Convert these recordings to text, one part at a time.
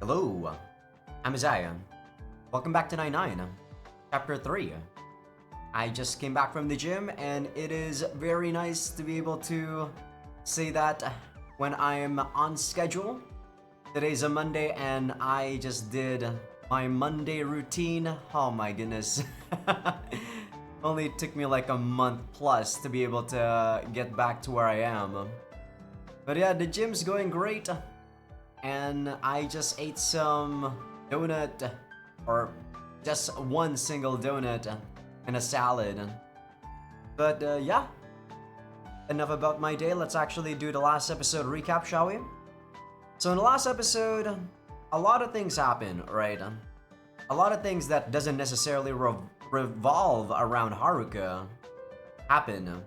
Hello, I'm Azai. Welcome back to 99, Chapter 3. I just came back from the gym and it is very nice to be able to say that when I'm on schedule. Today's a Monday and I just did my Monday routine. Oh my goodness. Only took me like a month plus to be able to get back to where I am. But yeah, the gym's going great. And I just ate some donut, or just one single donut and a salad. But yeah, enough about my day. Let's actually do the last episode recap, shall we? So in the last episode, a lot of things happen, right? A lot of things that doesn't necessarily revolve around Haruka happen.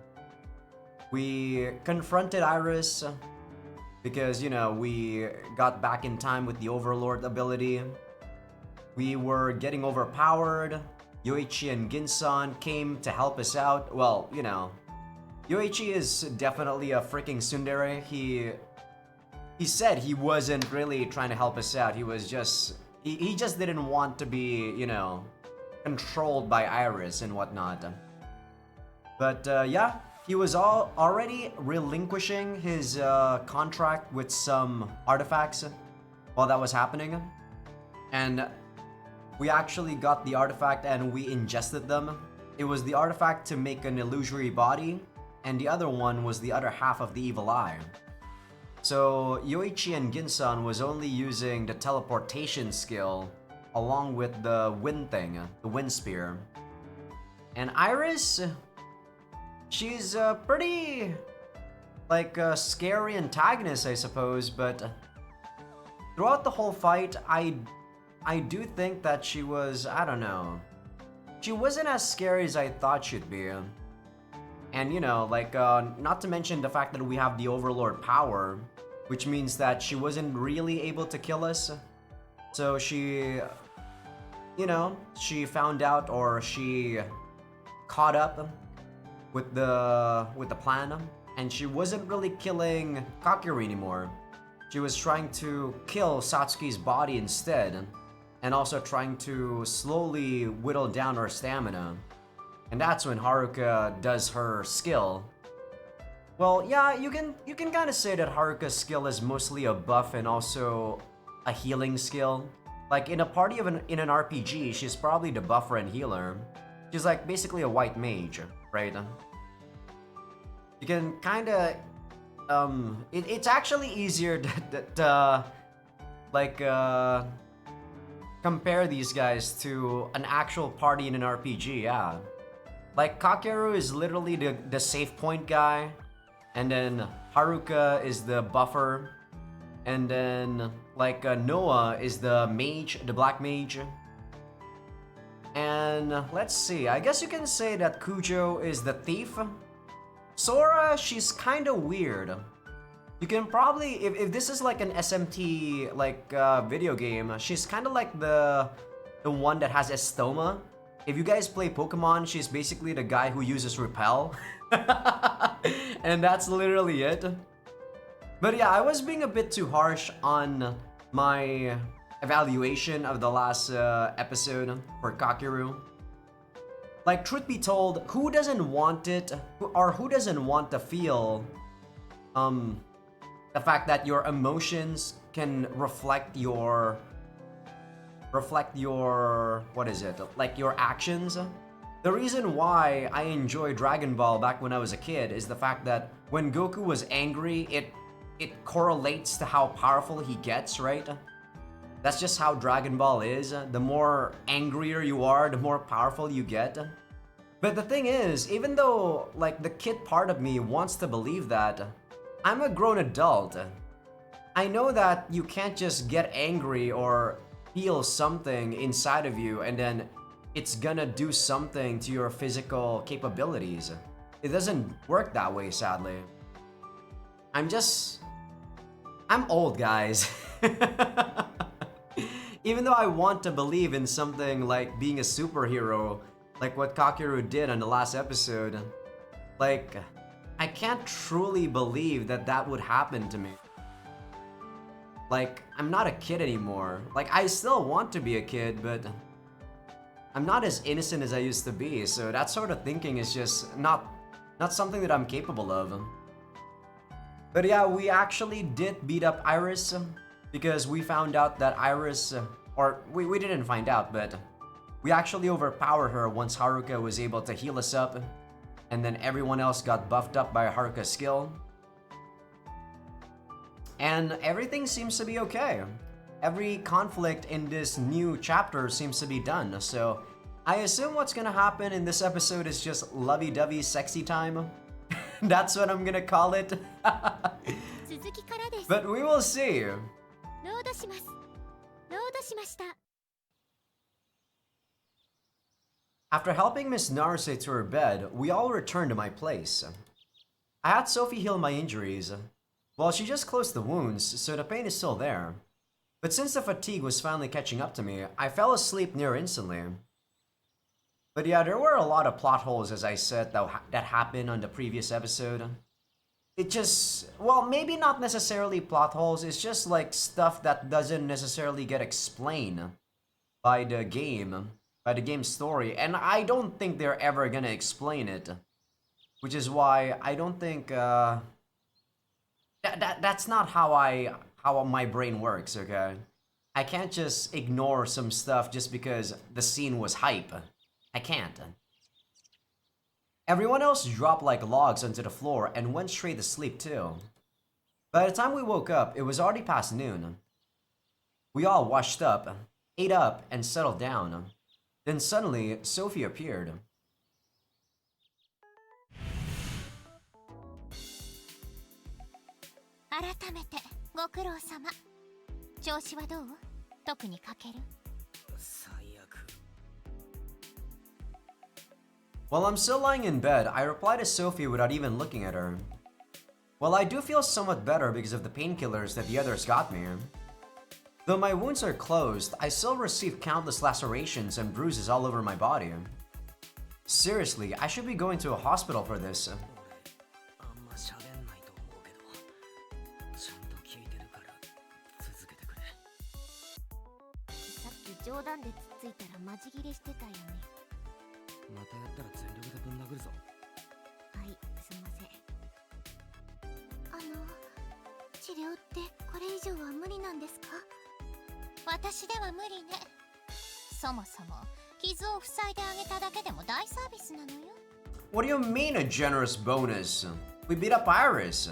We confronted Iris because, you know, we got back in time with the Overlord ability. We were getting overpowered. Yoichi and Ginsan came to help us out. Well, you know, Yoichi is definitely a freaking tsundere. He said he wasn't really trying to help us out. He was just he just didn't want to be, you know, controlled by Iris and whatnot. But yeah, he was already relinquishing his contract with some artifacts while that was happening. And we actually got the artifact and we ingested them. It was the artifact to make an illusory body, and the other one was the other half of the evil eye. So Yoichi and Ginsan was only using the teleportation skill along with the wind thing, the wind spear. And Iris, she's a pretty, like, scary antagonist, I suppose, but throughout the whole fight, I do think that she was, I don't know, she wasn't as scary as I thought she'd be. And, you know, like, not to mention the fact that we have the Overlord power, which means that she wasn't really able to kill us. So she, you know, she found out, or she caught up with the plan, and she wasn't really killing Kakeru anymore. She was trying to kill Satsuki's body instead, and also trying to slowly whittle down her stamina. And that's when Haruka does her skill. Well, yeah, you can kind of say that Haruka's skill is mostly a buff and also a healing skill. Like in a party in an RPG, she's probably the buffer and healer. She's like basically a white mage, right? You can kind of it's actually easier to like compare these guys to an actual party in an RPG, yeah. Like, Kakeru is literally the save point guy, and then Haruka is the buffer, and then, like, Noah is the mage, the black mage. And, let's see, I guess you can say that Kujo is the thief. Sora, she's kinda weird. You can probably, if this is like an SMT, like, video game, she's kinda like the one that has Estoma. If you guys play Pokemon, she's basically the guy who uses Repel. And that's literally it. But yeah, I was being a bit too harsh on my evaluation of the last episode for Kakeru. Like, truth be told, who doesn't want it, or who doesn't want to feel the fact that your emotions can reflect your what is it, like your actions? The reason why I enjoy Dragon Ball back when I was a kid is the fact that when Goku was angry, it correlates to how powerful he gets, right? That's just how Dragon Ball is. The more angrier you are, the more powerful you get. But the thing is, even though like the kid part of me wants to believe that, I'm a grown adult. I know that you can't just get angry or feel something inside of you and then it's gonna do something to your physical capabilities. It doesn't work that way, sadly. I'm old, guys. Even though I want to believe in something like being a superhero, like what Kakeru did on the last episode, like, I can't truly believe that that would happen to me. Like, I'm not a kid anymore. Like, I still want to be a kid, but I'm not as innocent as I used to be, so that sort of thinking is just not something that I'm capable of. But yeah, we actually did beat up Iris because we found out that Iris, or we didn't find out, but we actually overpowered her once Haruka was able to heal us up, and then everyone else got buffed up by Haruka's skill. And everything seems to be okay. Every conflict in this new chapter seems to be done, so I assume what's gonna happen in this episode is just lovey-dovey sexy time. That's what I'm gonna call it. But we will see. After helping Miss Naruse to her bed, we all returned to my place. I had Sophie heal my injuries. Well, she just closed the wounds, so the pain is still there. But since the fatigue was finally catching up to me, I fell asleep near instantly. But yeah, there were a lot of plot holes, as I said, that happened on the previous episode. It just, well, maybe not necessarily plot holes, it's just like stuff that doesn't necessarily get explained by the game story, and I don't think they're ever gonna explain it. Which is why I don't think, that's not how my brain works, okay? I can't just ignore some stuff just because the scene was hype. I can't. Everyone else dropped like logs onto the floor and went straight to sleep too. By the time we woke up, it was already past noon. We all washed up, ate up, and settled down. Then suddenly, Sophie appeared. While I'm still lying in bed, I reply to Sophie without even looking at her. Well, I do feel somewhat better because of the painkillers that the others got me. Though my wounds are closed, I still receive countless lacerations and bruises all over my body. Seriously, I should be going to a hospital for this. What do you mean a generous bonus? We beat up Iris.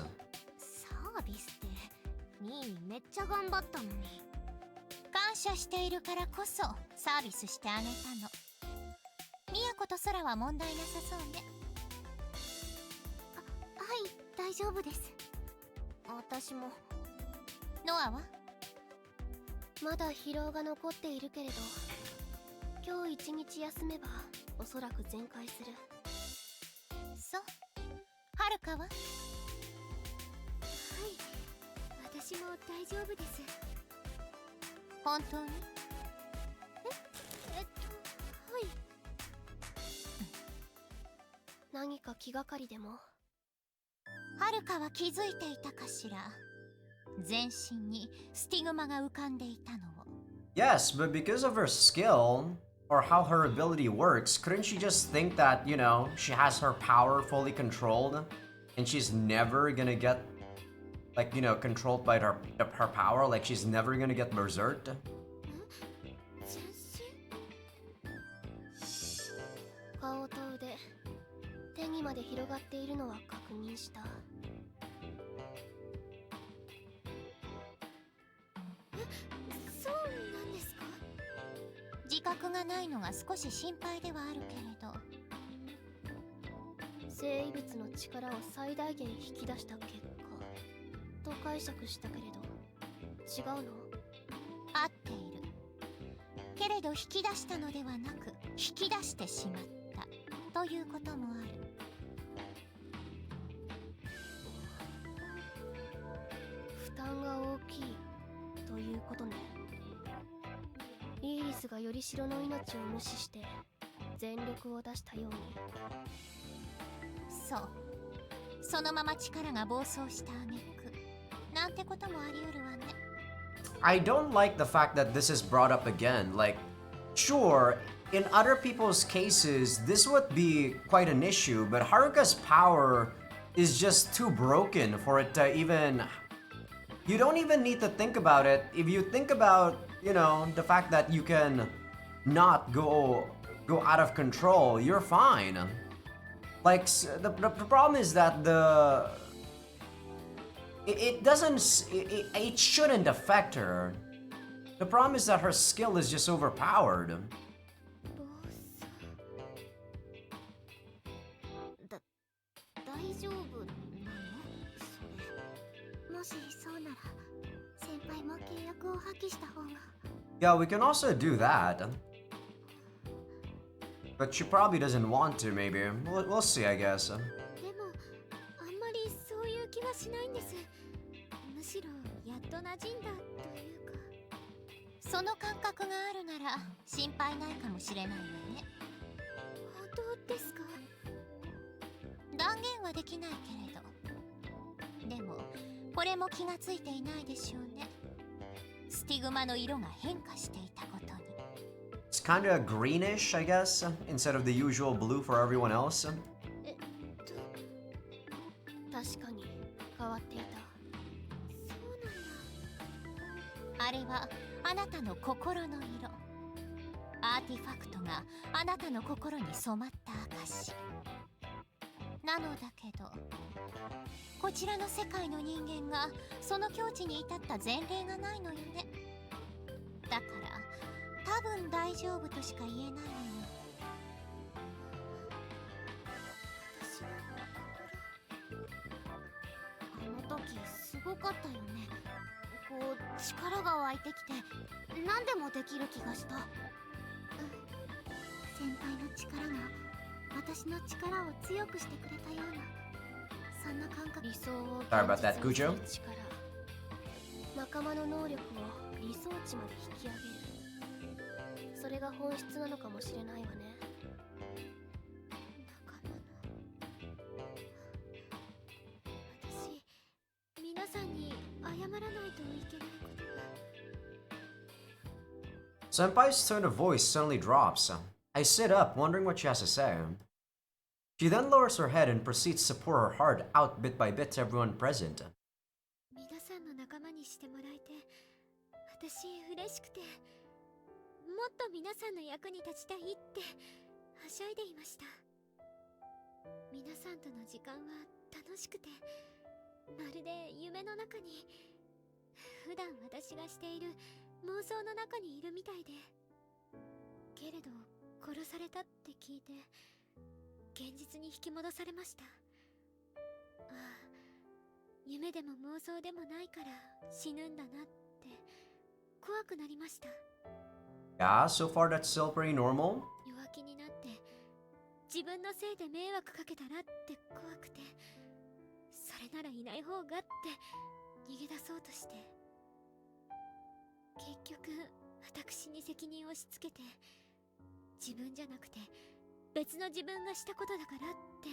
Yes, but because of her skill, or how her ability works, couldn't she just think that, you know, she has her power fully controlled, and she's never gonna get, like, you know, controlled by her power, like she's never gonna get berserked? I don't like the fact that this is brought up again. Like, sure, in other people's cases, this would be quite an issue, but Haruka's power is just too broken for it to even... You don't even need to think about it. If you think about, you know, the fact that you can not go out of control, you're fine. Like, the problem is that it doesn't, it shouldn't affect her. The problem is that her skill is just overpowered. 大丈夫なの？それ。もしそうなら、先輩も契約を破棄した方が。Yeah, we can also do that. But she probably doesn't want to, maybe. We'll see, I guess. でも、あんまりそういう気はしないんです。むしろ、やっと馴染んだというか。その感覚があるなら、心配ないかもしれないわね。本当ですか？断言はできないけれど。でも、これも気がついていないでしょうね。スティグマの色が変化していたことに。It's kind of greenish, I guess, instead of the usual blue for everyone else. 確かに変わっていた。そうなんだ。あれはあなたの心の色。アーティファクトがあなたの心に染まった証。なのだけど、こちらの世界の人間がその境地に至った前例がないのよね。だから多分大丈夫としか言えないのよ。私あの時すごかったよね。こう力が湧いてきて何でもできる気がした。先輩の力が私の力を強くしてくれたような、そんな感覚。理想を現実にする力、仲間の能力を理想値まで引き上げる、それが本質なのかもしれないわね。仲間の、私皆さんに謝らないといけないことが。 Senpai's tone of voice suddenly drops. I sit up, wondering what she has to say. She then lowers her head and proceeds to pour her heart out bit by bit to everyone present. 皆さんの仲間にしてもらえて私嬉しくて、もっと皆さんの役に立ちたいってはしゃいでいました。皆さんとの時間は楽しくて、まるで夢の中に、普段私がしている妄想の中にいるみたいで。けれど殺されたって聞いて現実に引き戻されました。ああ、夢でも妄想でもないから死ぬんだなって怖くなりました。 Yeah, so far that's still pretty normal. 弱気になって自分のせいで迷惑かけたらって怖くて、それならいない方がって逃げ出そうとして、結局私に責任を押し付けて、自分じゃなくて別の自分がしたことだからって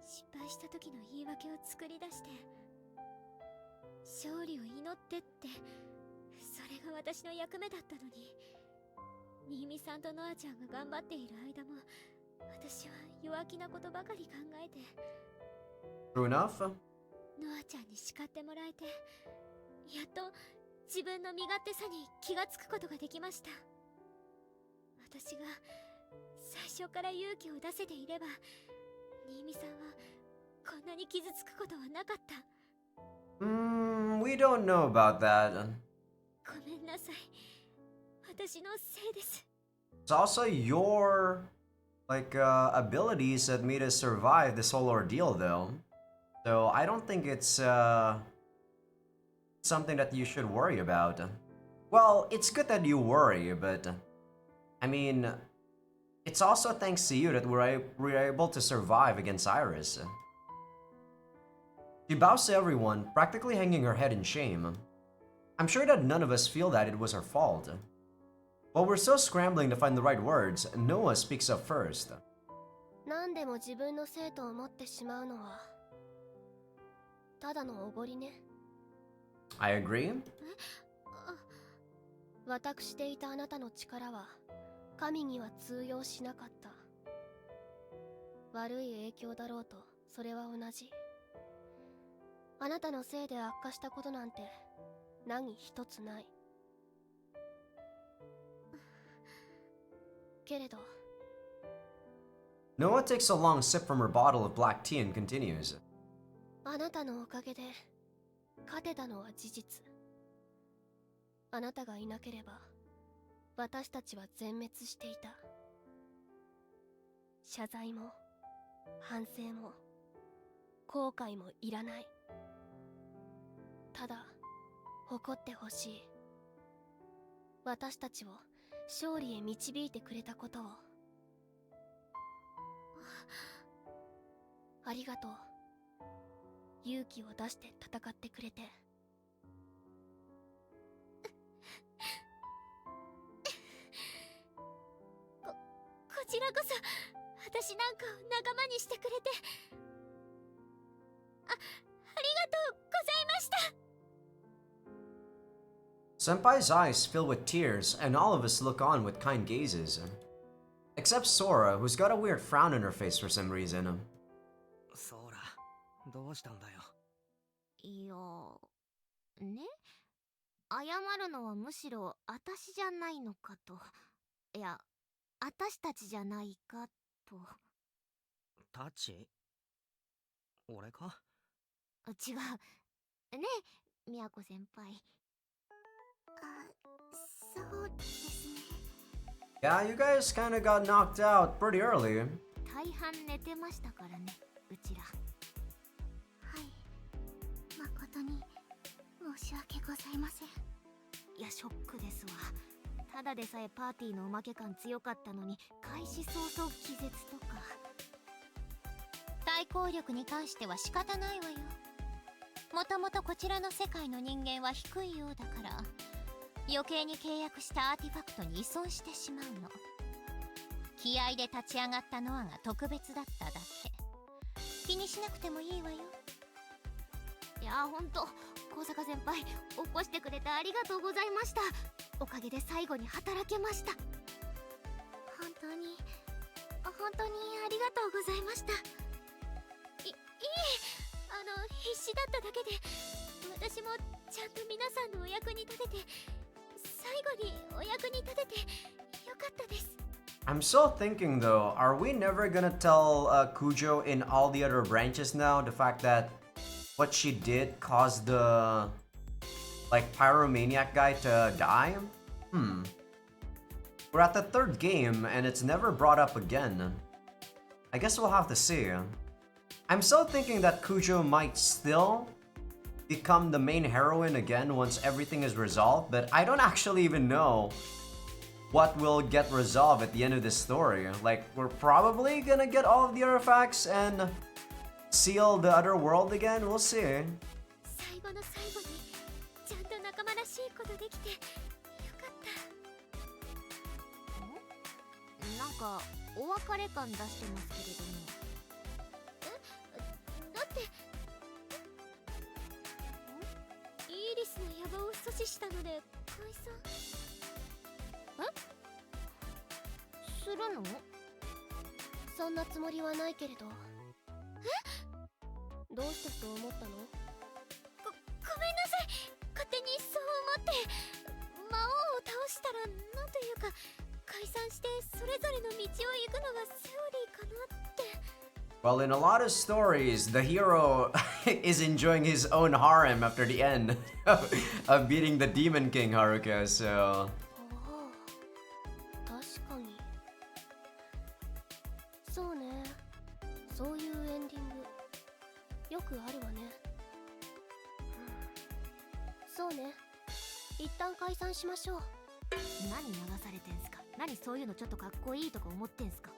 失敗した時の言い訳を作り出して、勝利を祈ってって、それが私の役目だったのに。新見さんとノアちゃんが頑張っている間も私は弱気なことばかり考えて。 True enough. ノアちゃんに叱ってもらえて、やっと自分の身勝手さに気がつくことができました。私が最初から勇気を出せていれば、新見さんはこんなに傷つくことはなかった。We don't know about that. ごめんなさい、私のせいです。 It's also your, abilities that made us survive this whole ordeal, though. So I don't think it's, something that you should worry about. Well, it's good that you worry, but... I mean, it's also thanks to you that we're able to survive against Iris. She bows to everyone, practically hanging her head in shame. I'm sure that none of us feel that it was her fault. While we're still scrambling to find the right words, Noah speaks up first. 何でも自分のせいと思ってしまうのはただのおごりね。 I agree. あ、私でいたあなたの力は神には通用しなかった。悪い影響だろうとそれは同じ。あなたのせいで悪化したことなんて何一つない。けれど Noah takes a long sip from her bottle of black tea and continues. あなたのおかげで勝てたのは事実。あなたがいなければ私たちは全滅していた。謝罪も反省も後悔もいらない。ただ誇ってほしい。私たちを勝利へ導いてくれたことを。ありがとう。勇気を出して戦ってくれて。こちらこそ私なんかを仲間にしてくれてありがとうございました。 Senpai's eyes fill with tears, and all of us look on with kind gazes. Except Sora, who's got a weird frown on her face for some reason. ソーラ、どうしたんだよ。いやね、謝るのはむしろ私じゃないのかと。いや、私たちじゃないかと。タッチ？俺か？違うねえ、みやこ先輩。そうですね。 Yeah, you guys kinda got knocked out pretty early. 大半寝てましたからね、うちら。はい、誠に申し訳ございません。いや、ショックですわ。ただでさえパーティーのおまけ感強かったのに、開始早々気絶とか。対抗力に関しては仕方ないわよ。もともとこちらの世界の人間は低いようだから、余計に契約したアーティファクトに依存してしまうの。気合で立ち上がったノアが特別だっただけ。気にしなくてもいいわよ。いやー、ほんと高坂先輩、起こしてくれてありがとうございました。おかげで最後に働けました。本当にありがとうございました。いえ、必死だっただけで、私もちゃんと皆さんのお役に立てて、最後にお役に立ててよかったです。I'm still thinking though, are we never gonna tell Kujo in all the other branches now the fact that what she did caused the like pyromaniac guy to die? We're at the third game and it's never brought up again. I guess we'll have to see. I'm still thinking that Kujo might still become the main heroine again once everything is resolved, but I don't actually even know what will get resolved at the end of this story. Like, we're probably gonna get all of the artifacts and seal the other world again. We'll see. 最後の最後にちゃんと仲間らしいことできてよかった。なんかお別れ感出してますけれども。だってイーリスの野望を阻止したので解散。するの？そんなつもりはないけれど。どうしてそう思ったの？ごめんなさい。勝手にそう思って。魔王を倒したらなんというか解散してそれぞれの道を行くのがセオリーかなって。Well, in a lot of stories, the hero is enjoying his own harem after the end of beating the Demon King Haruka, so... 確かに。そうね。そういうエンディングよくあるわね。そうね。一旦解散しましょう。何流されてんすか？何そういうのちょっとかっこいいとか思ってんすか？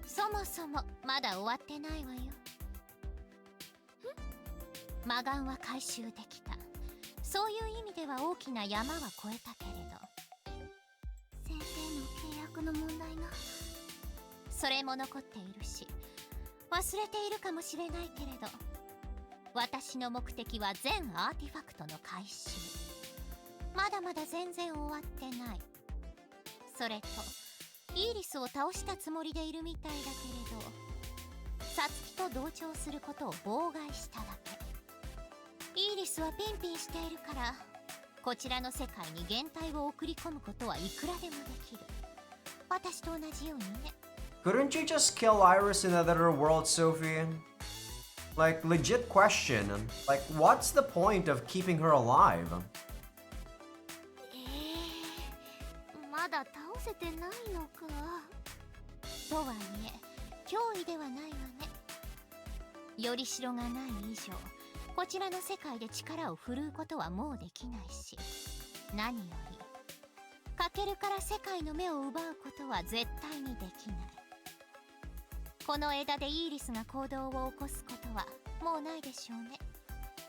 そもそもまだ終わってないわよ。魔眼は回収できた。そういう意味では大きな山は越えたけれど、先生の契約の問題がそれも残っているし、忘れているかもしれないけれど、私の目的は全アーティファクトの回収。ままだまだ全然終わってない。それとイーリスを倒したつもりでいるみたいだけれど、サツキと同調することを妨害しただけ。イーリスはピンピンしているから、こちらの世界に減退を送り込むことはいくらでもできる。私と同じようにね。Couldn't you just kill Iris in another world, Sophie? Like, legit question. Like, what's the point of keeping her alive? まだ倒せてないのか。とはいえ脅威ではないわね。よりしろがない以上、こちらの世界で力を振るうことはもうできないし、何よりカケルから世界の目を奪うことは絶対にできない。この枝でイーリスが行動を起こすことはもうないでしょうね。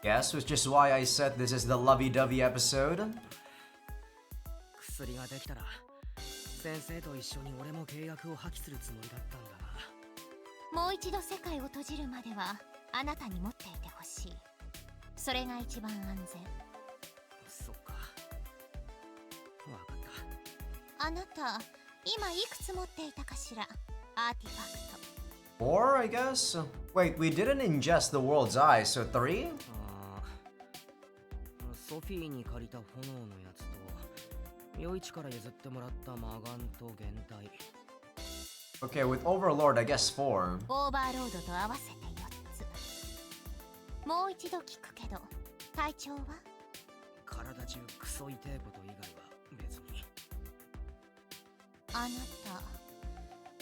Yes, which is why I said this is the lovey-dovey episode. 薬ができたら先生と一緒に俺も契約を破棄するつもりだったんだが。もう一度世界を閉じるまではあなたに持っていてほしい。それが一番安全。そっか、わかった。あなた今いくつ持っていたかしら、アーティファクト。 Or, I guess. Wait, we didn't ingest the world's eye, so 3? ソフィーに借りた炎のやつと余一から譲ってもらった魔眼と減退。 Okay, with Overlord, I guess 4. オーバーロードと合わせて4つ。もう一度聞くけど、体調は？体中クソ痛いこと以外は別に。あなた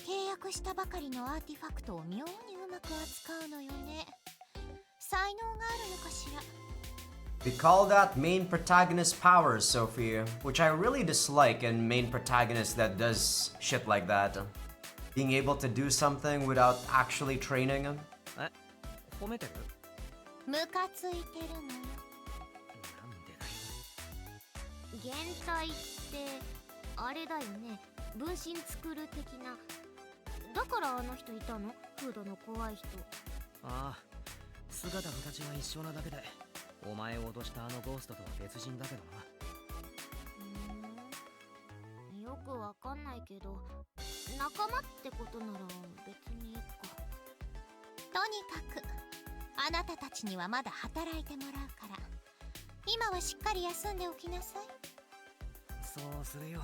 契約したばかりのアーティファクトを妙にうまく扱うのよね。才能があるのかしら。 We call that main protagonist powers, Sophie, which I really dislike in main protagonist that does shit like that. Being able to do something without actually training. え、褒めてる？ムカついてるのよ。なんでだよ。減退ってあれだよね、分身作る的な。だからあの人いたの？フードの怖い人。ああ、姿形が一緒なだけでお前を脅したあのゴーストとは別人だけどな。よくわかんないけど、仲間ってことなら別にいいか。とにかくあなたたちにはまだ働いてもらうから、今はしっかり休んでおきなさい。そうするよ。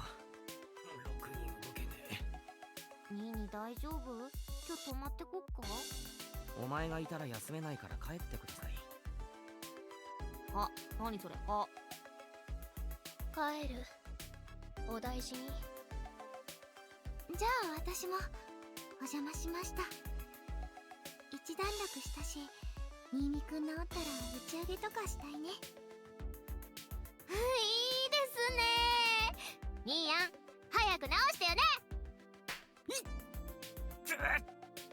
ろくに動けねえ。ニーニ大丈夫？今日泊まってこっか？お前がいたら休めないから帰ってください。あ、何それ？あ、帰る。お大事に。じゃあ私もお邪魔しました。一段落したし、ニーニくん治ったら打ち上げとかしたいね。いいですね。ニーヤン、早く直してよね。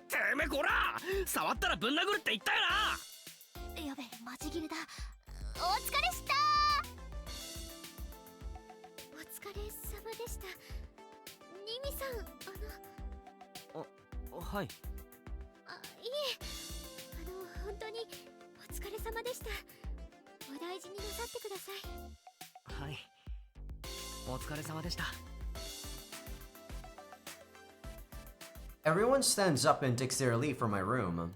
てめえこら、触ったらぶん殴るって言ったよな。やべ、マジギレだ。お疲れした。お疲れ様でした。ニミさん、はい。いえ、本当にお疲れ様でした。お大事になさってください。はい、お疲れ様でした。 Everyone stands up and takes their leave from my room.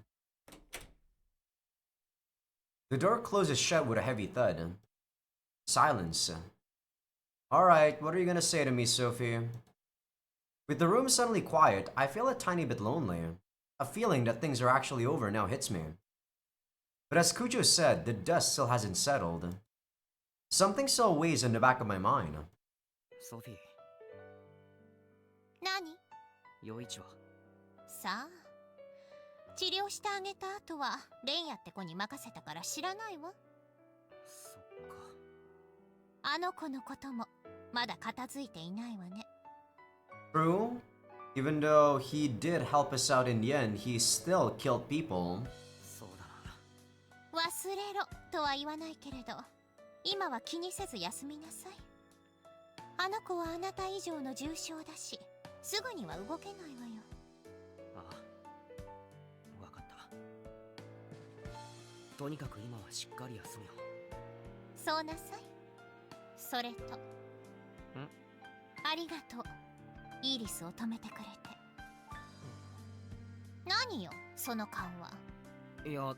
The door closes shut with a heavy thud. Silence. Alright, what are you gonna say to me, Sophie? With the room suddenly quiet, I feel a tiny bit lonely. A feeling that things are actually over now hits me. But as Kujo said, the dust still hasn't settled. Something still weighs in the back of my mind. ソフィー、何？陽一は？さあ、治療してあげた後はレンヤって子に任せたから知らないわ。そっか。あの子のこともまだ片付いていないわね。True. Even though he did help us out in the end, he still killed people. そうだな。忘れろとは言わないけれど、今は気にせず休みなさい。あの子はあなた以上の重傷だし、すぐには動けないわよ。ああ、わかった。とにかく今はしっかり休むよ。そうなさい。それとありがとう、イーリスを止めてくれて。何よその顔は。いや、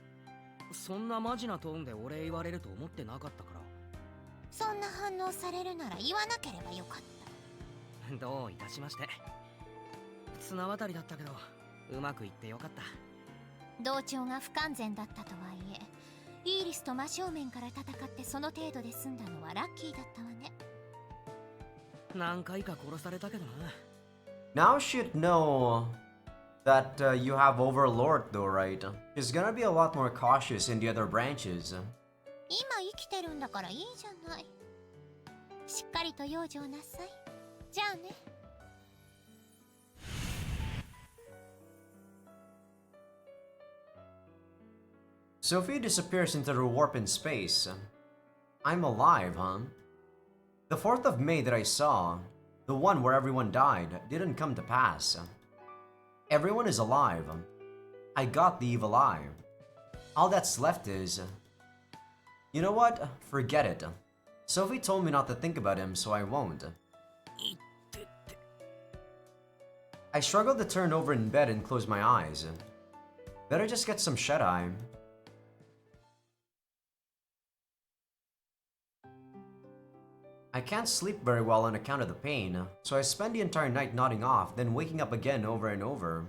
そんなマジなトーンでお礼言われると思ってなかったから。そんな反応されるなら言わなければよかった。どういたしまして。綱渡りだったけどうまくいってよかった。同調が不完全だったとはいえ、イーリスと真正面から戦ってその程度で済んだのはラッキーだったわね。何回か殺されたけどな。 Now she'd know that you have Overlord though, right? She's gonna be a lot more cautious in the other branches. 今生きてるんだからいいじゃない。しっかりと養生なさい。じゃあね。Sophie disappears into the warp in space. I'm alive, huh? The 4th of May that I saw, the one where everyone died, didn't come to pass. Everyone is alive. I got the evil eye. All that's left is... You know what? Forget it. Sophie told me not to think about him, so I won't. I struggled to turn over in bed and close my eyes. Better just get some shut-eye. I can't sleep very well on account of the pain, so I spend the entire night nodding off, then waking up again over and over.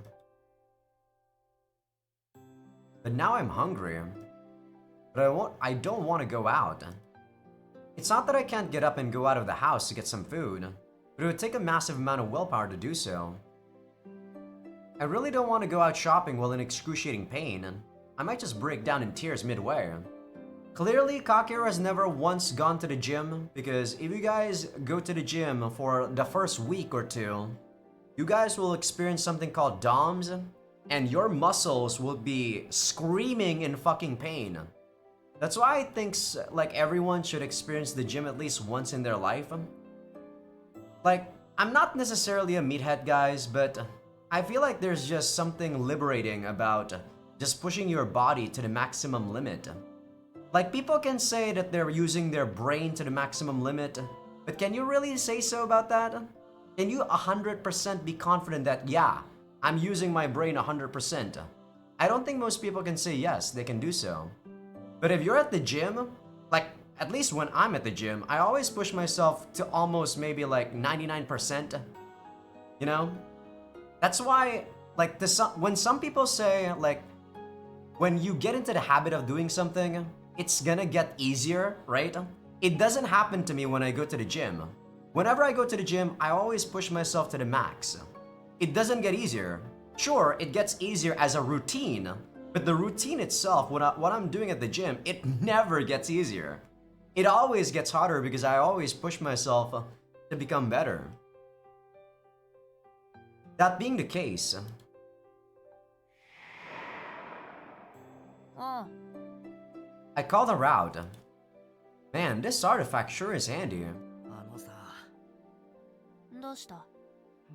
But now I'm hungry. But I don't want to go out. It's not that I can't get up and go out of the house to get some food, but it would take a massive amount of willpower to do so. I really don't want to go out shopping while in excruciating pain. I might just break down in tears midway. Clearly, Kakeru has never once gone to the gym, because if you guys go to the gym for the first week or two, you guys will experience something called DOMS, and your muscles will be screaming in fucking pain. That's why I think like everyone should experience the gym at least once in their life. Like, I'm not necessarily a meathead, guys, but I feel like there's just something liberating about just pushing your body to the maximum limit. Like, people can say that they're using their brain to the maximum limit, but can you really say so about that? Can you 100% be confident that, yeah, I'm using my brain 100%? I don't think most people can say yes, they can do so. But if you're at the gym, like, at least when I'm at the gym, I always push myself to almost maybe like 99%, you know? That's why, like, when some people say, like, when you get into the habit of doing something, it's gonna get easier, right? It doesn't happen to me when I go to the gym. Whenever I go to the gym, I always push myself to the max. It doesn't get easier. Sure, it gets easier as a routine, but the routine itself, what I'm doing at the gym, it never gets easier. It always gets harder because I always push myself to become better. That being the case... I called her out. Man, this artifact sure is handy. あのさ、どうした？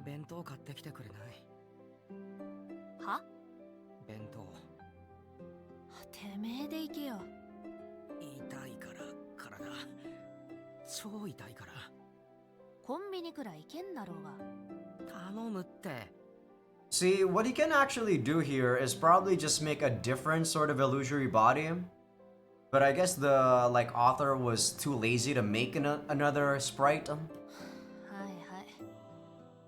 弁当買ってきてくれない？は？弁当。てめえで行けよ。痛いから体。超痛いから。コンビニくらい行けんだろうが。頼むって。See, what you can actually do here is probably just make a different sort of illusory body. But I guess the author was too lazy to make another sprite. はいはい。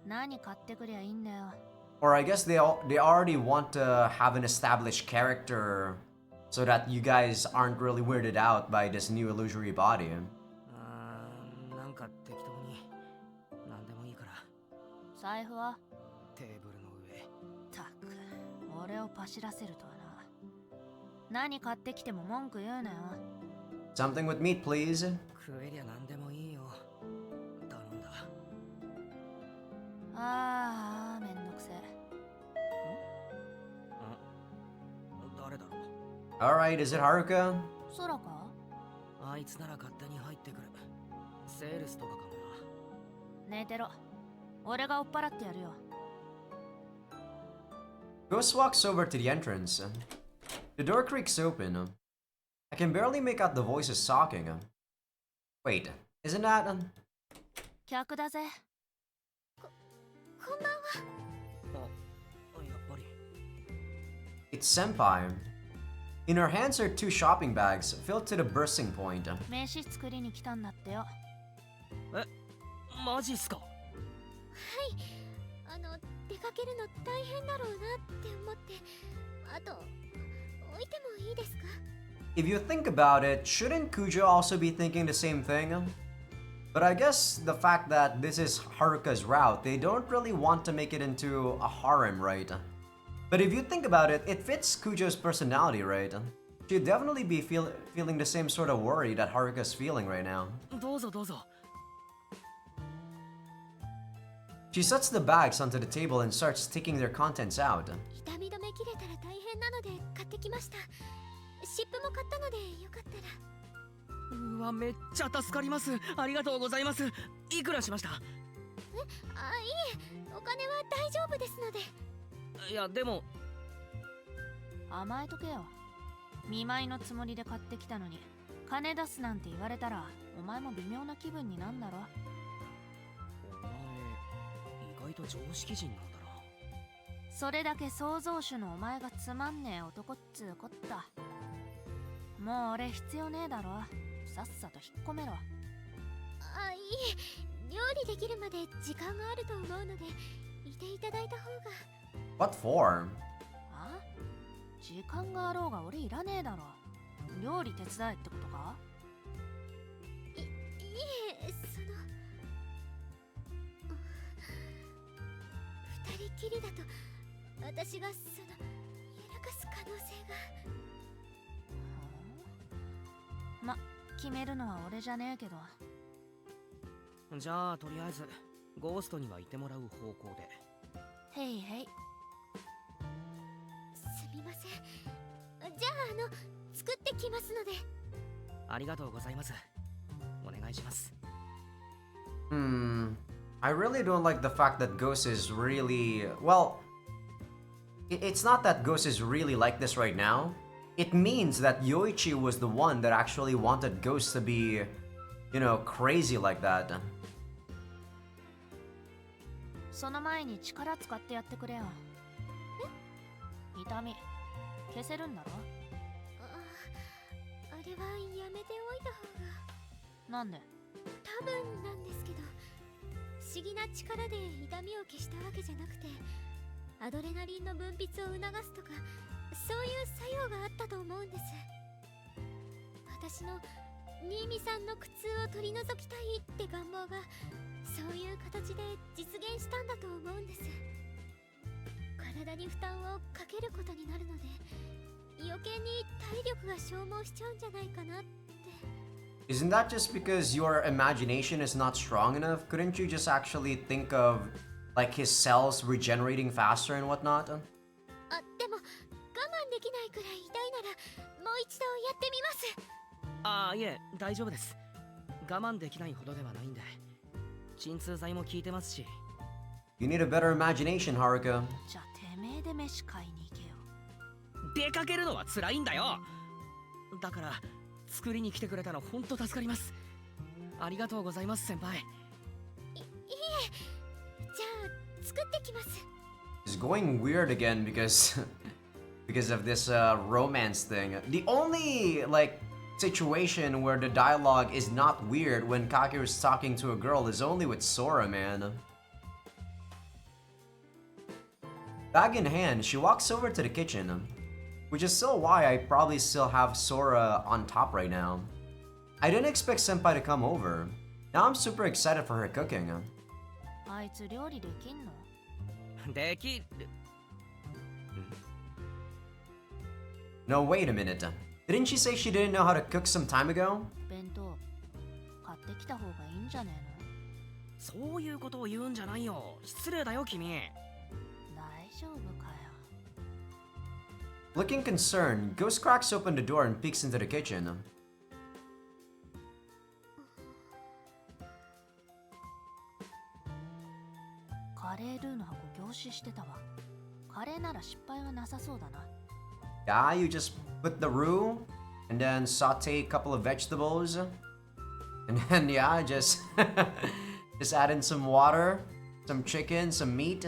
何買ってくりゃいいんだよ。Or I guess they already want to have an established character so that you guys aren't really weirded out by this new illusory body. なんか適当に何でもいいから。財布は？テーブルの上。たく、俺をパシらせるとはな。何買ってきても文句言うなよ。Something with meat, please. 食えりゃ何でもいいよ。頼んだ。ああ、めんどくせえ。誰だろう。 Alright, is it Haruka? 空か？あいつなら勝手に入ってくる。セールスとかかもな。寝てろ。俺が追っ払ってやるよ。Ghost walks over to the entrance. The door creaks open. I can barely make out the voices talking. Wait, Isn't that 客だぜ。こんばんは。やっぱり。 it's Senpai. In her hands are two shopping bags filled to the bursting point. 名刺作りに来たんだってよ。マジっすか。出かけるの大変だろうなって思って。あと、置いてもいいですか？ If you think about it, shouldn't Kujo also be thinking the same thing? But I guess the fact that this is Haruka's route, they don't really want to make it into a harem, right? But if you think about it, it fits Kujo's personality, right? She'd definitely be feeling the same sort of worry that Haruka's feeling right now. どうぞどうぞ。 She sets the bags onto the table and starts taking their contents out. 痛み止め切れたら大変なので買ってきました。湿布も買ったのでよかったら。うわ、めっちゃ助かります。ありがとうございます。いくらしました？いえ、お金は大丈夫ですので。いや、でも。甘えとけよ。見舞いのつもりで買ってきたのに、金出すなんて言われたら、お前も微妙な気分になんだろ。お前、意外と常識人なんだな。それだけ創造主のお前がつまんねえ男っつうこった。もう俺必要ねえだろ。さっさと引っ込めろ。いえ、料理できるまで時間があると思うので、いていただいた方が。What for? あ？時間があろうが俺いらねえだろ。料理手伝えってことか？いえ、二人きりだと私がやらかす可能性が。ま、決めるのは俺じゃねえけど。じゃあとりあえずゴーストにはいてもらう方向で。へいへい。すみません。じゃあ作ってきますので。ありがとうございます。お願いします。I really don't like the fact that Ghost is really... Well, it's not that Ghost is really like this right now. It means that Yoichi was the one that actually wanted Ghost to be, you know, crazy like that. その前に力使ってやってくれよ。痛み消せるんだろ？あれはやめておいた方が。なんで？多分なんですけど、不思議な力で痛みを消したわけじゃなくて、アドレナリンの分泌を促すとか、そういう作用があったと思うんです。私の新見さんの苦痛を取り除きたいって願望が、そういう形で実現したんだと思うんです。体に負担をかけることになるので、余計に体力が消耗しちゃうんじゃないかなって。 Isn't that just because your imagination is not strong enough? Couldn't you just actually think of, like, his cells regenerating faster and whatnot? でも我慢できないくらい痛いならもう一度やってみます。いえ、大丈夫です。我慢できないほどではないんで。鎮痛剤も効いてますし。You need a better imagination, Haruka. じゃあてめえで飯買いに行けよ。出かけるのは辛いんだよ。だから作りに来てくれたのほんと助かります。ありがとうございます先輩。いえ、じゃあ作ってきます。 It's going weird again because because of this romance thing. The only like situation where the dialogue is not weird when Kakeru's talking to a girl is only with Sora, man. Bag in hand, she walks over to the kitchen, which is still why I probably still have Sora on top right now. I didn't expect Senpai to come over. Now I'm super excited for her cooking. あいつ料理できんの？できる。 No, wait a minute. Didn't she say she didn't know how to cook some time ago? 弁当買ってきた方がいいんじゃねえの？そういうことを言うんじゃないよ。失礼だよ君。大丈夫かよ。 Looking concerned, Ghost cracks open the door and peeks into the kitchen. カレールーの箱凝視してたわ。カレーなら失敗はなさそうだな。Yeah, you just put the roux and then saute a couple of vegetables. And then yeah, just just add in some water, some chicken, some meat.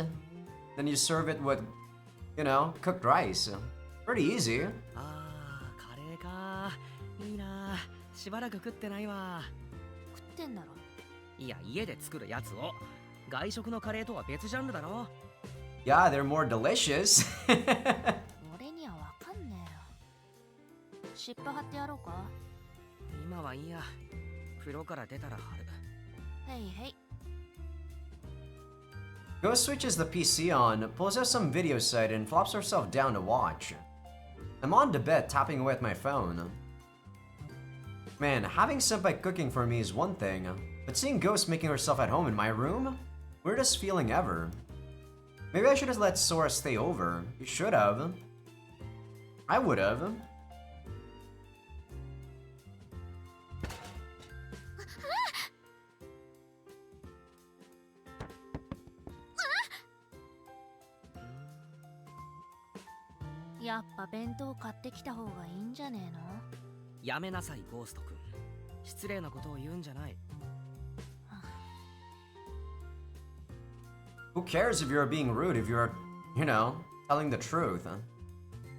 Then you serve it with, you know, cooked rice. Pretty easy. あー、カレーか。いいな。しばらく食ってないわ。食ってんだろ。いや、家で作るやつを。外食のカレーとは別ジャンルだろ。Yeah, they're more delicious. 俺にはわかんねえよ。湿布貼ってやろうか。今はいいや。風呂から出たら貼る。へいへい。Ghost switches the PC on, pulls out some video site, and flops herself down to watch. I'm on the bed, tapping away at my phone. Man, having senpai cooking for me is one thing, but seeing Ghost making herself at home in my room? Weirdest feeling ever. Maybe I should have let Sora stay over. You should have. I would have. Mm. やっぱ弁当買ってきた方がいいんじゃねえの？やめなさい、ゴースト君。失礼なことを言うんじゃない。Who cares if you're being rude if you're, you know, telling the truth?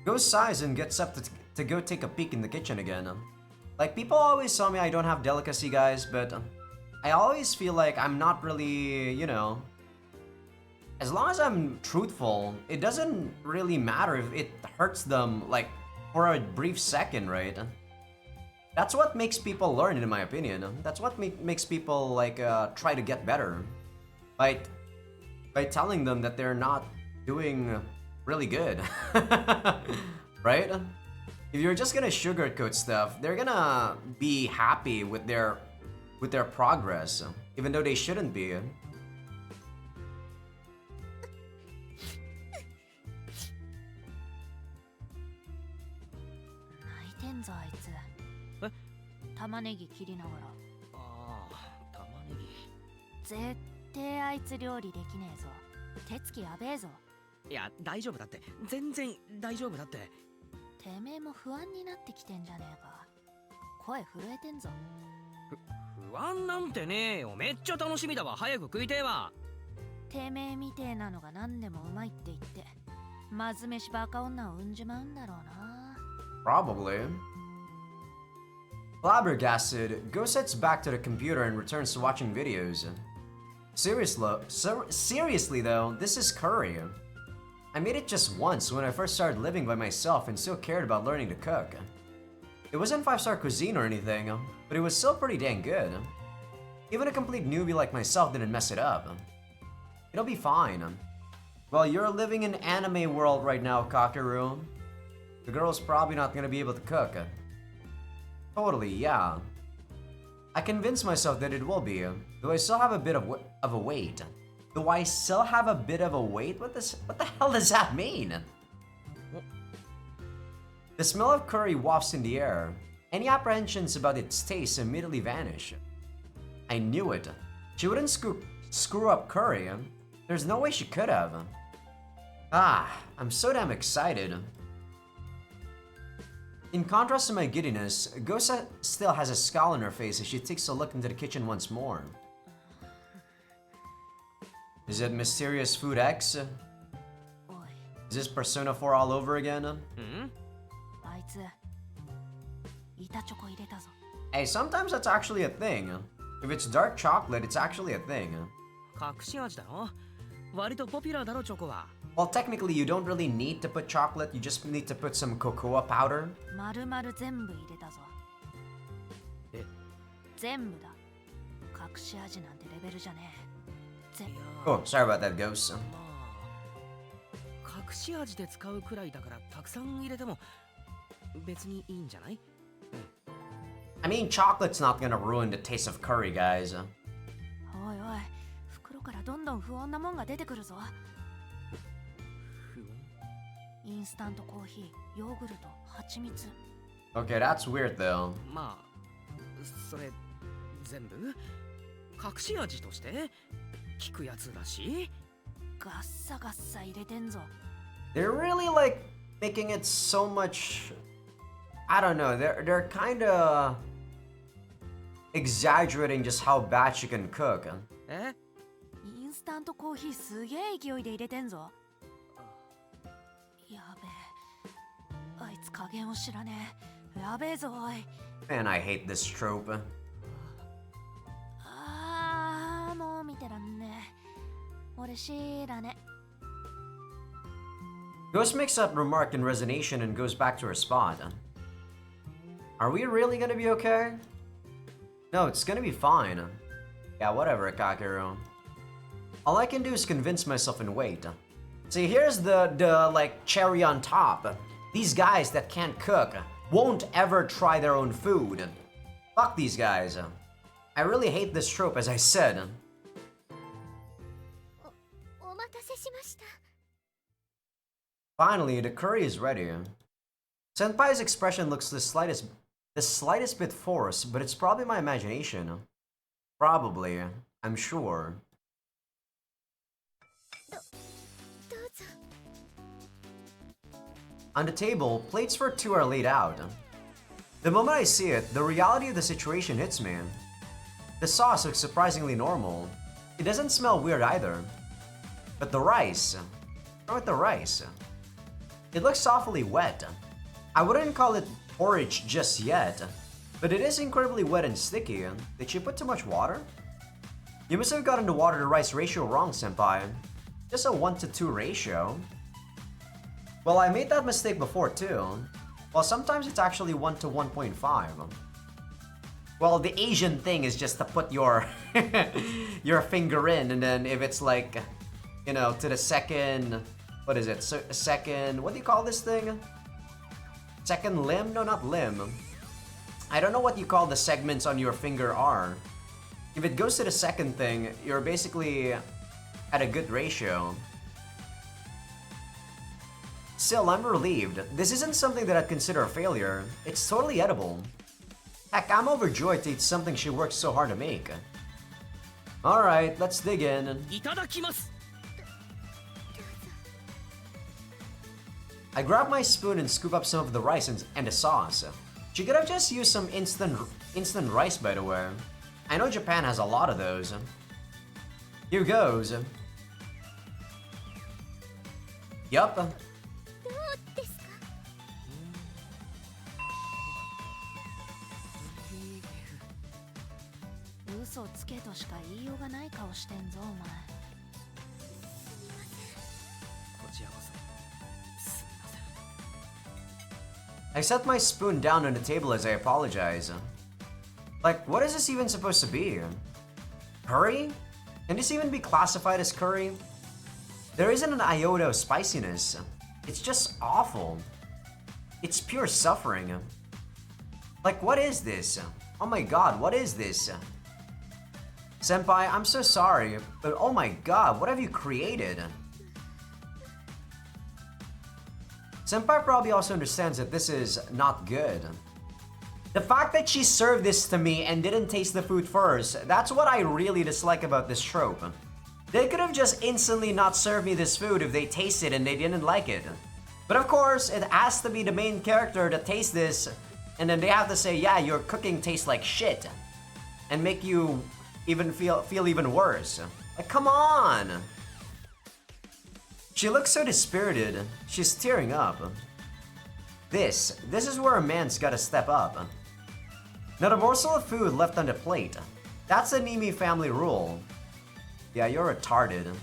Ghost sighs and gets up to go take a peek in the kitchen again. Like, people always tell me I don't have delicacy, guys, but I always feel like I'm not really, you know... As long as I'm truthful, it doesn't really matter if it hurts them, like, for a brief second, right? That's what makes people learn, in my opinion. That's what makes people, like, try to get better. By telling them that they're not doing really good. Right? If you're just gonna sugarcoat stuff, they're gonna be happy with their progress, even though they shouldn't be. 泣いてんぞあいつ。え？玉ねぎ切りながら。ああ、玉ねぎ。絶対あいつ料理できねえぞ。手つきやべえぞ。いや、大丈夫だって。全然大丈夫だって。てめえも不安になってきてんじゃねえか。声震えてんぞ。不安なんてねえよ。めっちゃ楽しみだわ。早く食いてえわ。てめえみてえなのが何でもうまいって言ってまず飯バカ女を産んじまうんだろうな。 Probably. Flabbergasted, Ghost heads back to the computer and returns to watching videos. Seriously though, this is curry. I made it just once when I first started living by myself and still cared about learning to cook. It wasn't 5-star cuisine or anything, but it was still pretty dang good. Even a complete newbie like myself didn't mess it up. It'll be fine. Well, you're living in anime world right now, Kakaru. The girl's probably not gonna be able to cook. Totally, yeah. I convinced myself that it will be, though I still have a bit of a wait. Do I still have a bit of a wait? What the hell does that mean? The smell of curry wafts in the air. Any apprehensions about its taste immediately vanish. I knew it. She wouldn't screw up curry. There's no way she could have. Ah, I'm so damn excited. In contrast to my giddiness, Gosa still has a scowl on her face as she takes a look into the kitchen once more. Is it Mysterious Food X? おい Is this Persona 4 all over again? あいつ板チョコ入れたぞ。 Hey, sometimes that's actually a thing. If it's dark chocolate, it's actually a thing. 隠し味だろ。割とポピュラーだろ、チョコは。Well, technically, you don't really need to put chocolate, you just need to put some cocoa powder. 丸々全部入れたぞ。え？全部だ。隠し味なんてレベルじゃねえ。いや Oh, sorry about that, Ghost. まあ、隠し味で使うくらいだからたくさん入れても別にいいんじゃない？ I mean, chocolate's not gonna ruin the taste of curry, guys. おいおい、袋からどんどん不穏なもんが出てくるぞ。不穏？インスタントコーヒー、ヨーグルト、蜂蜜。 Okay, that's weird though. まあ、それ全部隠し味として効くやつだし。ガッサガッサ入れてんぞ。 They're really like making it so much. I don't know. They're kind of exaggerating just how bad she can cook. えインスタントコーヒーすげえ勢いで入れてんぞ。やべえ、あいつ加減を知らねえ。やべえぞおい。 Man, I hate this trope. ああ、もう見てらんねえ。俺知らね。 Ghost makes that remark in resignation and goes back to her spot. Are we really gonna be okay? No, it's gonna be fine. Yeah, whatever, Kakeru. All I can do is convince myself and wait. See, here's the like cherry on top. These guys that can't cook won't ever try their own food. Fuck these guys. I really hate this trope, as I said. お待たせしました。 Finally, the curry is ready. Senpai's expression looks the slightest bit forced, but it's probably my imagination. Probably, I'm sure. どうぞ。 On the table, plates for two are laid out. The moment I see it, the reality of the situation hits me. The sauce looks surprisingly normal. It doesn't smell weird either. But the rice... What's wrong with the rice? It looks awfully wet. I wouldn't call it porridge just yet, but it is incredibly wet and sticky. Did she put too much water? You must have gotten the water to rice ratio wrong, senpai. Just a 1-to-2 ratio. Well, I made that mistake before too. Well, sometimes it's actually 1-to-1.5. Well, the Asian thing is just to put your your finger in, and then if it's like, you know, to the second, what is it? Second, what do you call this thing? Second limb? No, not limb. I don't know what you call the segments on your finger are. If it goes to the second thing, you're basically at a good ratio. Still, I'm relieved. This isn't something that I'd consider a failure. It's totally edible. Heck, I'm overjoyed to eat something she worked so hard to make. Alright, let's dig in. いただきます。 I grab my spoon and scoop up some of the rice and the sauce. She could have just used some instant rice, by the way. I know Japan has a lot of those. Here goes. Yup. どうですか。 嘘つけとしか言いようがない顔してんぞお前。こちらこそ。すみません。 I set my spoon down on the table as I apologize. Like, what is this even supposed to be? Curry? Can this even be classified as curry? There isn't an iota of spiciness. It's just awful. It's pure suffering. Like, what is this? Oh my god, what is this? Senpai, I'm so sorry, but oh my god, what have you created? Senpai probably also understands that this is not good. The fact that she served this to me and didn't taste the food first, that's what I really dislike about this trope. They could have just instantly not served me this food if they tasted and they didn't like it. But of course, it has to be the main character to taste this, and then they have to say, yeah, your cooking tastes like shit, and make you even feel even worse. Like, come on! She looks so dispirited. She's tearing up. This is where a man's gotta step up. Not a morsel of food left on the plate. That's the Nimi family rule. Yeah, you're retarded.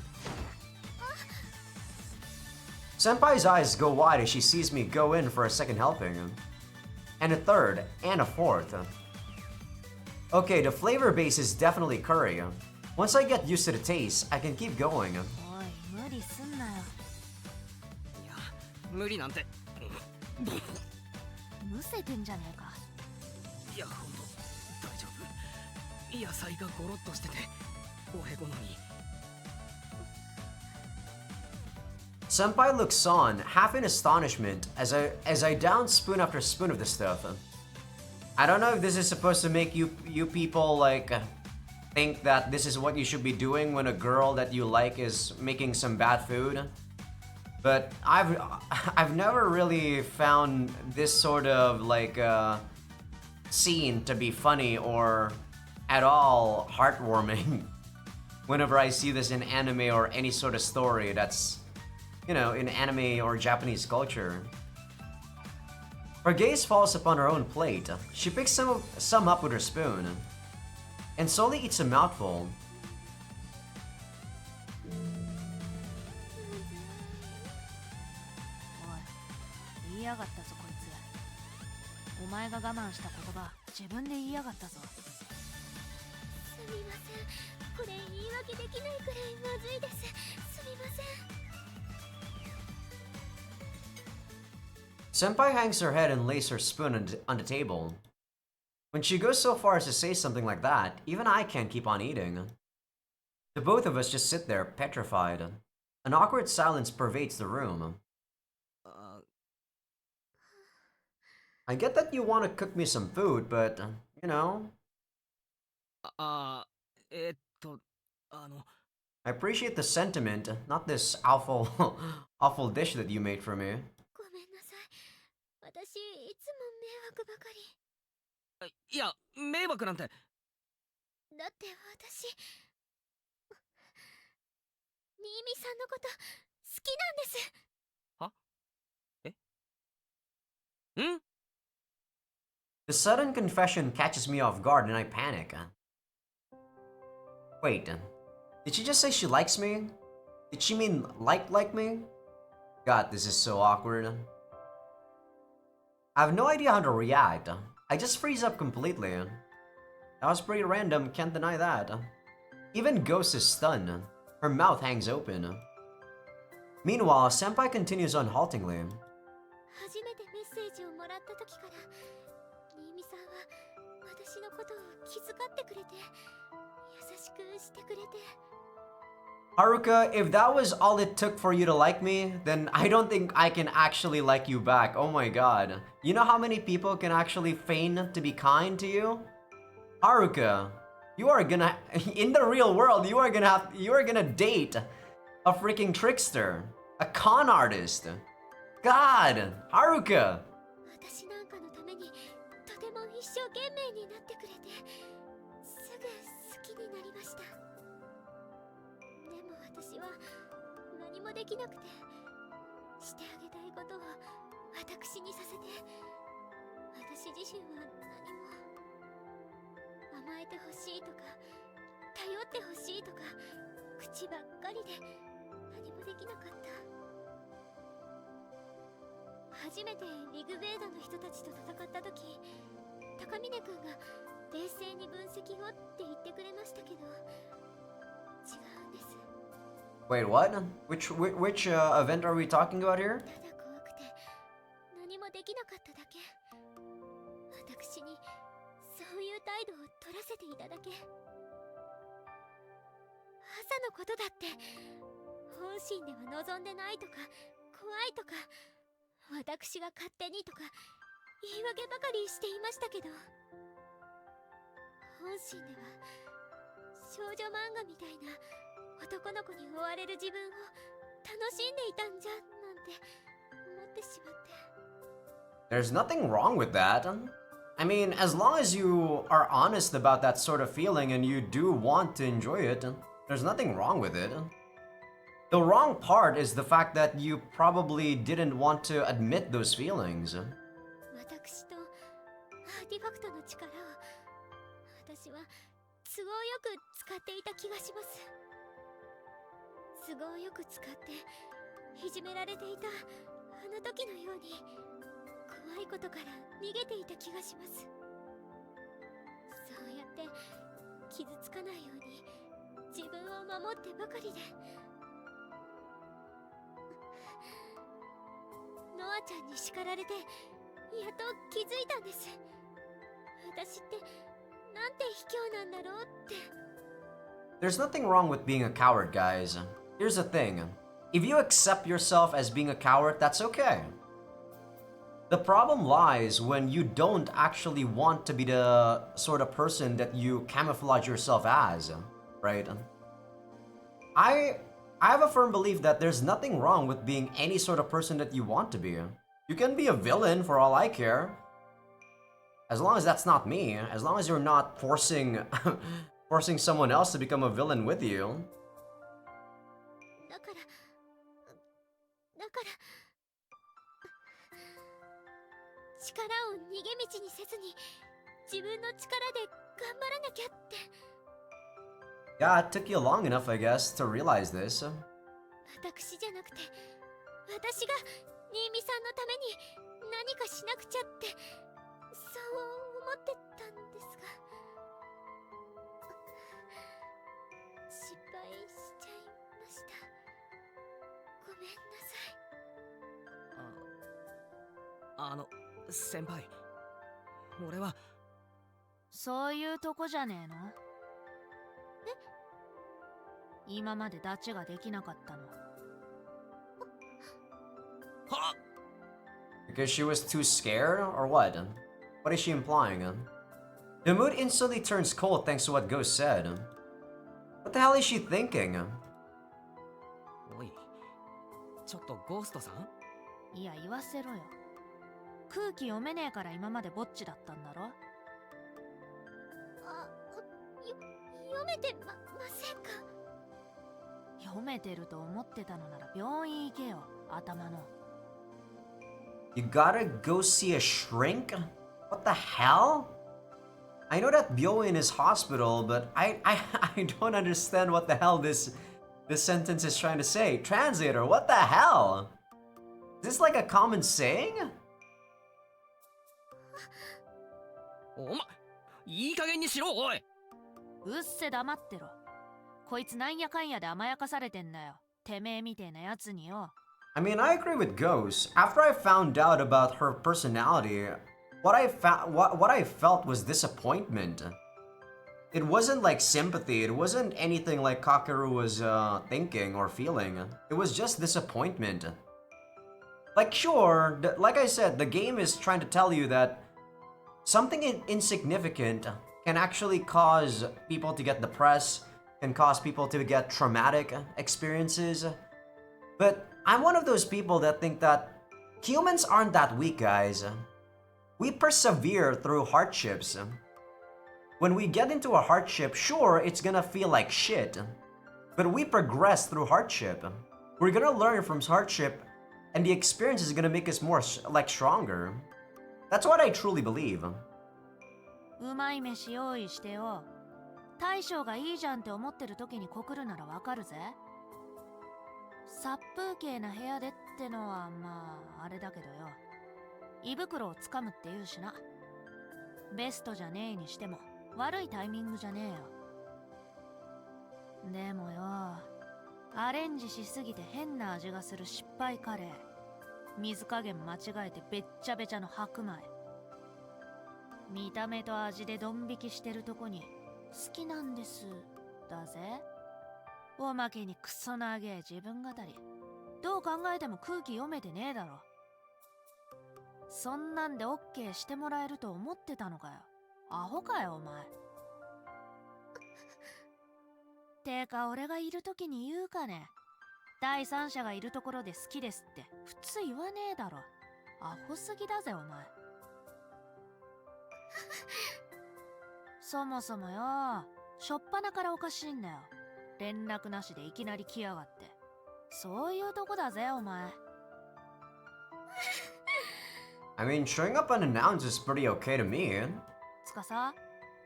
Senpai's eyes go wide as she sees me go in for a second helping. And a third, and a fourth. Okay, the flavor base is definitely curry. Once I get used to the taste, I can keep going. おい無理すんなよ。いや、無理なんて。むせてんじゃねえか。いや、ほんと大丈夫。野菜がゴロッとしてて、おへこのに。 Senpai looks on, half in astonishment, as I down spoon after spoon of the stuff. I don't know if this is supposed to make you people like think that this is what you should be doing when a girl that you like is making some bad food. But I've never really found this sort of like scene to be funny or at all heartwarming whenever I see this in anime or any sort of story that's, you know, in anime or Japanese culture. Her gaze falls upon her own plate. She picks some up with her spoon and slowly eats a mouthful. おい、言いやがったぞこいつ。お前が我慢した言葉、自分で言いやがったぞ。すみません、これ言い訳できないくらいまずいです。すみません。 Senpai hangs her head and lays her spoon on the table. When she goes so far as to say something like that, even I can't keep on eating. The both of us just sit there, petrified. An awkward silence pervades the room. I get that you want to cook me some food, but, you know... I appreciate the sentiment, not this awful, awful dish that you made for me. ごめんなさい。私いつも迷惑ばかり。いや、迷惑なんて。だって私、新見さんのこと好きなんです。は？え？ん？ The sudden confession catches me off guard and I panic. Wait, did she just say she likes me? Did she mean like me? God, this is so awkward. I have no idea how to react. I just freeze up completely. That was pretty random, can't deny that. Even Ghost is stunned. Her mouth hangs open. Meanwhile, Senpai continues unhaltingly. 初めてメッセージをもらった時から新見さんは私のことを気遣ってくれて優しくしてくれて Haruka, if that was all it took for you to like me, then I don't think I can actually like you back. Oh my god. You know how many people can actually feign to be kind to you? Haruka, you are gonna... In the real world, you are gonna date a freaking trickster. A con artist. God, Haruka! 私なんかのためにとても一生懸命になってくれてすぐ好きになりました。でも私は何もできなくてしてあげたいことを私にさせて私自身は何も甘えてほしいとか頼ってほしいとか口ばっかりで何もできなかった。初めてリグベードの人たちと戦った時高峰君が冷静に分析をって言ってくれましたけど違うんです。 Wait, what? Which event are we talking about here? ただ怖くて何もできなかっただけ。私にそういう態度を取らせていただけ。朝のことだって本心では望んでないとか怖いとか私が勝手にとか言い訳ばかりしていましたけど本心では少女漫画みたいな男の子に追われる自分を楽しんでいたんじゃなんて思ってしまって。 There's nothing wrong with that. I mean, as long as you are honest about that sort of feeling and you do want to enjoy it, there's nothing wrong with it. The wrong part is the fact that you probably didn't want to admit those feelings. 私とアーティファクトの力を私は都合よく使っていた気がします。都合よく使っていじめられていたあの時のように怖いことから逃げていた気がします。そうやって傷つかないように自分を守ってばかりで。ノアちゃんに叱られてやっと気づいたんです。私ってなんて卑怯なんだろうって。 There's nothing wrong with being a coward, guys. Here's the thing. If you accept yourself as being a coward, that's okay. The problem lies when you don't actually want to be the sort of person that you camouflage yourself as, right? I have a firm belief that there's nothing wrong with being any sort of person that you want to be. You can be a villain for all I care. As long as that's not me, as long as you're not forcing forcing someone else to become a villain with you. だから力を逃げ道にせずに自分の力で頑張らなきゃって。 Yeah, it took you long enough, I guess, to realize this. 私じゃなくて私が新見さんのために何かしなくちゃってそう思ってたんですが失敗しちゃいました。ごめんなさい。先輩、俺はそういうとこじゃねえの？今までダチができなかったの。は Because she was too scared, or what? What is she implying? The mood instantly turns cold thanks to what Ghost said. What the hell is she thinking? おい、ちょっとゴーストさん？いや言わせろよ。空気読めねえから今までぼっちだったんだろ。読めてませんか？読めてると思ってたのなら病院行けよ、頭の。You gotta go see a shrink? What the hell? I know that Byoin is hospital, but I don't understand what the hell this sentence is trying to say. Translator, what the hell? Is this like a common saying? いい加減にしろ、おい。うっせ黙ってろ。こいつなんやかんやで甘やかされてんだよ。てめえみてえなやつによ。I mean, I agree with Ghost. After I found out about her personality, what I felt was disappointment. It wasn't like sympathy. It wasn't anything like Kakeru was thinking or feeling. It was just disappointment. Like, sure, like I said, the game is trying to tell you that something insignificant can actually cause people to get depressed, can cause people to get traumatic experiences. But I'm one of those people that think that humans aren't that weak, guys. We persevere through hardships. When we get into a hardship, sure, it's gonna feel like shit. But we progress through hardship. We're gonna learn from hardship, and the experience is gonna make us more, like, stronger. That's what I truly believe. うまい飯用意してよ。大将がいいじゃんって思ってる時に告るならわかるぜ。殺風景な部屋でってのはまああれだけどよ。胃袋をつかむって言うしな。ベストじゃねえにしても悪いタイミングじゃねえよ。でもよ、アレンジしすぎて変な味がする失敗カレー。水加減間違えてべっちゃべちゃの白米。見た目と味でドン引きしてるとこに好きなんですだぜ。おまけにクソ長え自分語り。どう考えても空気読めてねえだろ。そんなんでオッケーしてもらえると思ってたのかよ。アホかよお前。てか俺がいる時に言うかね。第三者がいるところで好きですって普通言わねえだろ。アホすぎだぜお前。そもそもよ、しょっぱなからおかしいんだよ。連絡なしでいきなり来やがって。そういうとこだぜお前。I mean, showing up unannounced is pretty okay to me. つかさ、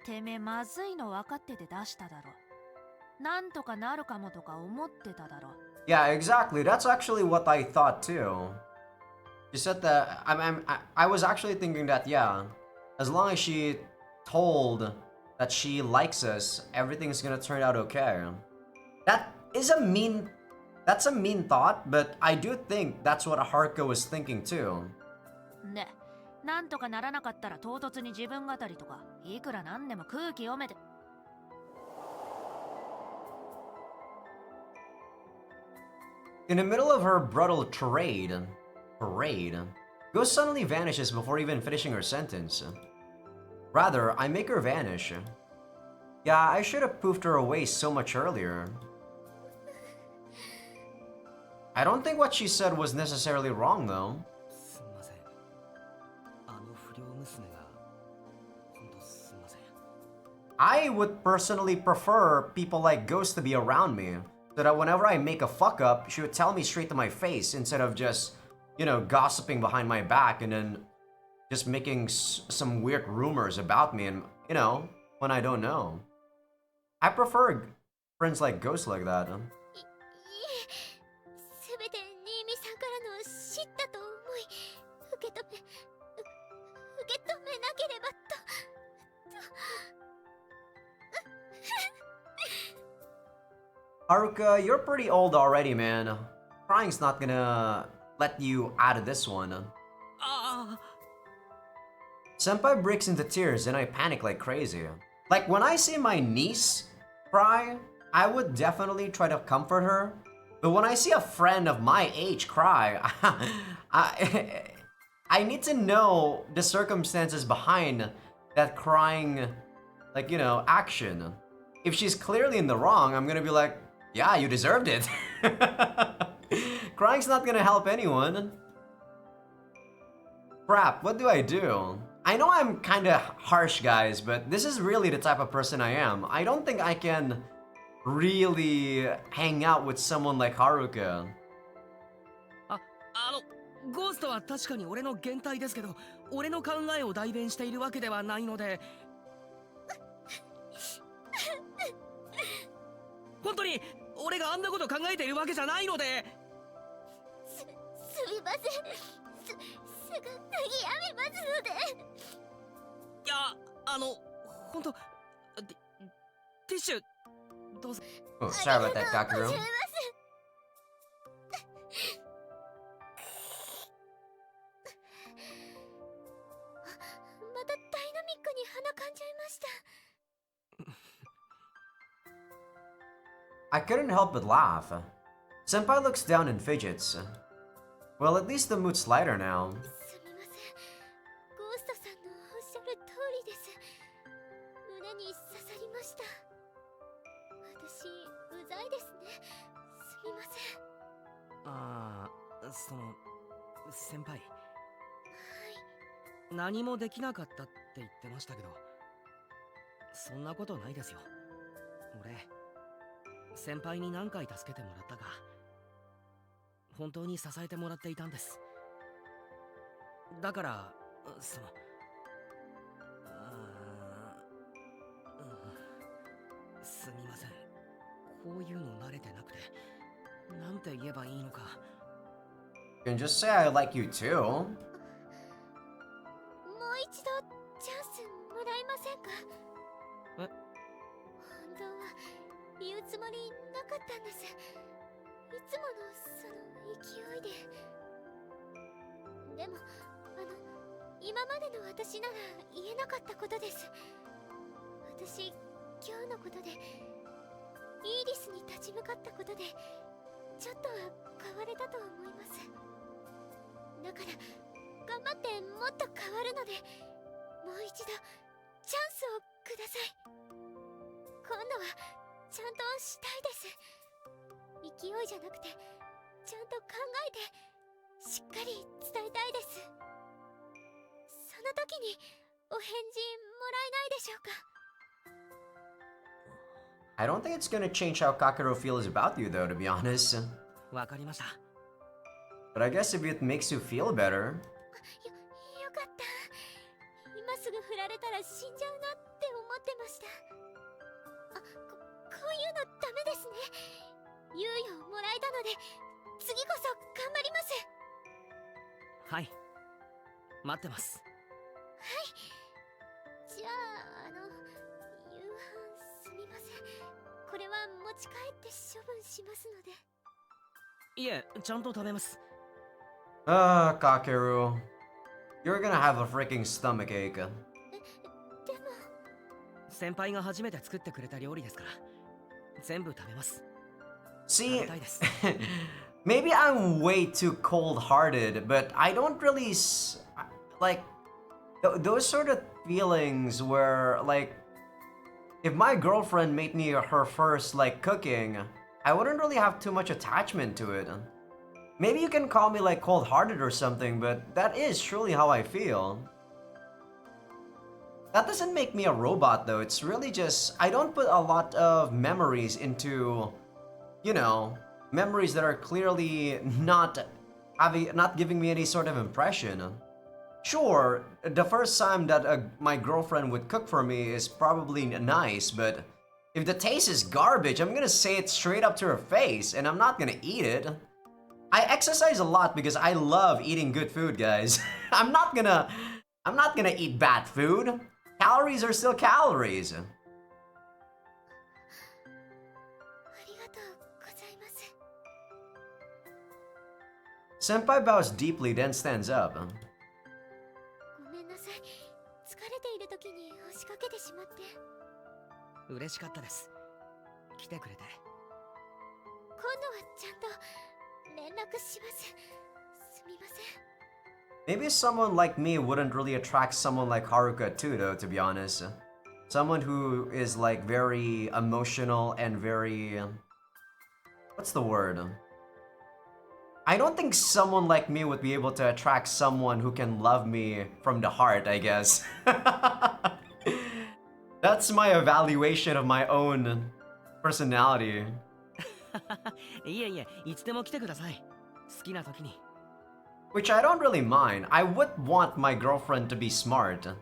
てめえまずいの分かってて出しただろ。なんとかなるかもとか思ってただろ。Yeah, exactly. That's actually what I thought too. You said that. I was actually thinking that, yeah, as long as she told that she likes us, everything's gonna turn out okay. That's a mean thought, but I do think that's what Haruka was thinking too. で、なんとかならなかったら唐突に自分語りとか、いくらなんでも空気読めて。In the middle of her brutal parade, Ghost suddenly vanishes before even finishing her sentence. Rather, I make her vanish. Yeah, I should have poofed her away so much earlier. I don't think what she said was necessarily wrong, though. すみません。あの不良娘が I would personally prefer people like Ghost to be around me. So that whenever I make a fuck up, she would tell me straight to my face instead of just, you know, gossiping behind my back and then just making some weird rumors about me and, you know, when I don't know. I prefer friends like Ghost like that. いえ、せめて新見さんからの知ったと思い受け止めなければと。Haruka, you're pretty old already, man. Crying's not gonna let you out of this one. ああ Senpai breaks into tears and I panic like crazy. Like when I see my niece cry, I would definitely try to comfort her. But when I see a friend of my age cry, I need to know the circumstances behind that crying, like, you know, action. If she's clearly in the wrong, I'm gonna be like, yeah, you deserved it. Crying's not gonna help anyone. Crap, what do I do? I know I'm kinda harsh, guys, but this is really the type of person I am. I don't think I can really hang out with someone like Haruka. ゴーストは確かに俺の原体ですけど、俺の考えを代弁しているわけではないので。本当に俺があんなこと考えているわけじゃないので。すみません。すぐ脱ぎやめますので。いや、本当ティッシュどうぞ。Oh, sorry about that, ありがとう Kakeru. ございます。またダイナミックに鼻かんじゃいました。I couldn't help but laugh. Senpai looks down and fidgets. Well, at least the mood's lighter now. すみません。ゴーストさんのおっしゃる通りです。胸に刺さりました。私、うざいですね。すみません。ああ、先輩。はい。何もできなかったって言ってましたけど、そんなことないですよ。俺、先輩に何回助けてもらったか、本当に支えてもらっていたんです。だから、すみません。こういうの慣れてなくて、なんて言えばいいのか。You can just say I like you too. もう一度チャンスもらえませんか？え？本当は言うつもりなかったんです。いつものその勢いで。でも今までの私なら言えなかったことです。私、今日のことでイーリスに立ち向かったことでちょっとは変われたと思います。だから頑張ってもっと変わるので、もう一度チャンスをください。今度はちゃんとしたいです。勢いじゃなくてちゃんと考えてしっかり伝えたいです。その時にお返事もらえないでしょうか。 I don't think it's gonna change how Kakeru feels about you, though, to be honest. わかりました。But I guess if it makes you feel better. よかった。今すぐ振られたら死んじゃうなって思ってました。こういうのダメですね。猶予をもらえたので次こそ頑張ります。はい、待ってます。はい。じゃあ夕飯すみません。これは持ち帰って処分しますので。いえ、ちゃんと食べます。Kakeru. You're gonna have a freaking stomachache. でも先輩が初めて作ってくれた料理ですから全部食べます。 See, 食べたいです。maybe I'm way too cold-hearted, but I don't really like those sort of feelings where, like, if my girlfriend made me her first, like, cooking, I wouldn't really have too much attachment to it. Maybe you can call me, like, cold-hearted or something, but that is truly how I feel. That doesn't make me a robot though. It's really just I don't put a lot of memories into, you know, memories that are clearly not giving me any sort of impression. Sure, the first time that my girlfriend would cook for me is probably nice, but if the taste is garbage, I'm gonna say it straight up to her face, and I'm not gonna eat it. I exercise a lot because I love eating good food, guys. I'm not gonna eat bad food. Calories are still calories. ありがとうございます。 Senpai bows deeply, then stands up. ごめんなさい。疲れている時に押しかけてしまって。嬉しかったです。来てくれて。今度はちゃんと連絡します。すみません。 Maybe someone like me wouldn't really attract someone like Haruka too, though, to be honest. Someone who is like very emotional and very... What's the word? I don't think someone like me would be able to attract someone who can love me from the heart, I guess. That's my evaluation of my own personality. いえいえ、いつでも来てください。好きな時に。 Which I don't really mind. I would want my girlfriend to be smart.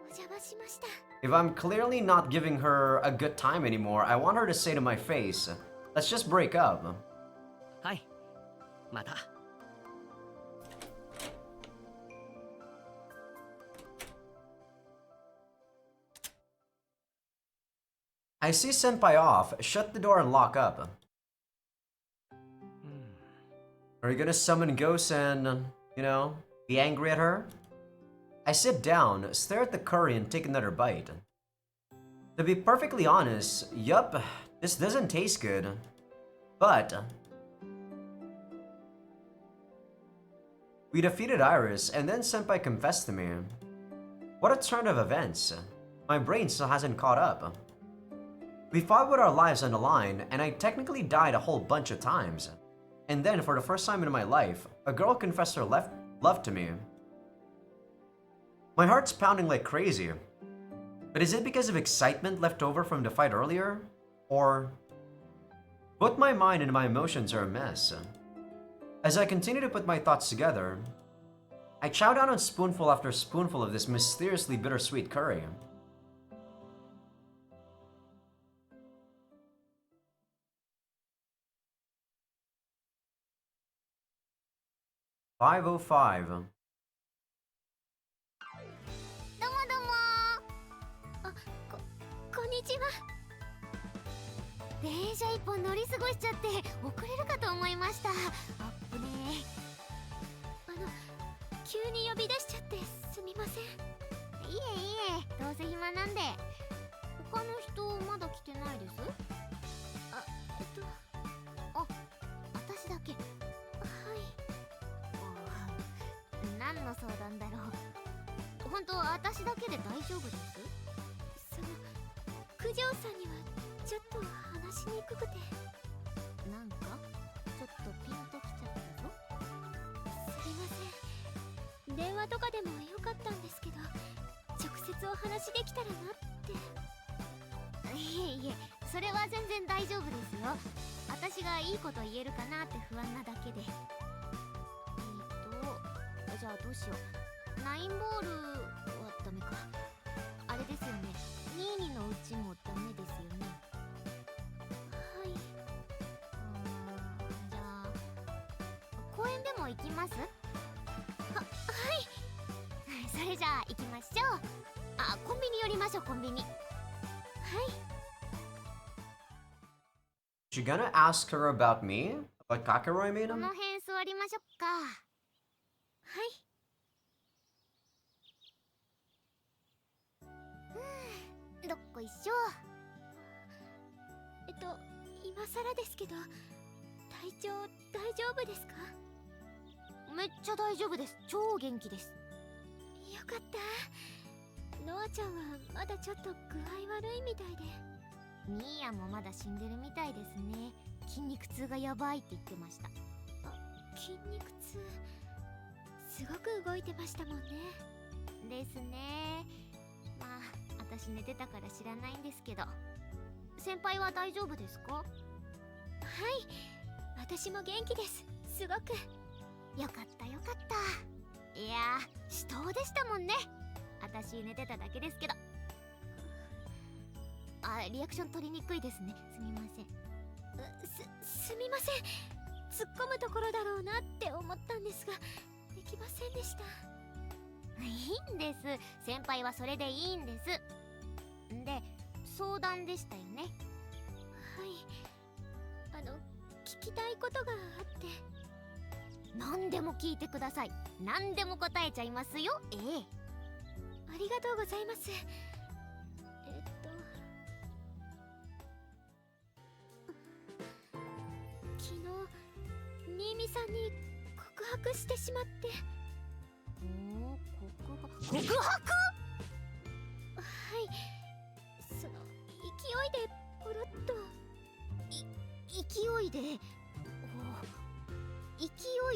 お邪魔しました。 If I'm clearly not giving her a good time anymore, I want her to say to my face, let's just break up. はい。また。I see Senpai off, shut the door and lock up. Are you gonna summon ghosts and, you know, be angry at her? I sit down, stare at the curry and take another bite. To be perfectly honest, yup, this doesn't taste good. But... we defeated Iris, and then Senpai confessed to me. What a turn of events. My brain still hasn't caught up. We fought with our lives on the line, and I technically died a whole bunch of times. And then, for the first time in my life, a girl confessed her love to me. My heart's pounding like crazy. But is it because of excitement left over from the fight earlier? Or... both my mind and my emotions are a mess. As I continue to put my thoughts together, I chow down on spoonful after spoonful of this mysteriously bittersweet curry. "5:05. どうもどうもー。こんにちは。電車一本乗り過ごしちゃって遅れるかと思いました。あっぶねー。急に呼び出しちゃってすみません。いえいえ、どうせ暇なんで。他の人まだ来てないです？私だけ。はい。何の相談だろう。本当私だけで大丈夫です？九条さんにはちょっと話しにくくて。なんかちょっとピンときちゃったぞ。すいません。電話とかでもよかったんですけど、直接お話できたらなって。いえいえ、それは全然大丈夫ですよ。私がいいこと言えるかなって不安なだけで。じゃあどうしよう。ナインボールはダメか。あれですよね。ニーニのうちもダメですよね。はい。じゃあ公園でも行きます？はい。それじゃあ行きましょう。コンビニ寄りましょう。コンビニ。はい。You gonna ask her about me? About Kakero, I mean? この辺座りましょうか。はい。どっこいしょ。今更ですけど、体調大丈夫ですか？めっちゃ大丈夫です。超元気です。よかった。ノアちゃんはまだちょっと具合悪いみたいで。ミーヤもまだ死んでるみたいですね。筋肉痛がやばいって言ってました。筋肉痛。すごく動いてましたもんね。ですね。まあ私寝てたから知らないんですけど、先輩は大丈夫ですか？はい、私も元気です。すごく。よかったよかった。いやー、死闘でしたもんね。私寝てただけですけど。リアクション取りにくいですね。すみません。すみません。突っ込むところだろうなって思ったんですが、できませんでした。いいんです。先輩はそれでいいんです。で、相談でしたよね。はい、聞きたいことがあって。何でも聞いてください。何でも答えちゃいますよ。ええ。ありがとうございます。昨日新見さんに告白してしまって。告白？はい、その勢いでポロッと。勢いで勢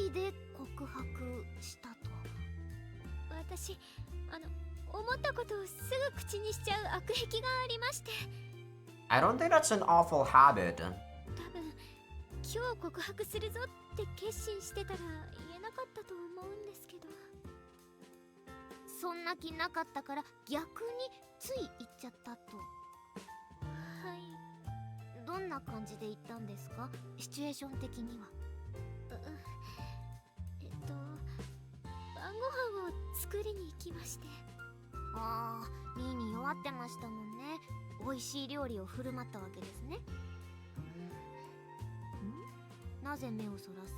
いで告白したと。私思ったことをすぐ口にしちゃう悪癖がありまして。 I don't think that's an awful habit. 多分今日告白するぞって決心してたら言えなかったと思うんですけど。そんな気なかったから逆につい言っちゃったと。はい。どんな感じで言ったんですか？シチュエーション的には。晩ご飯を作りに行きまして。ああ、ニーに弱ってましたもんね。美味しい料理を振る舞ったわけですね。なぜ目をそらす？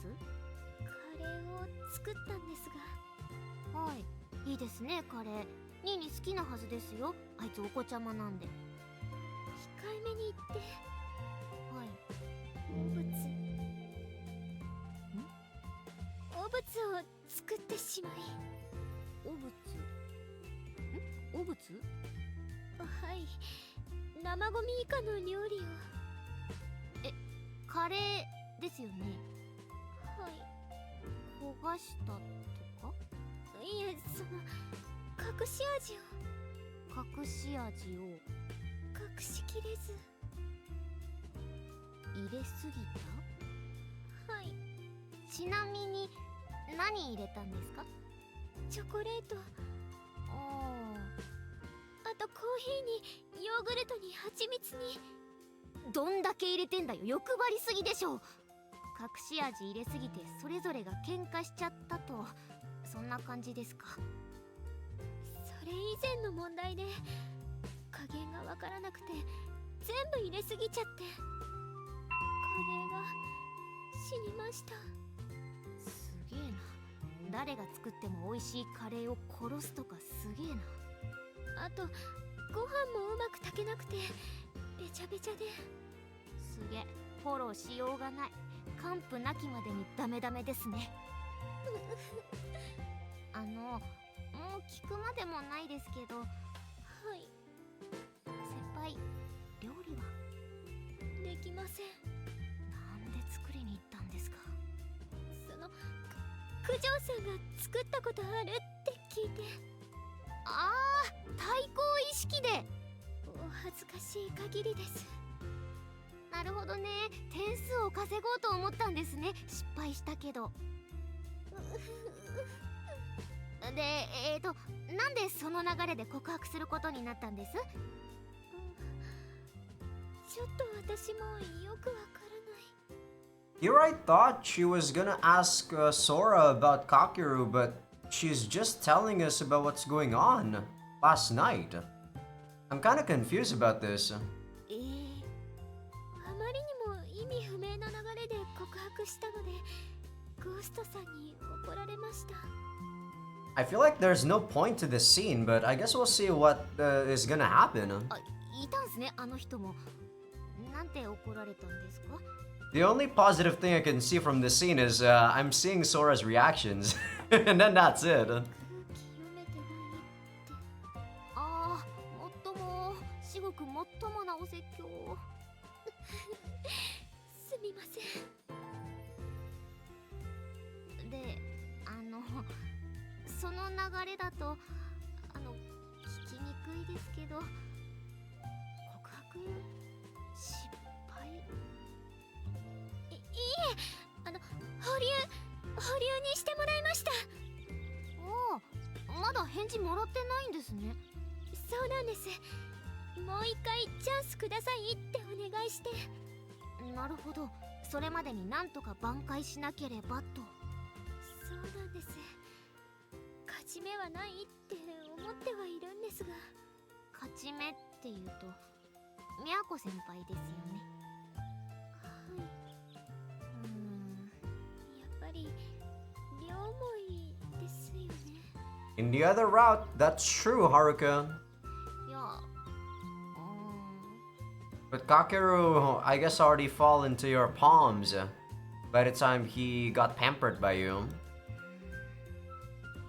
カレーを作ったんですが。はい、いいですね、カレー。ニーに好きなはずですよ。あいつお子ちゃまなんで。控えめに言って。はい。お物を作ってしまい。お物？はい、生ゴミ以下の料理を。カレーですよね。はい。焦がしたとか？いえ、隠し味を。隠し味を隠しきれず。入れすぎた？はい。ちなみに何入れたんですか？チョコレート、ああとコーヒーにヨーグルトに蜂蜜に。どんだけ入れてんだよ。欲張りすぎでしょ。隠し味入れすぎてそれぞれが喧嘩しちゃったと、そんな感じですか？それ以前の問題で加減がわからなくて全部入れすぎちゃって、カレーが死にました。すげえな。誰が作っても美味しいカレーを殺すとかすげえな。あとご飯もうまく炊けなくてべちゃべちゃで。すげえ、フォローしようがない。完膚なきまでにダメダメですね。もう聞くまでもないですけど。はい。先輩、料理はできません。なんで作りに行ったんですか？九条さんが作ったことあるって聞いて。ああ、対抗意識で。お恥ずかしい限りです。なるほどね。点数を稼ごうと思ったんですね。失敗したけど。で、なんでその流れで告白することになったんです？ちょっと私もよくわからない。Here I thought she was gonna ask Sora about Kakeru, but she's just telling us about what's going on last night. I'm kinda confused about this. あまりにも意味不明な流れで告白したので、ゴーストさんに怒られました。I feel like there's no point to this scene, but I guess we'll see what is gonna happen. あ、いたんすね、あの人も。なんて怒られたんですか？ The only positive thing I can see from this scene is I'm seeing Sora's reactions, and then that's it. 空気読めてないって。ああ、もっとも至極もっともなお説教を。すみません。で、その流れだと聞きにくいですけど、告白失敗。いえ、保留にしてもらいました。おお、まだ返事もらってないんですね。そうなんです。もう一回チャンスくださいってお願いして。なるほど、それまでになんとか挽回しなければと。そうなんです。勝ち目はないって思ってはいるんですが。勝ち目っていうとみやこ先輩ですよね。はい。やっぱり両思いですよね。 In the other route, that's true, Haruka. いや、But Kakeru, I guess, already fall into your palms by the time he got pampered by you.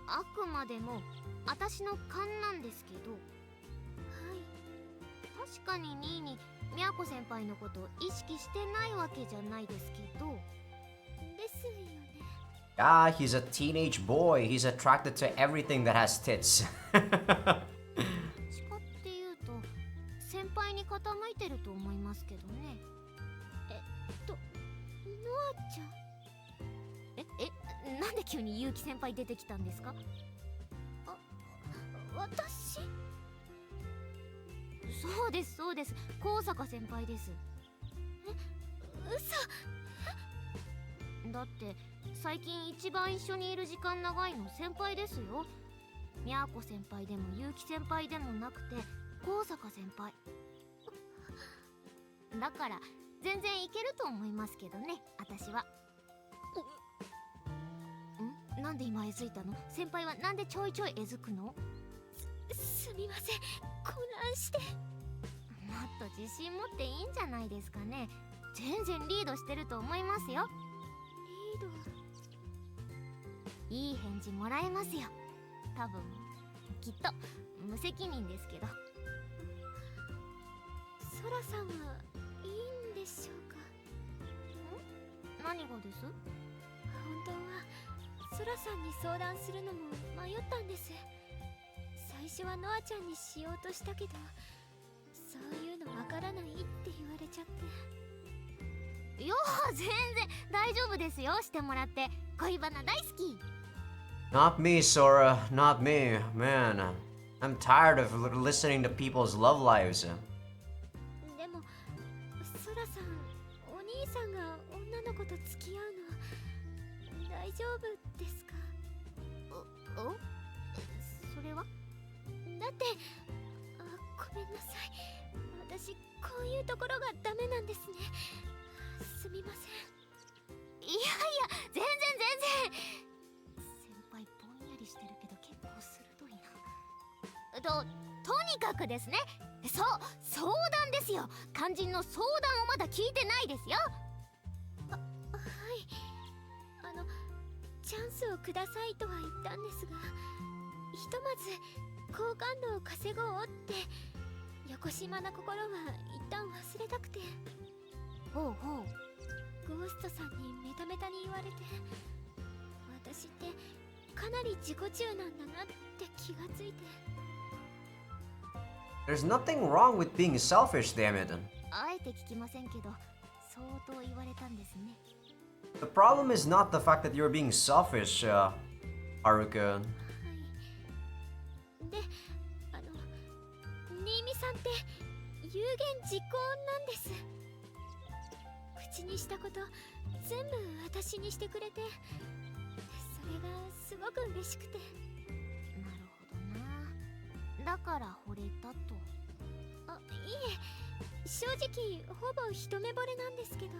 あくまでも私の勘なんですけど。はい。確かに2位にみやこ先輩のこと意識してないわけじゃないですけど。ですよね。Ah, he's a teenage boy. He's attracted to everything that has tits. どっちかっていうと先輩に傾いてると思いますけどね。ノアちゃん。なんで急に結城先輩出てきたんですか？私？そうですそうです、高坂先輩です。嘘。だって最近一番一緒にいる時間長いの先輩ですよ。みやこ先輩でも結城先輩でもなくて高坂先輩だから、全然いけると思いますけどね、私は。なんで今えずいたの？先輩はなんでちょいちょいえずくの？すみません、混乱して。もっと自信持っていいんじゃないですかね。全然リードしてると思いますよ。リード？いい返事もらえますよ、多分。きっと無責任ですけど。ソラさんはいいんでしょうか？何がです？本当はソラさんに相談するのも迷ったんです。最初はノアちゃんにしようとしたけど、そういうのわからないって言われちゃって。いや、全然大丈夫ですよ、してもらって。恋バナ大好き。 Not me, Sora. Not me. Man, I'm tired of listening to people's love lives. でもソラさん、お兄さんが女の子と付き合うの大丈夫ですか？それは？だってごめんなさい、私こういうところがダメなんですね。すみません。いやいや、全然先輩ぼんやりしてるけど結構鋭いな。とにかくですね、相談ですよ。肝心の相談をまだ聞いてないですよ。はい、チャンスをくださいとは言ったんですが、ひとまず好感度を稼ごうって、よこしまな心は一旦忘れたくて。ほうほう。ゴーストさんにメタメタに言われて、私ってかなり自己中なんだなって気がついて。There's nothing wrong with being selfish, damn it. あえて聞きませんけど、相当言われたんですね。The problem is not the fact that you're being selfish, Haruka. で、新見さんって有言実行なんです。口にしたこと全部私にしてくれて、それがすごく嬉しくて。なるほどな。だから惚れたと。いえ、正直ほぼ一目惚れなんですけど。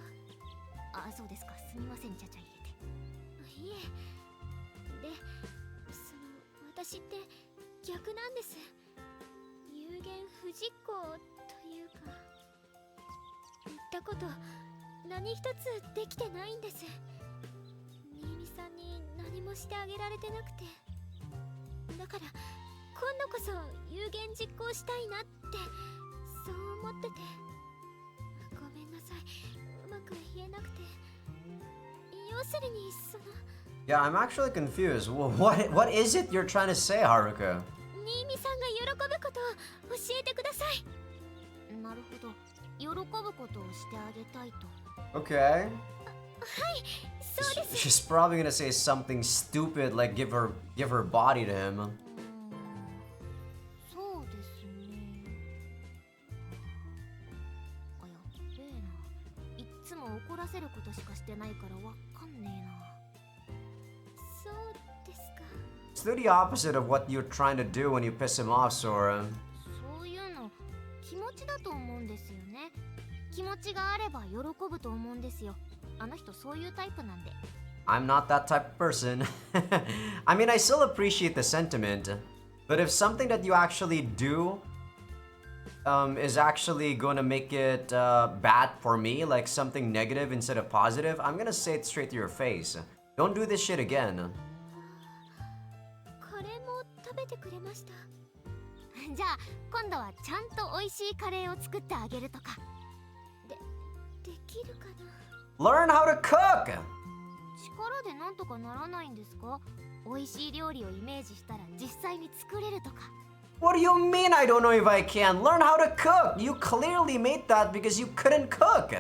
そうですか、すみません、ちゃちゃ入れて。いえ、で、私って逆なんです。有言不実行というか、言ったこと何一つできてないんです。新見さんに何もしてあげられてなくて。だから今度こそ有言実行したいなってそう思ってて。ごめんなさい、うまく言えなくて。要するに Yeah, I'm actually confused. What is it you're trying to say, Haruka? 新見さんが喜ぶことを教えてください。なるほど。喜ぶことをしてあげたいと。 Okay. そうです。 She's probably gonna say something stupid like give her body to him. そうですね。あ、やっべえな。いっつも怒らせることしかしてないからわかんねえな。そうですか。 Let's do the opposite of what you're trying to do when you piss him off, Sora. そういうの気持ちだと思うんですよね。気持ちがあれば喜ぶと思うんですよ。あの人そういうタイプなんで。I'm not that type of person. I mean, I still appreciate the sentiment, but if something that you actually do is actually going to make it bad for me, like something negative instead of positive, I'm gonna say it straight to your face. Don't do this shit again. カレーも食べてくれました。じゃあ今度はちゃんと美味しいカレーを作ってあげるとか。できるかな。 Learn how to cook! 力でなんとかならないんですか？美味しい料理をイメージしたら実際に作れるとか。 What do you mean I don't know if I can? Learn how to cook! You clearly made that because you couldn't cook!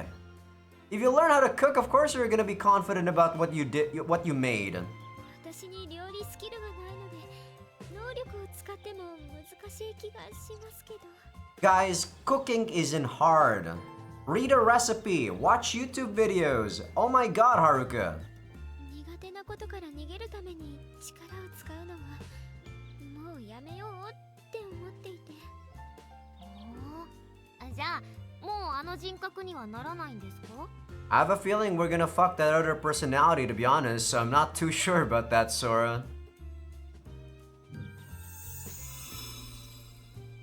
If you learn how to cook, of course you're gonna be confident about what you did, what you made. 私に料理スキルがないので、能力を使っても難しい気がしますけど。 Guys, cooking isn't hard. Read a recipe, watch YouTube videos. Oh my god, Haruka. 苦手なことから逃げるために力を使うのはもうやめようって思っていて。じゃあもうあの人格にはならないんですか？ I have a feeling we're gonna fuck that other personality, to be honest, so I'm not too sure about that, Sora.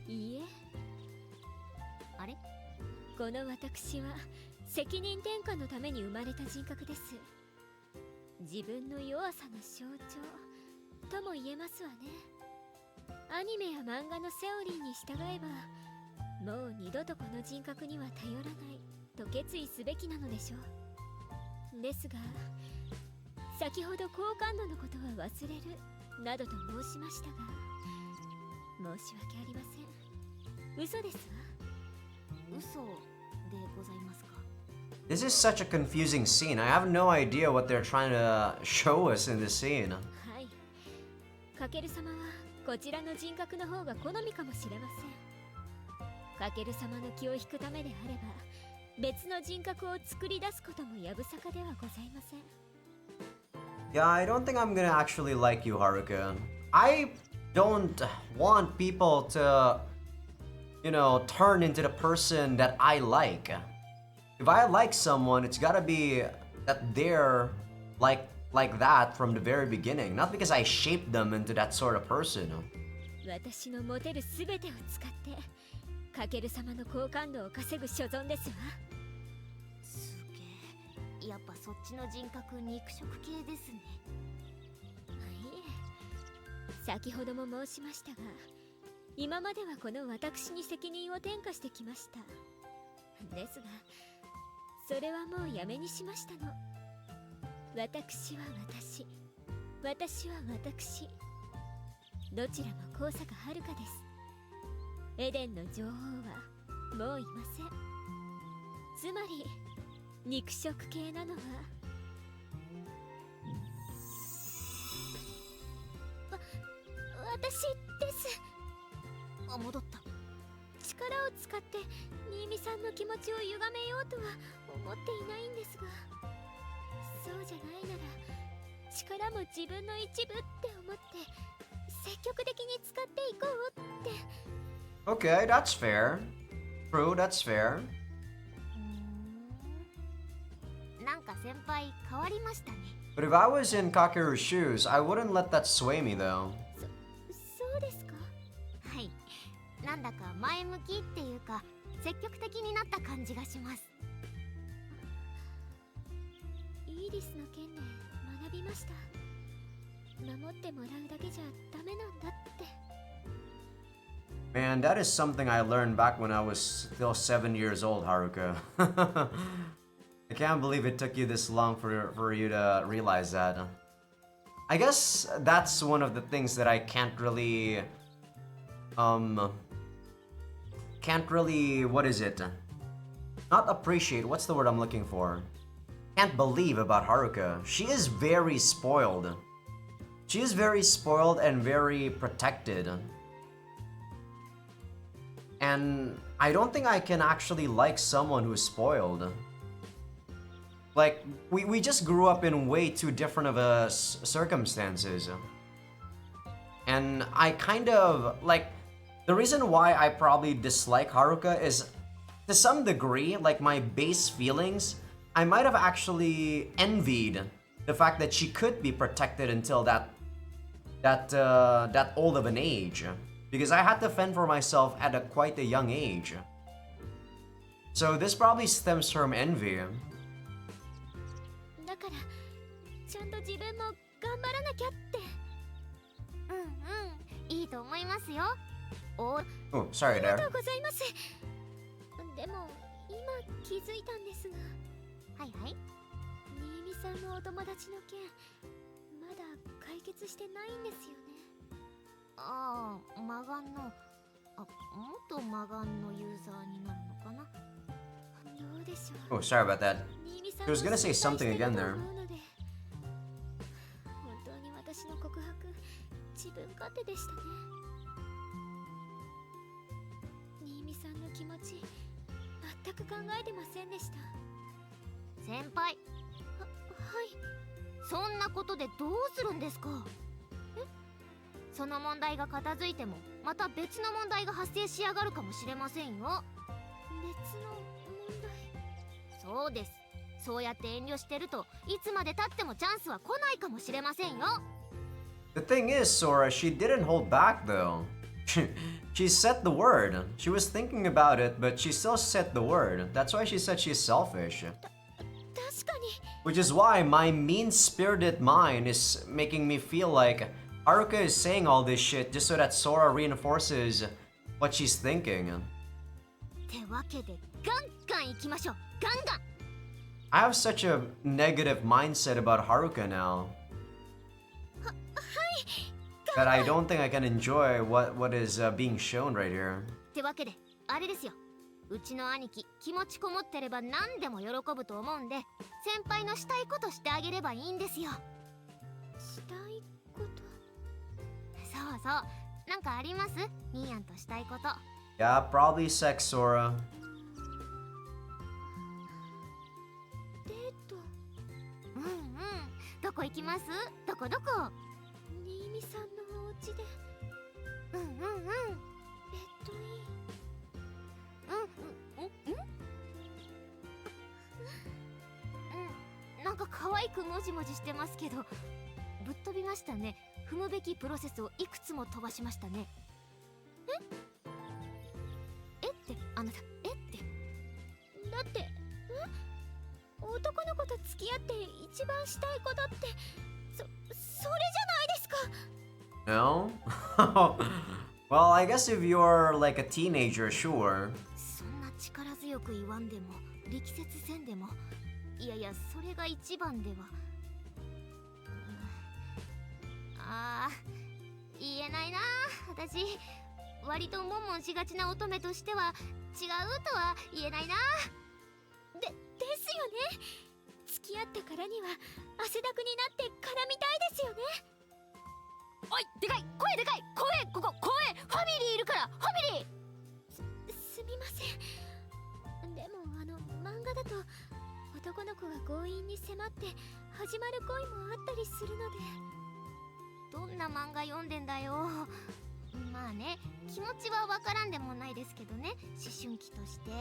いいえ。あれ？この私は責任転嫁のために生まれた人格です。自分の弱さの象徴とも言えますわね。アニメや漫画のセオリーに従えば、もう二度とこの人格には頼らないと決意すべきなのでしょう。ですが、先ほど好感度のことは忘れるなどと申しましたが、申し訳ありません。嘘ですわ。嘘でございますか？ This is such a confusing scene. I have no idea what they're trying to show us in this scene. はい。かける様はこちらの人格の方が好みかもしれません。かける様の気を引くためであれば、別の人格を作り出すこともやぶさかではございません。 Yeah, I don't think I'm gonna actually like you, Haruka. I don't want people to, you know, turn into the person that I like. If I like someone, it's gotta be that they're like that from the very beginning, not because I shaped them into that sort of person. 私の持てるすべてを使って、かける様の好感度を稼ぐ所存ですわ。すげえ。やっぱそっちの人格肉食系ですね。いえ、先ほども申しましたが、今まではこの私に責任を転嫁してきました。ですが、それはもうやめにしましたの。私は私、私は私。どちらも高坂遥です。エデンの女王はもういません。つまり肉食系なのは私です。あ、戻った。力を使って新見さんの気持ちを歪めようとは思っていないんですが、そうじゃないなら力も自分の一部って思って積極的に使っていこうって。 Okay, that's fair. True, that's fair. なんか先輩変わりましたね。 But if I was in Kakeru's shoes, I wouldn't let that sway me though. そうですか。はい。なんだか前向きっていうか積極的になった感じがします。イーリスの件で学びました。守ってもらうだけじゃダメなんだって。 Man, that is something I learned back when I was still 7 years old, Haruka. I can't believe it took you this long for you to realize that. I guess that's one of the things that I can't really, what is it? Not appreciate, what's the word I'm looking for? Can't believe about Haruka. She is very spoiled. She is very spoiled and very protected. And I don't think I can actually like someone who's spoiled. Like, we just grew up in way too different of circumstances. And I kind of, like, the reason why I probably dislike Haruka is, to some degree, like my base feelings, I might have actually envied the fact that she could be protected until that old of an age. Because I had to fend for myself at quite a young age. So this probably stems from envy. だからちゃんと自分も頑張らなきゃって。いいと思いますよ。Oh, sorry ありが there. とうございます。でも今気づいたんですが、はいはい。新見さんのお友達の件、まだ解決してないんですよね。ああ、マガンの、元マガンのユーザーになるのかな。どうでしょう。 Oh, sorry about that. 新見さん He was gonna say も心 something 配して again ると there. 思うので、本当に私の告白、自分勝手でしたね。新見さんの気持ち、全く考えてませんでした。先輩、はい。そんなことでどうするんですか。その問題が片付いてもまた別の問題が発生しやがるかもしれませんよ。別の問題。そうです。そうやって遠慮してるといつまで経ってもチャンスは来ないかもしれませんよ。 The thing is, Sora, she didn't hold back though. She said the word. She was thinking about it, but she still said the word. That's why she said she's selfish. 確かに。 Which is why my mean-spirited mind is making me feel like Haruka is saying all this shit just so that Sora reinforces what she's thinking. ってわけでガンガン行きましょう。ガンガン。 I have such a negative mindset about Haruka now that I don't think I can enjoy what is being shown right here. ってわけであれですよ。うちの兄貴気持ちこもってれば何でも喜ぶと思うんで、先輩のしたいことしてあげればいいんですよ。したいこと。そうそう。なんかあります？ミーヤンとしたいこと。Yeah, probably sex, Sora. デート。どこ行きます？どこどこ？新見さんのお家で。ベッドイン。なんか可愛くもじもじしてますけど、ぶっ飛びましたね。踏むべきプロセスをいくつも飛ばしましたね。えってあなた、えってだって男の子と付き合って一番したいことってそれじゃないですか。 No? Well, I guess if you're like a teenager, sure. そんな力強く言わんでも力説せんでも、いやいやそれが一番では。言えないな。私割ともんもんしがちな乙女としては違うとは言えないな。ですよね。付き合ってからには汗だくになって絡みたいですよね。おい、でかい声でかい声、ここ声、ファミリーいるから、ファミリー。すみません。でも漫画だと男の子が強引に迫って始まる恋もあったりするので。どんな漫画読んでんだよ。まあね、気持ちはわからんでもないですけどね、思春期として。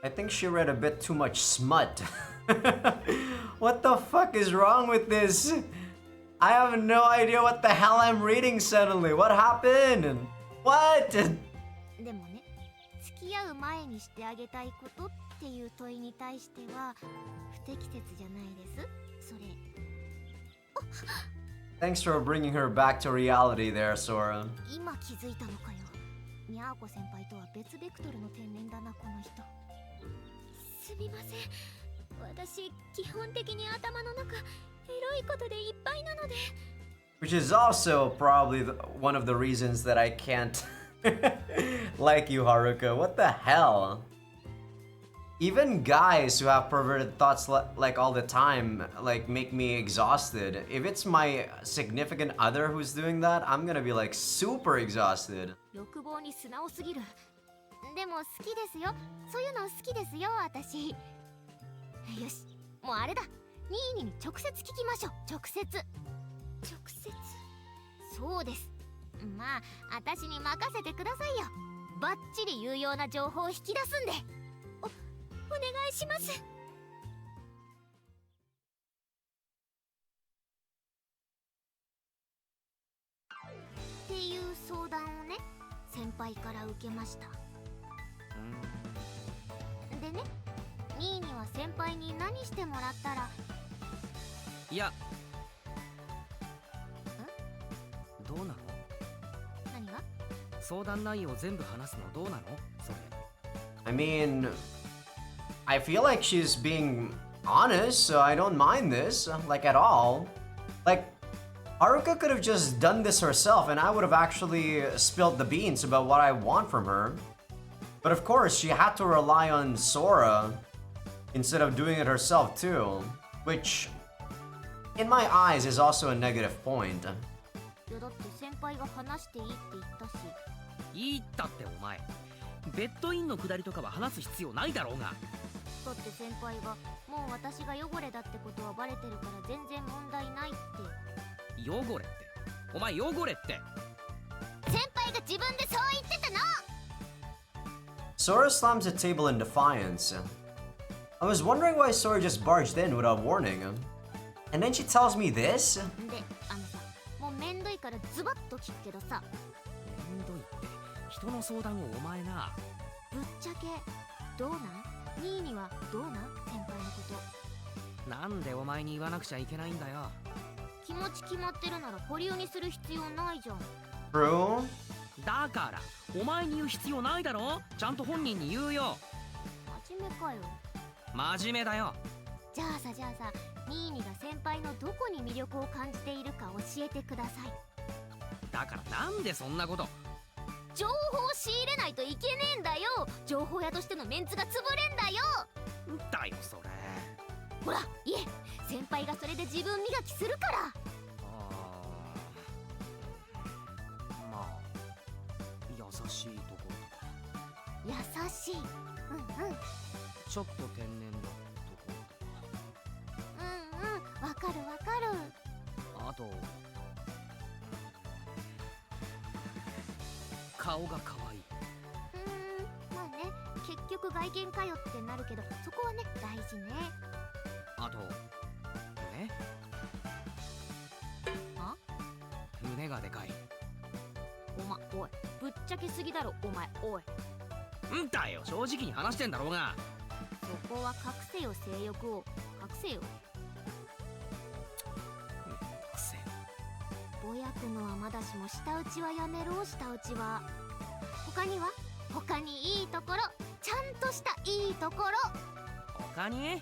I think she read a bit too much smut. What the fuck is wrong with this? I have no idea what the hell I'm reading suddenly. What happened? What? でもね、付き合う前にしてあげたいことっていう問いに対しては不適切じゃないです。それ。Thanks for bringing her back to reality there, Sora. 今気づいたのかよ。にゃーこ先輩とは別ベクトルの天然だな、この人。すみません。私基本的に頭の中エロいことでいっぱいなので。Which is also probably one of the reasons that I can't like you, Haruka. What the hell? Even guys who have perverted thoughts like all the time, like, make me exhausted. If it's my significant other who's doing that, I'm gonna be like super exhausted. 欲望に素直すぎる。でも好きですよ。そういうの好きですよ、私。よし、もうあれだ。ニーニに直接聞きましょう。直接。直接。そうです。まあ、私に任せてくださいよ。バッチリ有用な情報を引き出すんで。お願いします。っていう相談をね、先輩から受けました。でね、ニーニは先輩に何してもらったら。いや、どうなの？何が？相談内容全部話すのどうなの？それ。I mean, I feel like she's being honest, so I don't mind this, like, at all. Like, Haruka could have just done this herself and I would have actually spilled the beans about what I want from her. But of course, she had to rely on Sora instead of doing it herself too, which, in my eyes, is also a negative point. いやだって先輩が話していいって言ったし。いいったってお前。ベッドインのくだりとかは話す必要ないだろうが。だって先輩がもう私が汚れだってことはバレてるから全然問題ないって。汚れってお前汚れって先輩が自分でそう言ってたの。 Sora slams the table in defiance. I was wondering why Sora just barged in without warning. And then she tells me this? で、さ、もうめんどいからズバッと聞くけどさ。めんどいって人の相談をお前な。ぶっちゃけどうなん？ニーニはどうなん？先輩のこと。なんでお前に言わなくちゃいけないんだよ。気持ち決まってるなら保留にする必要ないじゃん。 True? だからお前に言う必要ないだろ。ちゃんと本人に言うよ。真面目かよ。真面目だよ。じゃあさ、ニーニが先輩のどこに魅力を感じているか教えてください。だからなんでそんなこと。情報を仕入れないといけねえんだよ。情報屋としてのメンツが潰れんだよ。だよそれ。ほら、いえ、先輩がそれで自分磨きするから。まあ優しいところとか。優しい。ちょっと天然なところとか。わかるわかる。あと顔が可愛い。まあね、結局外見かよってなるけど、そこはね、大事ね。あと胸。あ？胸がでかい。おい、ぶっちゃけすぎだろ、お前、おい。んだよ、正直に話してんだろうが。そこは隠せよ、性欲を。隠せよ。ぼやくのはまだしも舌打ちはやめろ。舌打ちは他にいいところ、ちゃんとしたいいところ。他に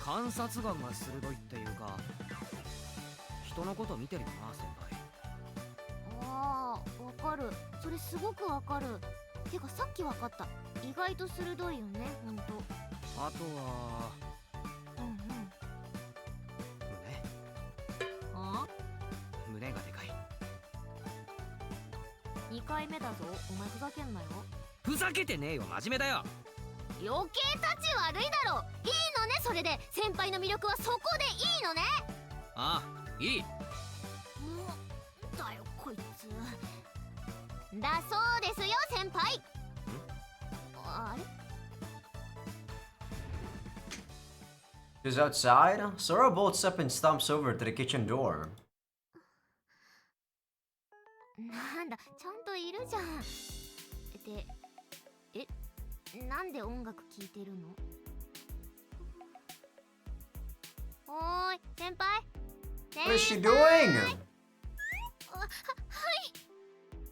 観察眼が鋭いっていうか人のこと見てるよな先輩。ああ、わかる。それすごくわかる。てかさっきわかった。意外と鋭いよね、ほんと。あとは胸がでかい。2回目だぞ、お前ふざけんなよ。ふざけてねえよ、真面目だよ。余計たち悪いだろ。いいのね、それで先輩の魅力はそこでいいのね。ああ、いい。もうだよこいつ。だそうですよ先輩。あれ？ She's outside. Sora bolts up and stomps over to the kitchen door. なんだ、ちゃんといるじゃん。なんで音楽聴いてるの？おーい、先輩。 What is she doing?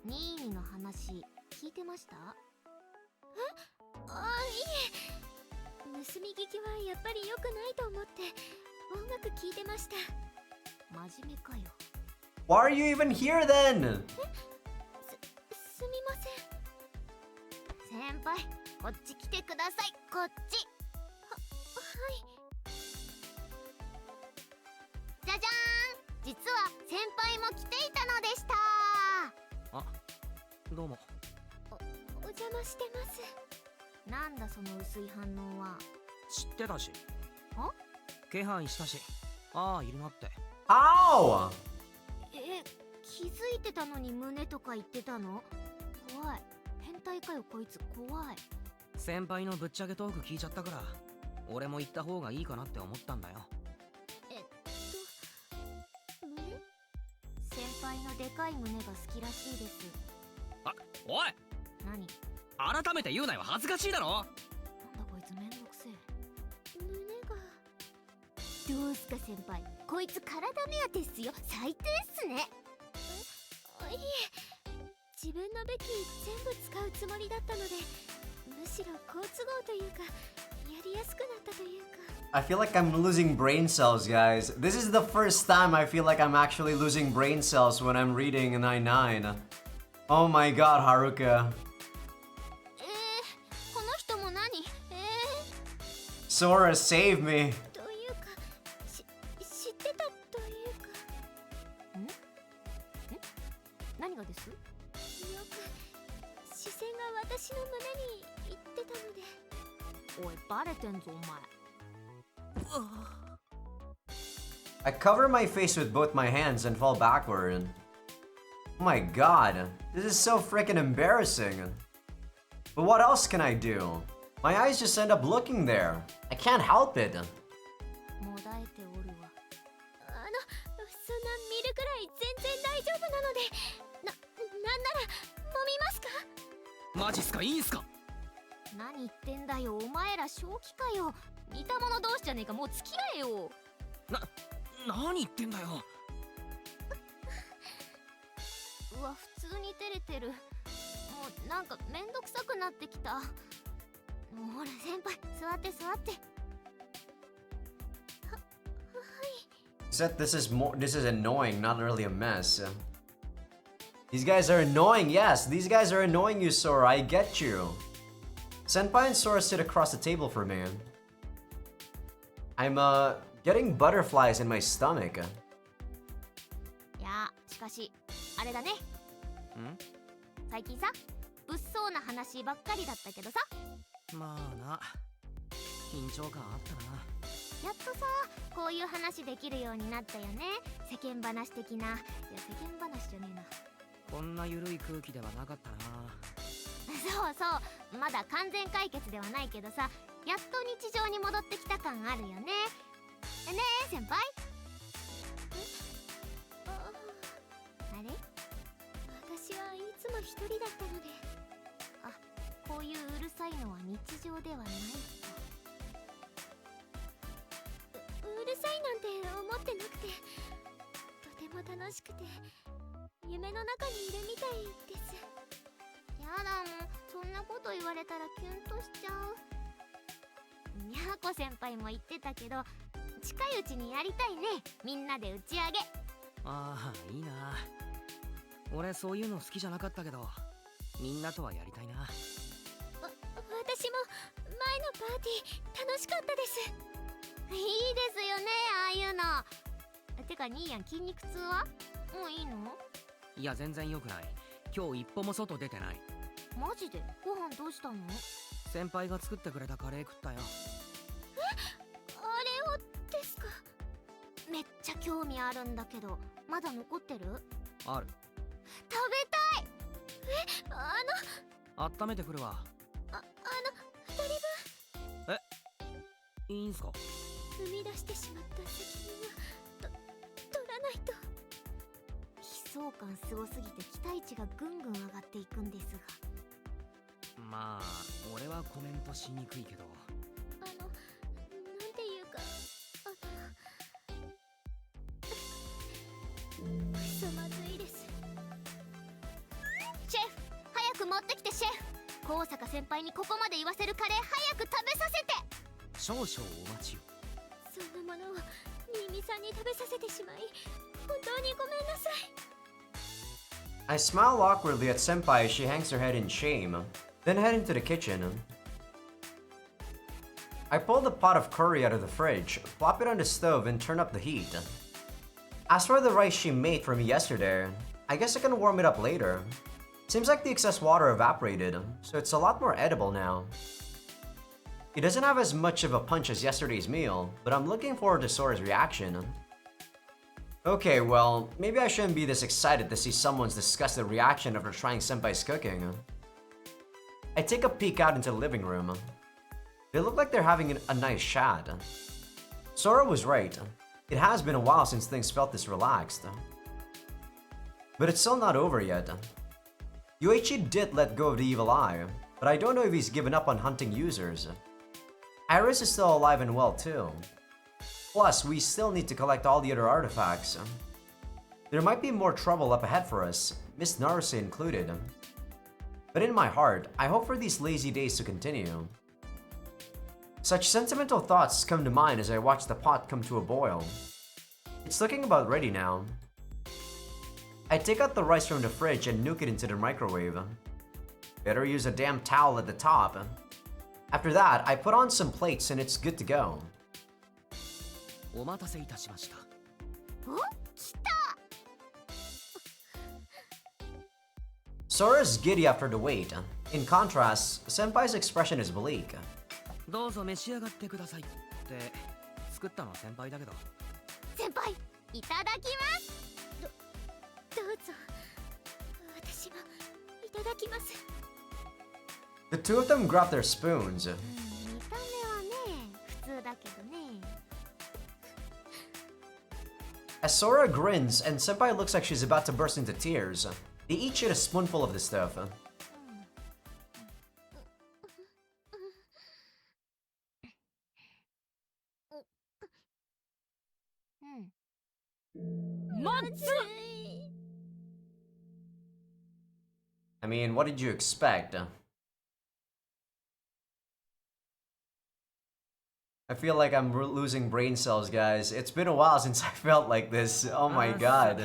ニーニの話聞いてました？いえ、盗み聞きはやっぱり良くないと思って音楽聴いてました。真面目かよ。 Why are you even here then? すみません。先輩、こっち来てください。こっち。はい。じゃじゃーん、実は先輩も来ていたのでした。あ、どうも。お邪魔してます。なんだその薄い反応は。知ってたし。あ？気配したし。ああ、いるなって。How? 気づいてたのに胸とか言ってたの？怖い。変態かよこいつ、怖い。先輩のぶっちゃけトーク聞いちゃったから、俺も行った方がいいかなって思ったんだよ。胸？先輩のでかい胸が好きらしいです。あ、おい！何？改めて言うなよ、恥ずかしいだろ。なんだこいつ、めんどくせえ。胸が。どうすか先輩、こいつ体目当てっすよ。最低っすね。いえ、自分の武器全部使うつもりだったので、むしろ好都合というか、やりやすくなったというか。I feel like I'm losing brain cells, guys. This is the first time I feel like I'm actually losing brain cells when I'm reading 99. Oh my god, Haruka. この人も何Sora, save me. というか、知ってたというか。何がです？よく視線が私の胸に行ってたので。おい、バレてんぞお前。I cover my face with both my hands and fall backward. Oh my god, this is so freaking embarrassing. But what else can I do? My eyes just end up looking there. I can't help it. もだえておるわ。そんな見るくらい全然大丈夫なので、なんなら揉みますか？マジっすか、いいんすか。何言ってんだよ、お前ら正気かよ。似た者同士じゃねえか、もう付き合えよ。何言ってんだよ。うわ、普通に照れてる。もうなんかめんどくさくなってきた。もうほら先輩、座って座って。Except this is annoying, not really a mess. These guys are annoying, yes, these guys are annoying you, Sora, I get you. Senpai and Sora sit across the table from me. I'm getting butterflies in my stomach. いや、しかしあれだね。最近さ、物騒な話ばっかりだったけどさ。まあな、緊張感あったな。やっとさ、こういう話できるようになったよね。世間話的な。いや、世間話じゃねえな。こんな緩い空気ではなかったな。そうそう、まだ完全解決ではないけどさ、やっと日常に戻ってきた感あるよね。ねえ先輩。あれ？私はいつも一人だったので。あ、こういううるさいのは日常ではないと。うるさいなんて思ってなくて、とても楽しくて、夢の中にいるみたいです。やだもん、そんなこと言われたらキュンとしちゃう。にゃーこ先輩も言ってたけど、近いうちにやりたいね、みんなで打ち上げ。ああ、いいな。俺そういうの好きじゃなかったけど、みんなとはやりたいな。私も前のパーティー楽しかったです。いいですよね、ああいうの。てか兄やん、筋肉痛はもういいの？いや、全然良くない。今日一歩も外出てない。マジで？ご飯どうしたの？先輩が作ってくれたカレー食ったよ。あれをですか？めっちゃ興味あるんだけど、まだ残ってる？ある。食べたい。温めてくるわ。2人分いいんすか？生み出してしまった責任は取らないと。悲壮感すごすぎて期待値がぐんぐん上がっていくんですが。まあ俺はコメントしにくいけど。なんていうか、くそまずいです。シェフ、早く持ってきてシェフ。高坂先輩にここまで言わせるカレー早く食べさせて。少々お待ちを。そんなものを新見さんに食べさせてしまい本当にごめんなさい。 I smile awkwardly at Senpai as she hangs her head in shame, then head into the kitchen. I pull the pot of curry out of the fridge, plop it on the stove, and turn up the heat. As for the rice she made for me yesterday, I guess I can warm it up later. Seems like the excess water evaporated, so it's a lot more edible now. It doesn't have as much of a punch as yesterday's meal, but I'm looking forward to Sora's reaction. Okay, well, maybe I shouldn't be this excited to see someone's disgusted reaction after trying Senpai's cooking. I take a peek out into the living room. They look like they're having a nice chat. Sora was right. It has been a while since things felt this relaxed. But it's still not over yet. Yoichi did let go of the evil eye, but I don't know if he's given up on hunting users. Iris is still alive and well too. Plus, we still need to collect all the other artifacts. There might be more trouble up ahead for us, Miss Naruse included. But in my heart, I hope for these lazy days to continue. Such sentimental thoughts come to mind as I watch the pot come to a boil. It's looking about ready now. I take out the rice from the fridge and nuke it into the microwave. Better use a damn towel at the top. After that, I put on some plates and it's good to go. お待たせいたしました。お、来た。 Sora's giddy after the wait. In contrast, Senpai's expression is bleak. どうぞ召し上がってくださいって作ったのは先輩だけど。先輩、いただきます。どうぞ。私もいただきます。 The two of them grab their spoons. 見た目はね、普通だけどね。 As Sora grins and Senpai looks like she's about to burst into tears, they each eat a spoonful of the stuff. I mean, what did you expect? I feel like I'm losing brain cells, guys. It's been a while since I felt like this. Oh my god.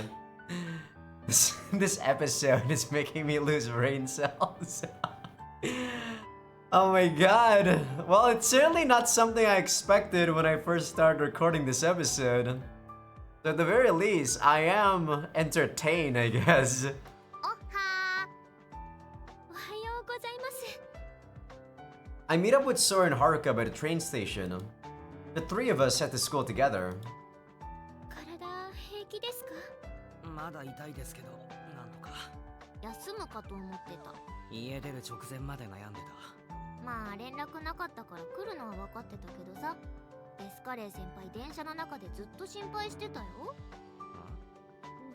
This episode is making me lose brain cells. Oh my god. Well, it's certainly not something I expected when I first started recording this episode. So at the very least, I am entertained, I guess. おはおはようございます。 I meet up with Sora and Haruka by the train station. The three of us head to school together. 体平気ですか？まだ痛いですけど、なんとか。休むかと思ってた。家出る直前まで悩んでた。まあ連絡なかったから来るのは分かってたけどさ。エスカレー先輩電車の中でずっと心配してたよ。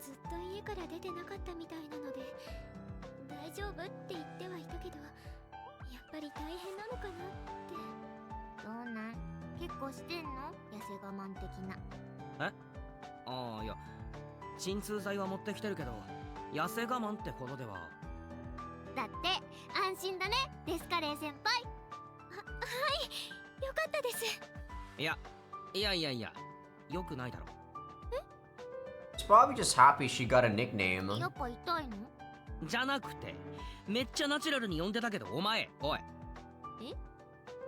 ずっと家から出てなかったみたいなので大丈夫って言ってはいたけど、やっぱり大変なのかなって。どうなん？結構してんの？痩せ我慢的な。え？ああ、いや、鎮痛剤は持ってきてるけど、痩せ我慢ってほどでは。だって安心だね、エスカレー先輩。はい、よかったです。いや、よくないだろ。She's probably just happy she got a nickname. やっぱ痛いの？じゃなくて、めっちゃナチュラルに呼んでたけど、お前、おい。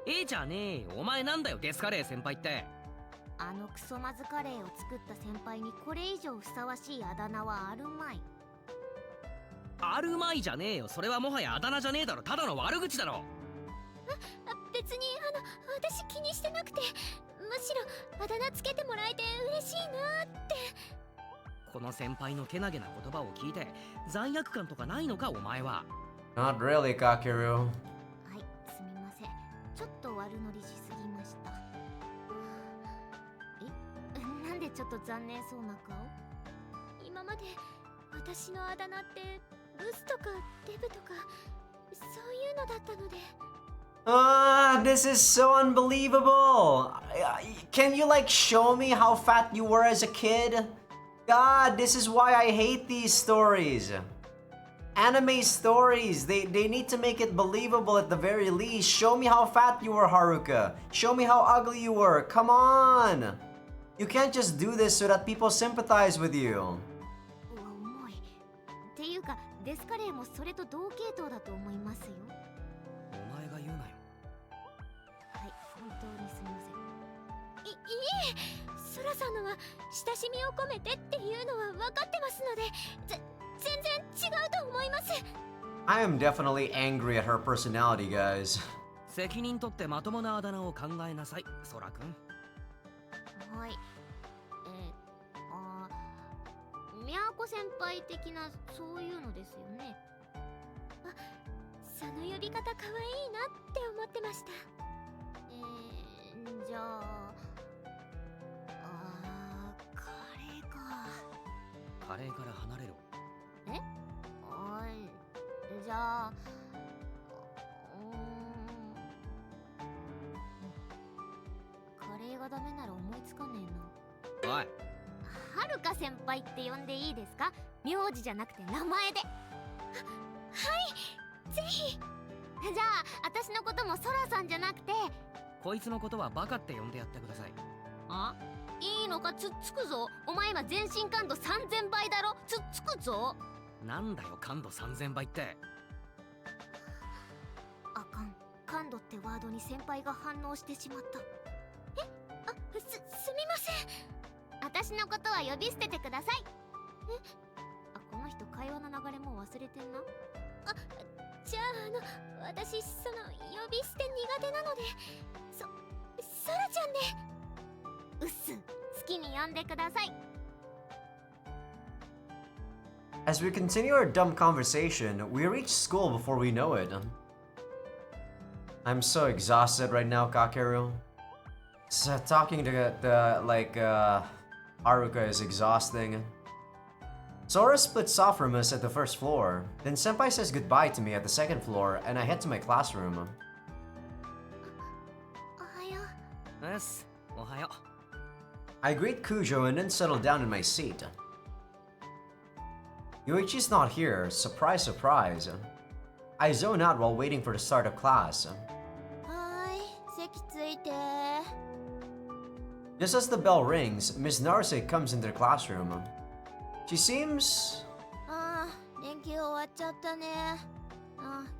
えじゃねえよ、お前なんだよ、デスカレー先輩って。あのクソまずカレーを作った先輩にこれ以上ふさわしいあだ名はあるまい。あるまいじゃねえよ、それはもはやあだ名じゃねえだろ、ただの悪口だろ。別に私気にしてなくて、むしろあだ名つけてもらえて嬉しいなって。この先輩のけなげな言葉を聞いて罪悪感とかないのか、お前は。 Not really, Kakeru. はい、すみません。ちょっと悪乗りしすぎました。なんでちょっと残念そうな顔？今まで私のあだ名ってブスとかデブとかそういうのだったので。This is so unbelievable. Can you like show me how fat you were as a kid? God, this is why I hate these stories. anime stories. They need to make it believable at the very least. Show me how fat you were, Haruka. Show me how ugly you were. Come on. You can't just do this so that people sympathize with you. 重いっていうかデスカレーもそれと同系統だと思いますよ。お前が言うなよ。はい本当にすみません。いえソラさんのは親しみを込めてっていうのは分かってますので全然違うと思います。 I am definitely angry at her personality, guys. 責任取ってまともなあだ名を考えなさい、ソラくん。はい。みやこ先輩的なそういうのですよね。あ、その呼び方可愛いなって思ってました。じゃあカレーか。カレーから離れろ。じゃあカレーがダメなら思いつかねえな。おい、はるか先輩って呼んでいいですか？名字じゃなくて名前で。はいぜひ。じゃあ私のこともソラさんじゃなくて。こいつのことはバカって呼んでやってください。あ、いいのか？つっつくぞ。お前今全身感度3000倍だろ。つっつくぞ。なんだよ感度3000倍って。あかん。感度ってワードに先輩が反応してしまった。すみません。私のことは呼び捨ててください。この人会話の流れもう忘れてんな。じゃあ私その呼び捨て苦手なのでソラちゃんで。うっす。好きに呼んでください。 As we continue our dumb conversation, we reach school before we know it. I'm so exhausted right now, Kakeru. So talking to Haruka is exhausting. Sora splits off from us at the first floor. Then Senpai says goodbye to me at the second floor, and I head to my classroom. おはよう。うっす、おはよ I greet Kujo and then settle down in my seat. Yoichi's not here, surprise surprise. I zone out while waiting for the start of class. はーい、席ついて。 Just as the bell rings, Miss Naruse comes into the classroom. She seems... 連休終わっちゃったね。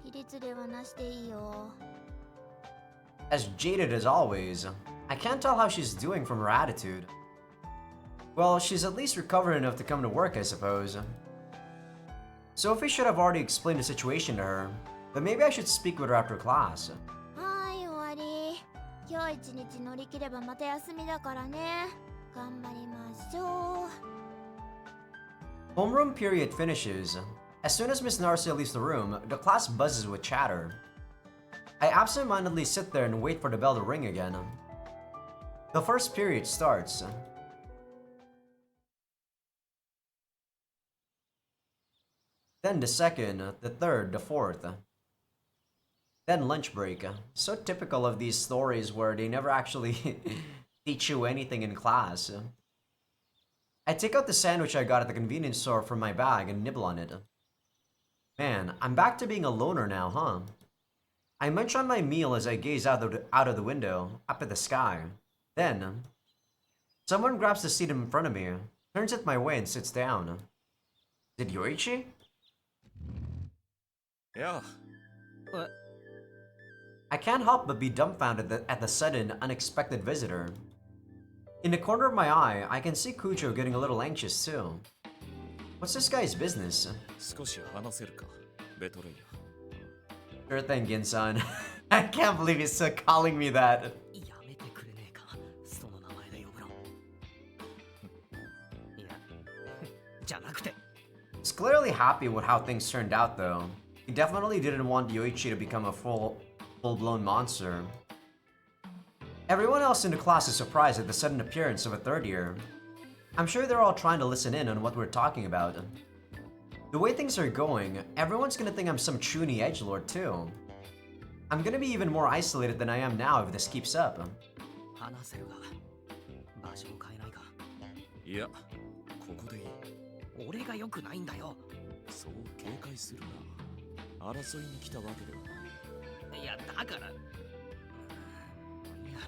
起立ではなしでいいよ。 as jaded as always. I can't tell how she's doing from her attitude. Well, she's at least recovered enough to come to work, I suppose. Sophie should have already explained the situation to her, but maybe I should speak with her after class. はい、終わり。今日一日乗り切ればまた休みだからね。頑張りましょう。 Homeroom period finishes. As soon as Miss Narcia leaves the room, the class buzzes with chatter. I absentmindedly sit there and wait for the bell to ring again. The first period starts. Then the second, the third, the fourth. Then lunch break. So typical of these stories where they never actually teach you anything in class. I take out the sandwich I got at the convenience store from my bag and nibble on it. Man, I'm back to being a loner now, huh? I munch on my meal as I gaze out of the window, up at the sky. Then, someone grabs the seat in front of me, turns it my way and sits down. Is it Yoichi? Yeah. What? I can't help but be dumbfounded at the sudden, unexpected visitor. In the corner of my eye, I can see Kujo getting a little anxious too. What's this guy's business? 少し話せるか、ベトレイヤ。 Sure thing, Gin-san. I can't believe he's still calling me that. やめてくれねえか、その名前で呼ぶの。いや、じゃなくて。 He's clearly happy with how things turned out though. He definitely didn't want Yoichi to become a full-blown monster. Everyone else in the class is surprised at the sudden appearance of a third year. I'm sure they're all trying to listen in on what we're talking about. The way things are going, everyone's gonna think I'm some chuny edgelord too. I'm gonna be even more isolated than I am now if this keeps up. 話せるが、場所を変えないか。いや、ここでいい。俺が良くないんだよ。そう警戒するな。争いに来たわけではない。いやだからいや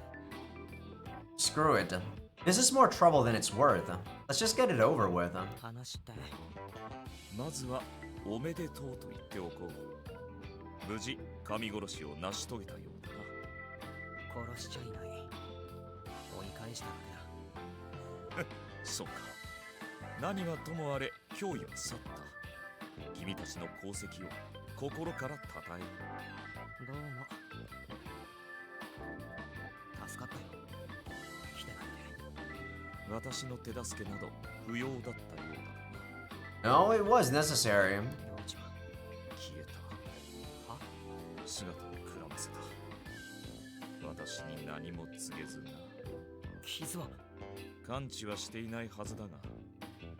Screw it. This is more trouble than it's worth. Let's just get it over with. 話して。まずはおめでとうと言っておこう。無事神殺しを成し遂げたようだな。殺しちゃいない。追い返しただけだ。そうか。何はともあれ脅威は去った。君たちの功績を心から称える。どうも助かったよ。来てくれて。私の手助けなど不要だったようだな。No, it was necessary. 領地は消えた。は姿をくらませた。私に何も告げずな。傷は完治はしていないはずだが、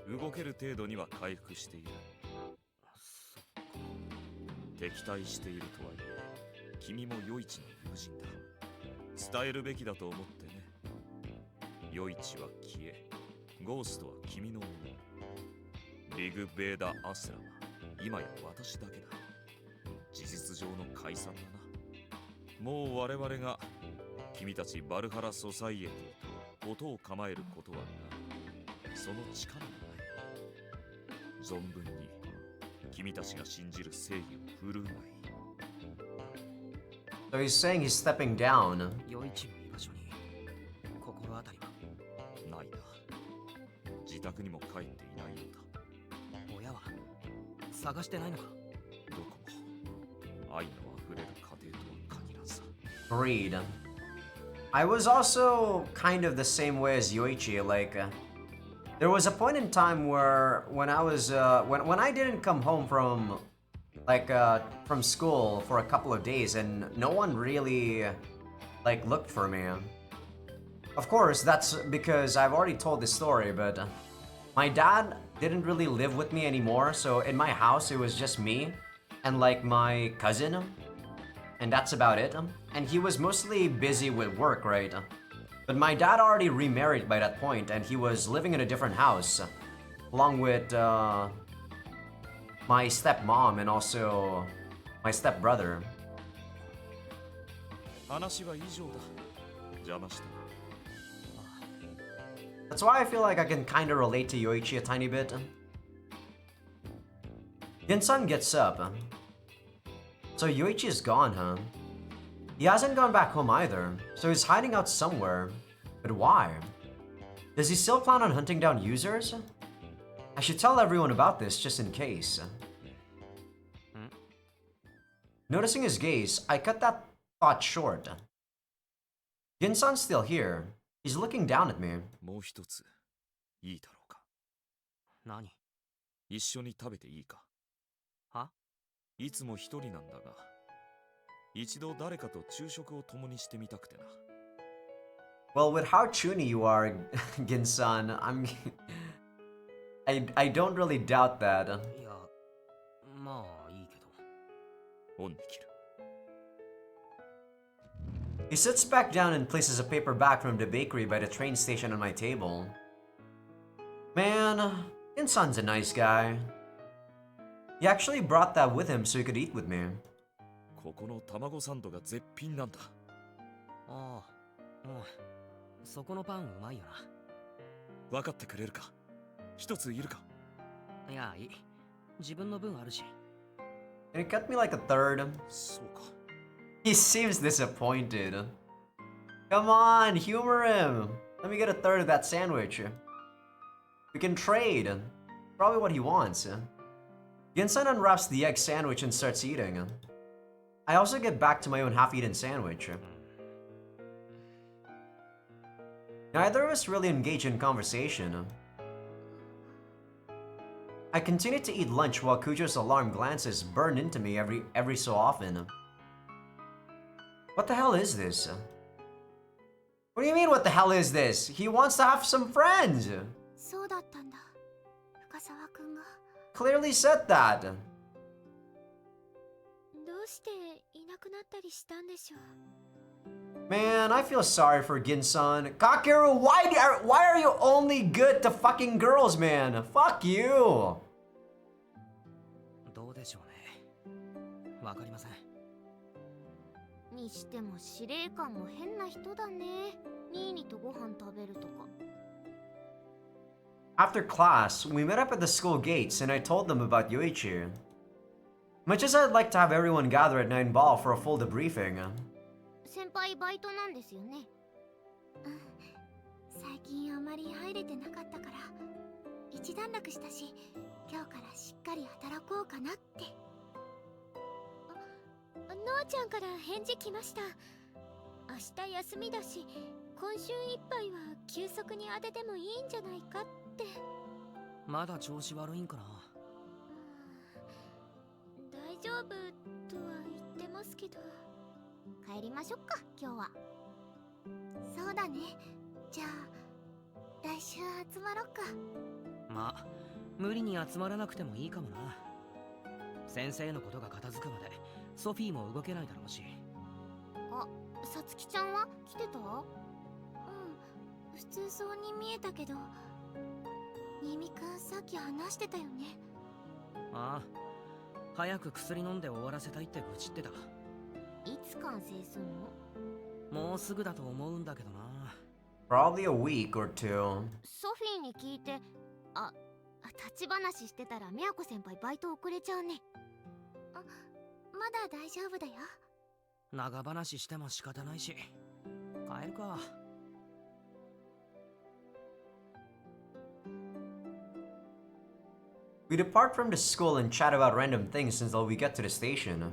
動ける程度には回復している。敵対しているとはいえ、君も余市の友人だ。伝えるべきだと思ってね。余市は消え、ゴーストは君のもの。リグ・ベーダ・アスラは今や私だけだ。事実上の解散だな。もう我々が君たちバルハラ・ソサイエティと音を構えることはな。その力もない。存分に君たちが信じる正義を振る舞い。 So he's saying he's stepping down. 余市の居場所に心当たりはないな。自宅にも帰っていないようだ。親は探してないのか。どこも愛のあふれる家庭とは限らず。 Agreed. I was also kind of the same way as Yoichi. Like, there was a point in time where when I was when I didn't come home from from school for a couple of days and no one really like looked for me. Of course, that's because I've already told this story, but my dad didn't really live with me anymore, so in my house it was just me and like my cousin, and that's about it. And he was mostly busy with work, right? But my dad already remarried by that point, and he was living in a different house, along with my stepmom and also my stepbrother. 話は以上だ。邪魔したな。 That's why I feel like I can kinda relate to Yoichi a tiny bit. Ginsan gets up. So Yoichi is gone, huh? He hasn't gone back home either, so he's hiding out somewhere. But why? Does he still plan on hunting down users? I should tell everyone about this just in case. Noticing his gaze, I cut that thought short. Ginsan's still here. He's looking down at me. もう一ついいだろうか。何。一緒に食べていいか。いつも一人なんだが、一度誰かと昼食を共にしてみたくてな。Well, with how chuny you are, Ginsan, I don't really doubt that. いやまあいいけど。オンに切る。 He sits back down and places a paper bag from the bakery by the train station on my table. Man, Ginsan's a nice guy. He actually brought that with him so he could eat with me. ここの卵サンドが絶品なんだ。ああ、そこのパンうまいよな。分かってくれるか。一ついるか。いやいい。自分の分あるし。 Can you cut me like a third? そうか。 He seems disappointed. Come on, humor him. Let me get a third of that sandwich. We can trade. Probably what he wants. Ginsan unwraps the egg sandwich and starts eating. I also get back to my own half-eaten sandwich. Neither of us really engage in conversation. I continue to eat lunch while Kujo's alarm glances burn into me every so often. What the hell is this? What do you mean, what the hell is this? He wants to have some friends! そうだったんだ。深沢くんが。 Clearly said that. どうしていなくなったりしたんでしょう。 Man, I feel sorry for Ginsan. Kakeru, why are you only good to fucking girls, man? Fuck you! わかりません。にしても司令官も変な人だね。ニーニとご飯食べるとか。 After class, we met up at the school gates and I told them about Yoichi. Much as I'd like to have everyone gather at 9 Ball for a full debriefing. 先輩バイトなんですよね。最近あまり入れてなかったから一段落したし、今日からしっかり働こうかなって。ノアちゃんから返事来ました。明日休みだし、今週いっぱいは休息に当ててもいいんじゃないかって。まだ調子悪いんかな。大丈夫とは言ってますけど。帰りましょうか、今日は。そうだね。じゃあ来週集まろうか。まあ無理に集まらなくてもいいかもな。先生のことが片付くまでソフィーも動けないだろうし。あ、さつきちゃんは来てた？うん、普通そうに見えたけど、新見くんさっき話してたよね。ああ、早く薬飲んで終わらせたいって愚痴ってた。いつ完成すんの？もうすぐだと思うんだけどな。Probably a week or two. ソフィーに聞いて、立ち話してたらみやこ先輩バイト遅れちゃうね。まだ大丈夫だよ。長話しても仕方ないし、帰るか。We depart from the school and chat about random things until we get to the station.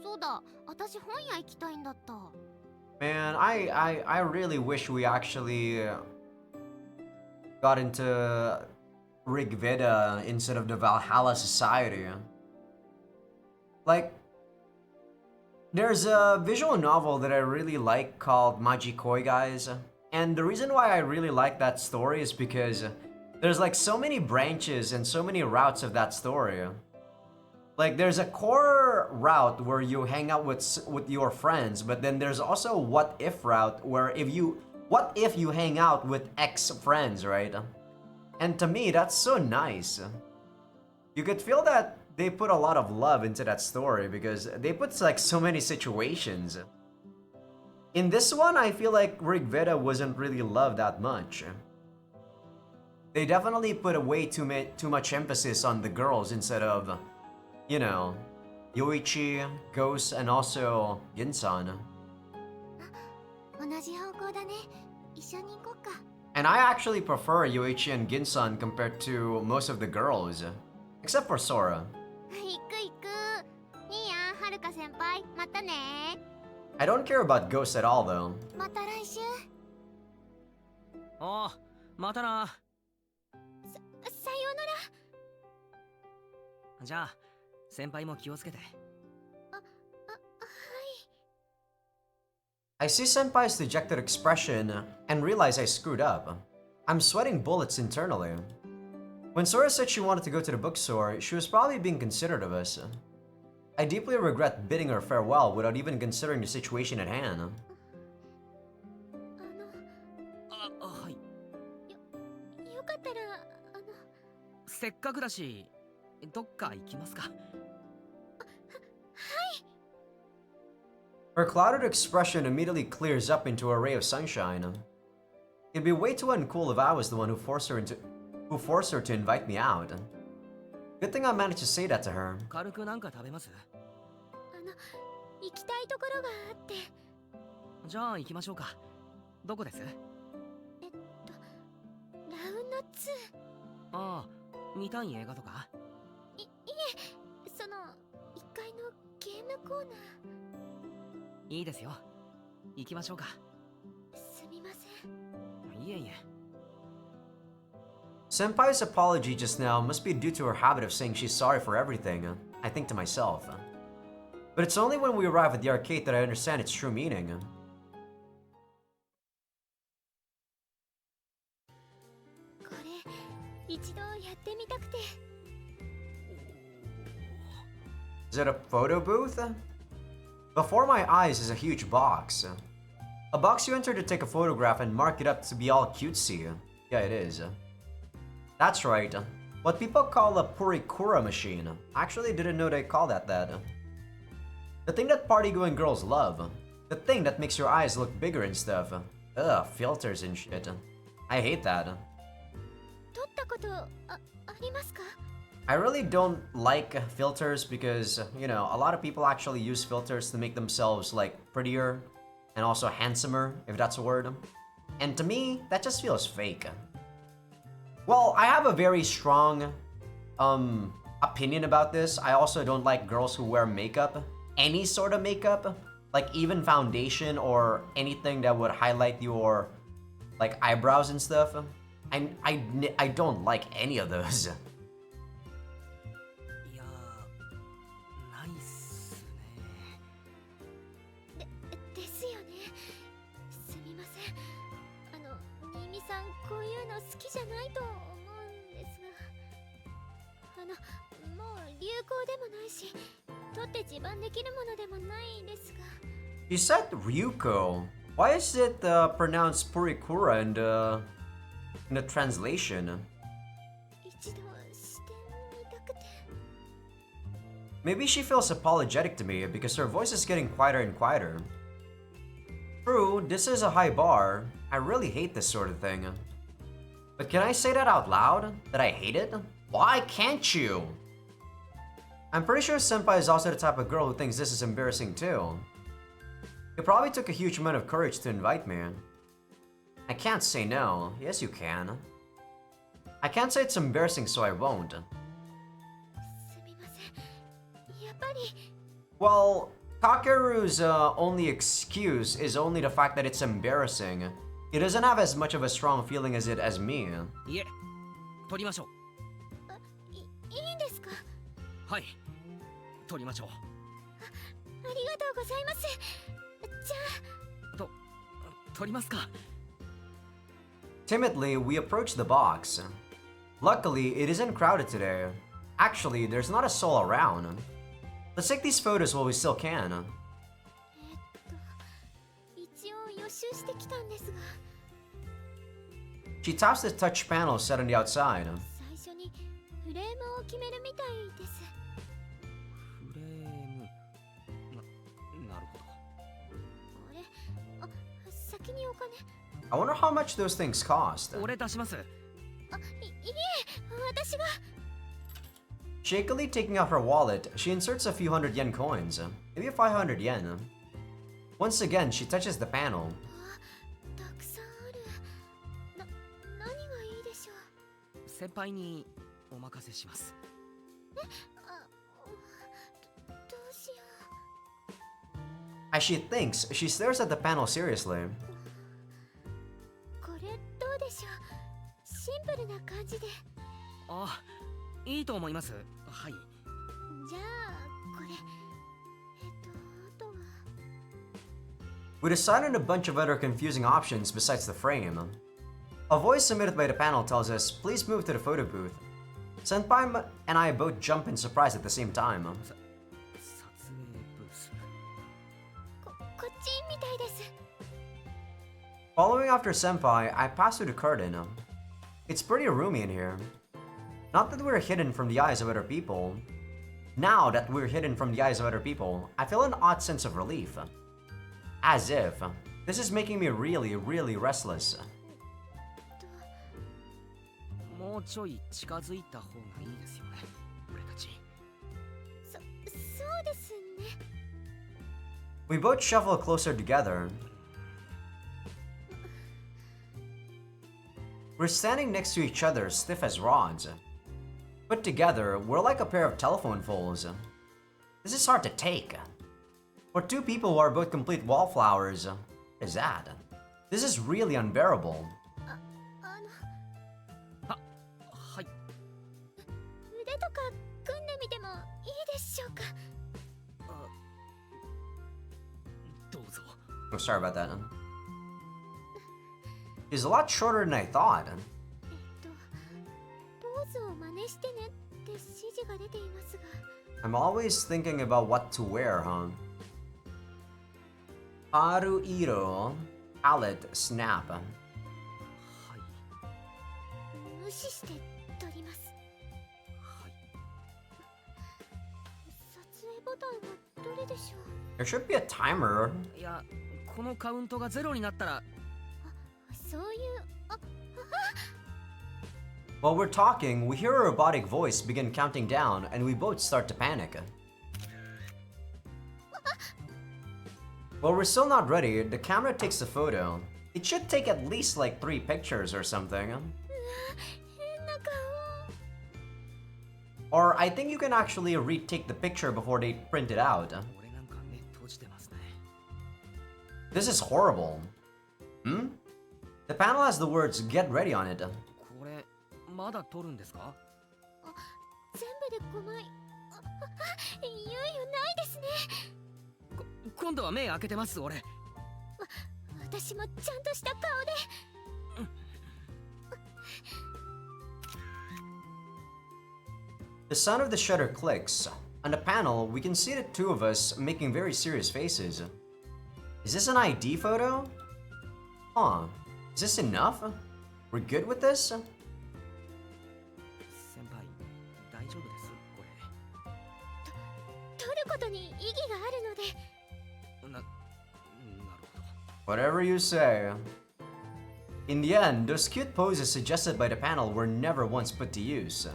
そうだ、私本屋行きたいんだった。Man, I really wish we actually got into Rigveda instead of the Valhalla Society. Like, there's a visual novel that I really like called Majikoi, guys. And the reason why I really like that story is because there's like so many branches and so many routes of that story. Like, there's a core route where you hang out with your friends, but then there's also what if route where what if you hang out with ex friends, right? And to me, that's so nice. You could feel that they put a lot of love into that story because they put like so many situations. In this one, I feel like Rigveda wasn't really loved that much. They definitely put way too much emphasis on the girls instead of, you know, Yoichi, Ghost, and also Ginsan. 同じ方向だね。一緒に行こうか。And I actually prefer Yoichi and Ginsan compared to most of the girls, except for Sora. 行く行く。いいや、はるか先輩、またね。 I don't care about Ghost at all, though. また来週。おう、またな。さようなら。じゃあ先輩も気をつけて。はい。 I see Senpai's dejected expression and realize I screwed up. I'm sweating bullets internally. When Sora said she wanted to go to the bookstore, she was probably being considerate of us. I deeply regret bidding her farewell without even considering the situation at hand. はい。よかったらせっかくだしどっか行きますか。Her clouded expression immediately clears up into a ray of sunshine. It'd be way too uncool if I was the one who forced her to invite me out. Good thing I managed to say that to her. 軽くなんか食べます？行きたいところがあって。じゃあ行きましょうか。どこです？ラウンド2。ああ、見たい映画とか？いえ、その1階のゲームコーナー。いいですよ。行きましょうか。すみません。いえいえ。Senpai's apology just now must be due to her habit of saying she's sorry for everything, I think to myself. But it's only when we arrive at the arcade that I understand its true meaning. これ一度やってみたくて。 Is it a photo booth? Before my eyes is a huge box. A box you enter to take a photograph and mark it up to be all cutesy. Yeah, it is. That's right. What people call a purikura machine. I actually didn't know they call that. The thing that party-going girls love. The thing that makes your eyes look bigger and stuff. Ugh, filters and shit. I hate that. 撮ったことありますか？ I really don't like filters because, you know, a lot of people actually use filters to make themselves like prettier and also handsomer, if that's a word. And to me, that just feels fake. Well, I have a very strong opinion about this. I also don't like girls who wear makeup, any sort of makeup, like even foundation or anything that would highlight your like eyebrows and stuff. I don't like any of those. いやないっすね。ですよね。すみません。新見さんこういうの好きじゃないと思うんですが、もう流行でもないし、撮って自慢できるものでもないですが。You said Ryuko. Why is it pronounced Purikura in the translation? 一度してみたくて。 Maybe she feels apologetic to me because her voice is getting quieter and quieter. True, this is a high bar. I really hate this sort of thing. But can I say that out loud? That I hate it? Why can't you? I'm pretty sure Senpai is also the type of girl who thinks this is embarrassing too. It probably took a huge amount of courage to invite me. I can't say no. Yes, you can. I can't say it's embarrassing, so I won't. すみません。やっぱり。 Well, Kakeru's only excuse is only the fact that it's embarrassing. He doesn't have as much of a strong feeling as it as me. いえ、撮りましょう。いいんですか？はい、撮りましょう。ありがとうございます。じゃあ。撮りますか。 Timidly, we approach the box. Luckily, it isn't crowded today. Actually, there's not a soul around. Let's take these photos while we still can. 一応予習してきたんですが。 She taps the touch panel set on the outside. 最初にフレームを決めるみたいです。フレーム。なるほど。あれ？先にお金。 I wonder how much those things cost. 俺出します。いえ、私が。 Shakily taking out her wallet, she inserts a few hundred yen coins. Maybe 500 yen. Once again, she touches the panel. たくさんある。何がいいでしょう。先輩にお任せします。どうしよう。 As she thinks, she stares at the panel seriously. これどうでしょう。シンプルな感じで。あ、いいと思います。はい。じゃあこれ。あとは。 We decide on a bunch of other confusing options besides the frame. A voice submitted by the panel tells us, please move to the photo booth. Senpai and I both jump in surprise at the same time. 撮影ブース。こっちみたいです。 Following after Senpai, I pass through the curtain. It's pretty roomy in here. Not that we're hidden from the eyes of other people. Now that we're hidden from the eyes of other people, I feel an odd sense of relief. As if this is making me really, really restless. もうちょい近づいた方がいいですよね。俺たち。そうですね。 We both shuffle closer together. We're standing next to each other, stiff as rods. Put together, we're like a pair of telephone poles. This is hard to take. For two people who are both complete wallflowers, is that? This is really unbearable. はい。腕とか組んでみてもいいでしょうか。どうぞ。 Oh, sorry about that. He's a lot shorter than I thought. ポーズを真似してねって指示が出ていますが。 I'm always thinking about what to wear, huh? Haruiro, palette, snap. はい。無視して撮ります。はい。撮影ボタンはどれでしょう。 There should be a timer. いや、このカウントがゼロになったら、そういうあ While we're talking, we hear a robotic voice begin counting down, and we both start to panic. While we're still not ready, the camera takes a photo. It should take at least like 3 pictures or something. 変な顔。 Or I think you can actually retake the picture before they print it out. 俺なんか目閉じてますね。 This is horrible. Hmm? The panel has the words "Get ready" on it. これまだ撮るんですか？全部で5枚。猶予ないですね。今度は目開けてます俺。私もちゃんとした顔で。The sound of the shutter clicks. On the panel, we can see the two of us making very serious faces. Is this an ID photo? Huh. Is this enough? We're good with this? 先輩、大丈夫ですこ撮ることに意義があるので。れ。なるほど。 Whatever you say. In the end, those cute poses suggested by the panel were never once put to use.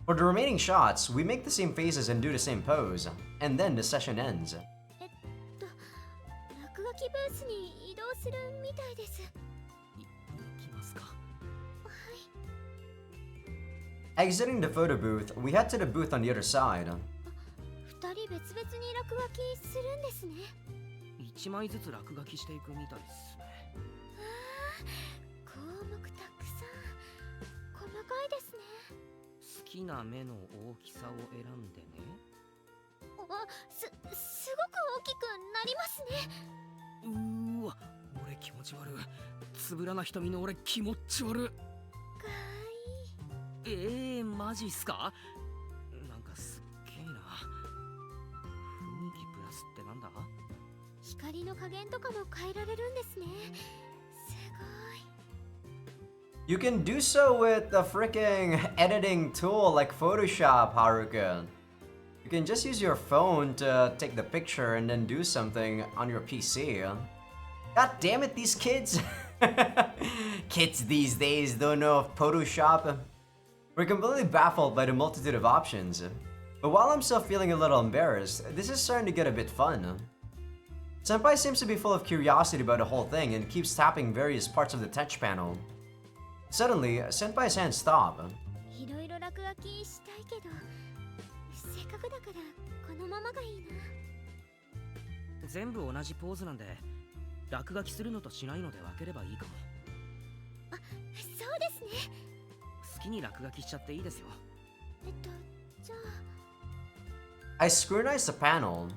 For the remaining shots, we make the same faces and do the same pose, and then the session ends. 落書きブースに移動するみたいです。行きますか。Exiting the photo booth, we head to the booth on the other side. 二人別々に落書きするんですね。1枚ずつ落書きしていくみたいですね。項目たくさん。細かいですね。好きな目の大きさを選んでね。すごく大きくなりますね。うーわ、俺気持ち悪い。つぶらな瞳の俺気持ち悪い。かわいい。マジっすか？なんかすっげえな。雰囲気プラスってなんだ？光の加減とかも変えられるんですね。すごい。 You can do so with a freaking editing tool like Photoshop, Haruka. You can just use your phone to take the picture and then do something on your PC. God damn it, these kids! Kids these days don't know of Photoshop. We're completely baffled by the multitude of options. But while I'm still feeling a little embarrassed, this is starting to get a bit fun. Senpai seems to be full of curiosity about the whole thing and keeps tapping various parts of the touch panel. Suddenly, Senpai's hands stop. いろいろ落書きしたいけど、せっかくだからこのままがいいな。全部同じポーズなんで、落書きするのとしないので分ければいいかも。そうですね。好きに落書きしちゃっていいですよ。じゃあ。 I scrutinize the panel.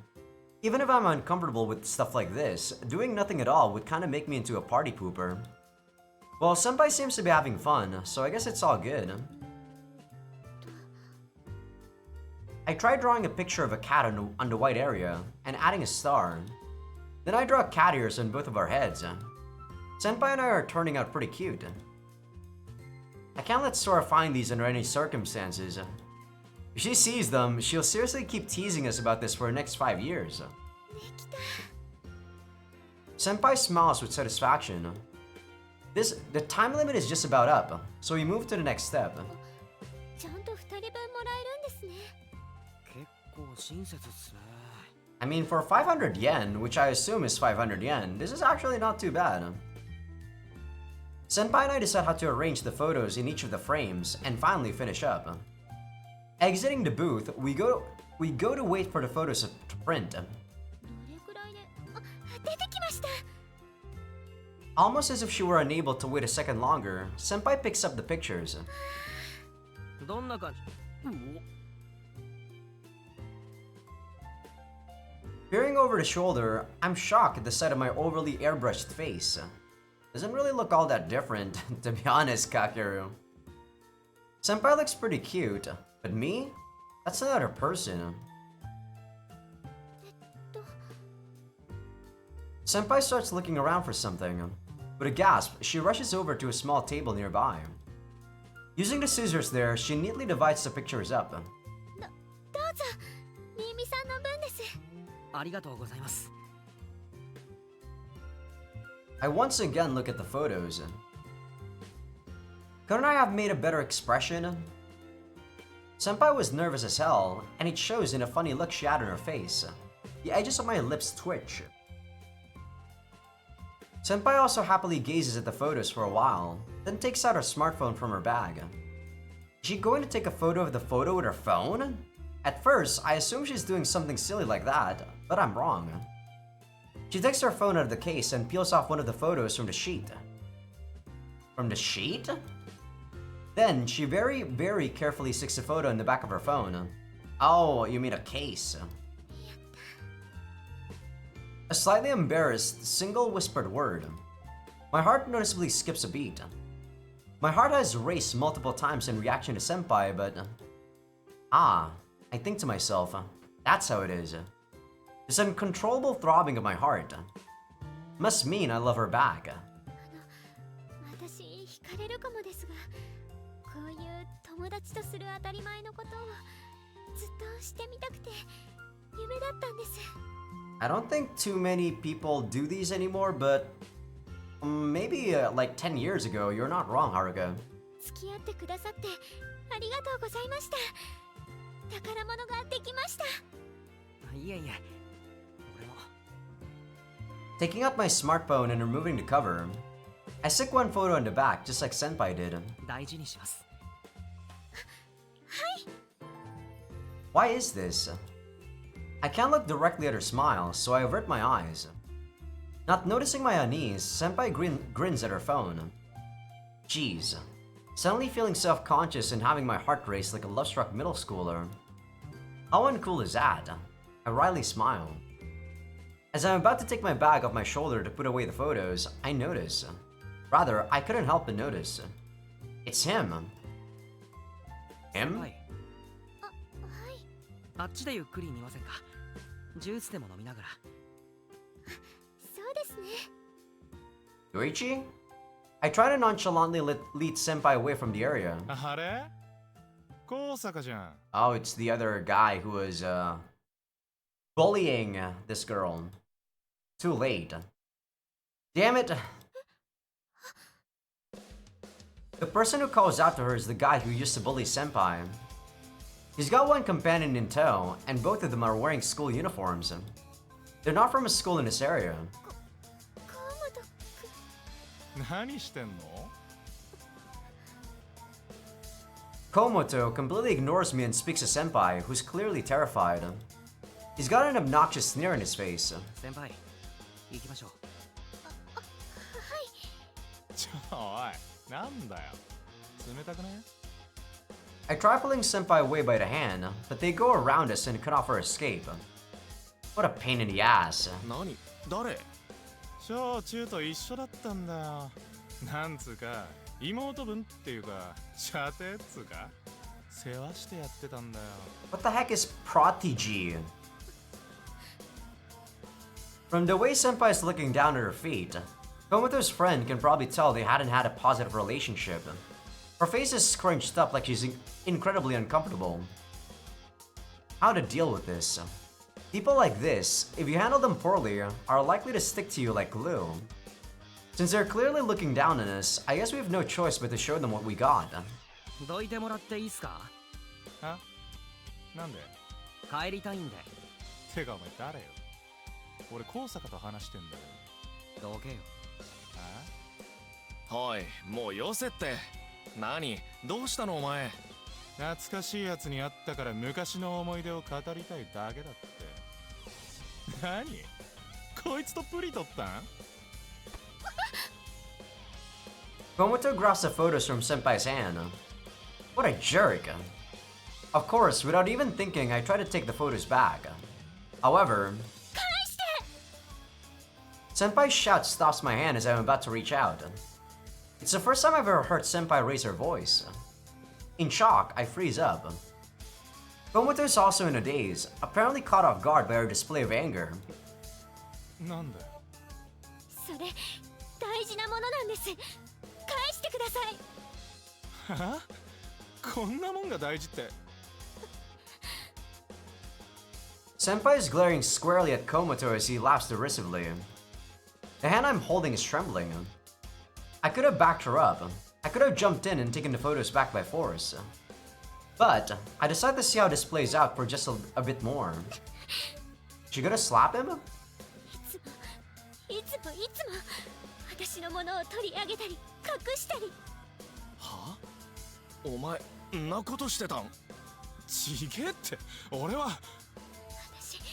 Even if I'm uncomfortable with stuff like this, doing nothing at all would kind of make me into a party pooper. Well, Senpai seems to be having fun, so I guess it's all good. I tried drawing a picture of a cat on the white area, and adding a star. Then I draw cat ears on both of our heads. Senpai and I are turning out pretty cute. I can't let Sora find these under any circumstances. If she sees them, she'll seriously keep teasing us about this for the next 5 years. できた。 Senpai smiles with satisfaction. The time limit is just about up, so we move to the next step. ちゃんと2人分もらえるんですね。結構親切っすね。I mean, for 500 yen, which I assume is 500 yen, this is actually not too bad. Senpai and I decide how to arrange the photos in each of the frames, and finally finish up. Exiting the booth, we go to wait for the photos to print. どれくらいで。出てきました。 Almost as if she were unable to wait a second longer, Senpai picks up the pictures. どんな感じ？ Peering over the shoulder, I'm shocked at the sight of my overly airbrushed face. Doesn't really look all that different, to be honest, Kakeru. Senpai looks pretty cute, but me? That's another person. Senpai starts looking around for something. With a gasp, she rushes over to a small table nearby. Using the scissors there, she neatly divides the pictures up. どうぞ。みーみさんの分です。ありがとうございます。 I once again look at the photos. Couldn't I have made a better expression? Senpai was nervous as hell, and it shows in a funny look she had on her face. The edges of my lips twitch. Senpai also happily gazes at the photos for a while, then takes out her smartphone from her bag. Is she going to take a photo of the photo with her phone? At first, I assume she's doing something silly like that, but I'm wrong. She takes her phone out of the case and peels off one of the photos from the sheet. From the sheet? Then, she very carefully sticks the photo in the back of her phone. Oh, you mean a case. A slightly embarrassed, single whispered word. My heart noticeably skips a beat. My heart has raced multiple times in reaction to Senpai, but... I think to myself, that's how it is. This uncontrollable throbbing of my heart. Must mean I love her back. 私惹かれるかもですが、こういう友達とする当たり前のことをずっとしてみたくて夢だったんです。 I don't think too many people do these anymore, but maybe like 10 years ago, you're not wrong, Haruka. 付き合ってくださってありがとうございました。宝物ができました。いえいえ、俺も。 Taking up my smartphone and removing the cover, I stick one photo in the back, just like Senpai did. 大事にします。 Why is this? I can't look directly at her smile, so I avert my eyes. Not noticing my unease, Senpai grins at her phone. Jeez. Suddenly feeling self-conscious and having my heart race like a love-struck middle schooler. How uncool is that? I wryly smile. As I'm about to take my bag off my shoulder to put away the photos, I notice. Rather, I couldn't help but notice. It's him. Him? はい。あっちでゆっくり見ませんか。ジュースでも飲みながら。そうですね。 Yoichi? I try to nonchalantly lead Senpai away from the area. あれKosaka じゃん。 Oh, it's the other guy who was, bullying this girl. Too late. Damn it! The person who calls out to her is the guy who used to bully Senpai. He's got one companion in tow, and both of them are wearing school uniforms. They're not from a school in this area. 何してんの Komoto completely ignores me and speaks to Senpai, who's clearly terrified. He's got an obnoxious sneer on his face. 先輩、行きましょう。おい、なんだよ。冷たくね I try pulling Senpai away by the hand, but they go around us and cut off our escape. What a pain in the ass. 何誰小中と一緒だったんだよ。なんつうか、妹分っていうか、射程っつうか、世話してやってたんだよ。What the heck is protege? From the way Senpai's looking down at her feet, Komoto's friend can probably tell they hadn't had a positive relationship. Her face is scrunched up like she's incredibly uncomfortable. How to deal with this? People like this, if you handle them poorly, are likely to stick to you like glue. Since they're clearly looking down on us, I guess we have no choice but to show them what we got. どいてもらっていいっすか。あなんで帰りたいんで。てかお前誰よ俺高坂と話してんだよ。どけよ。あおい、もうよせって。何どうしたのお前。懐かしいやつに会ったから昔の思い出を語りたいだけだって。何こいつとプリ取ったん Komoto grabs the photos from Senpai's hand. What a jerk. Of course, without even thinking, I try to take the photos back. However, Senpai's shout stops my hand as I'm about to reach out. It's the first time I've ever heard Senpai raise her voice. In shock, I freeze up. Komoto is also in a daze, apparently caught off guard by her display of anger. なんだよそれ大事なものなんです。返してください。はこんなもんが大事って Senpai is glaring squarely at Komoto as he laughs derisively. The hand I'm holding is trembling. I could have backed her up. I could have jumped in and taken the photos back by force. But I decided to see how this plays out for just a bit more. She gonna slap him? いつも私のものを取り上げたり隠したり。は？お前んなことしてたん？ちげえって。俺は私た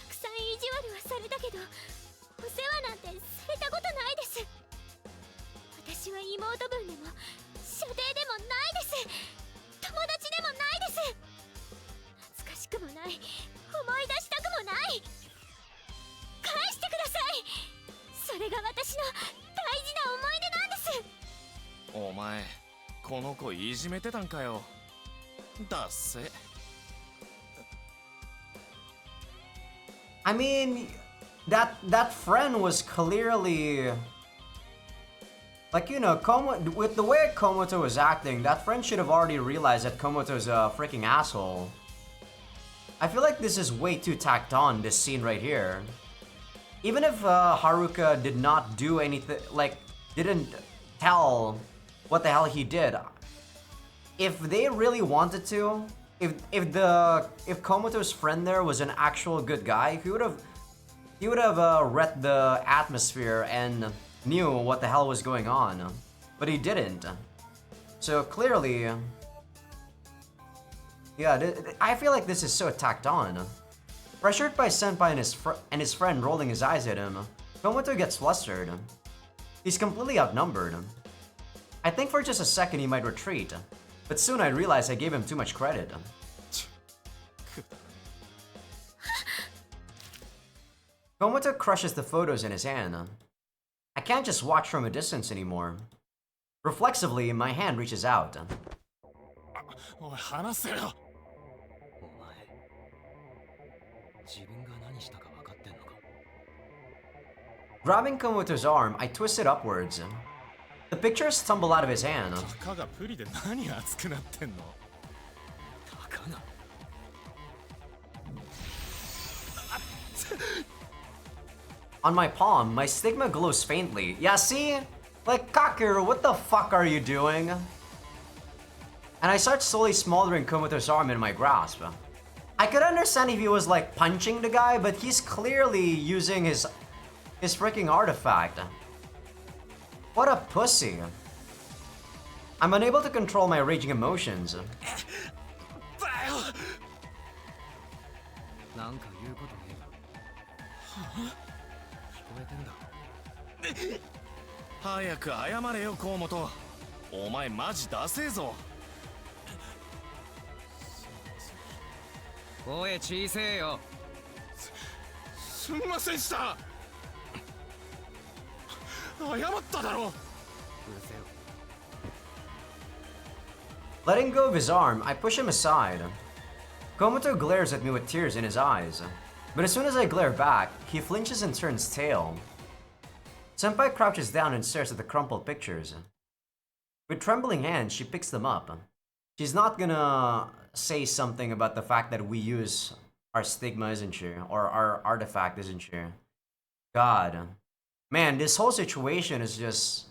くさん意地悪はされたけど、お世話なんてされたことないです。私は妹分でも舎弟でもないです。友達でもないです。懐かしくもない、思い出したくもない。返してください。それが私の大事な思い出なんです。お前この子いじめてたんかよ。だっせ。I mean, that friend was clearly like, you know, with the way Komoto was acting, that friend should have already realized that Komoto's a freaking asshole. I feel like this is way too tacked on, this scene right here. Even if Haruka did not do anything, like, didn't tell what the hell he did, if they really wanted to, if Komoto's friend there was an actual good guy, he would have read the atmosphere and knew what the hell was going on, but he didn't. So clearly, yeah, I feel like this is so tacked on. Pressured by Senpai and his friend rolling his eyes at him, Komoto gets flustered. He's completely outnumbered. I think for just a second he might retreat, but soon I realize I gave him too much credit. Komoto crushes the photos in his hand. I can't just watch from a distance anymore. Reflexively, my hand reaches out. おい話せよ。お前自分が何したか分かってんのか？ Grabbing Komoto's arm, I twist it upwards. The pictures tumble out of his hand. たかがプリで何熱くなってんの？たかが。On my palm, my stigma glows faintly. Yeah, see? Like, Kakeru, what the fuck are you doing? And I start slowly smoldering Komoto's arm in my grasp. I could understand if he was like punching the guy, but he's clearly using his freaking artifact. What a pussy. I'm unable to control my raging emotions. なんか言うことねえか？聞こえてんだ。早く謝れよ河本。お前マジダセえぞ。声小せえよ。すんませんした。謝っただろ。うるせえよ。Letting go of his arm, I push him aside. Komoto glares at me with tears in his eyes, but as soon as I glare back, he flinches and turns tail. Senpai crouches down and stares at the crumpled pictures. With trembling hands, she picks them up. She's not gonna say something about the fact that we use our stigma, isn't she? Or our artifact, isn't she? God. Man, this whole situation is just...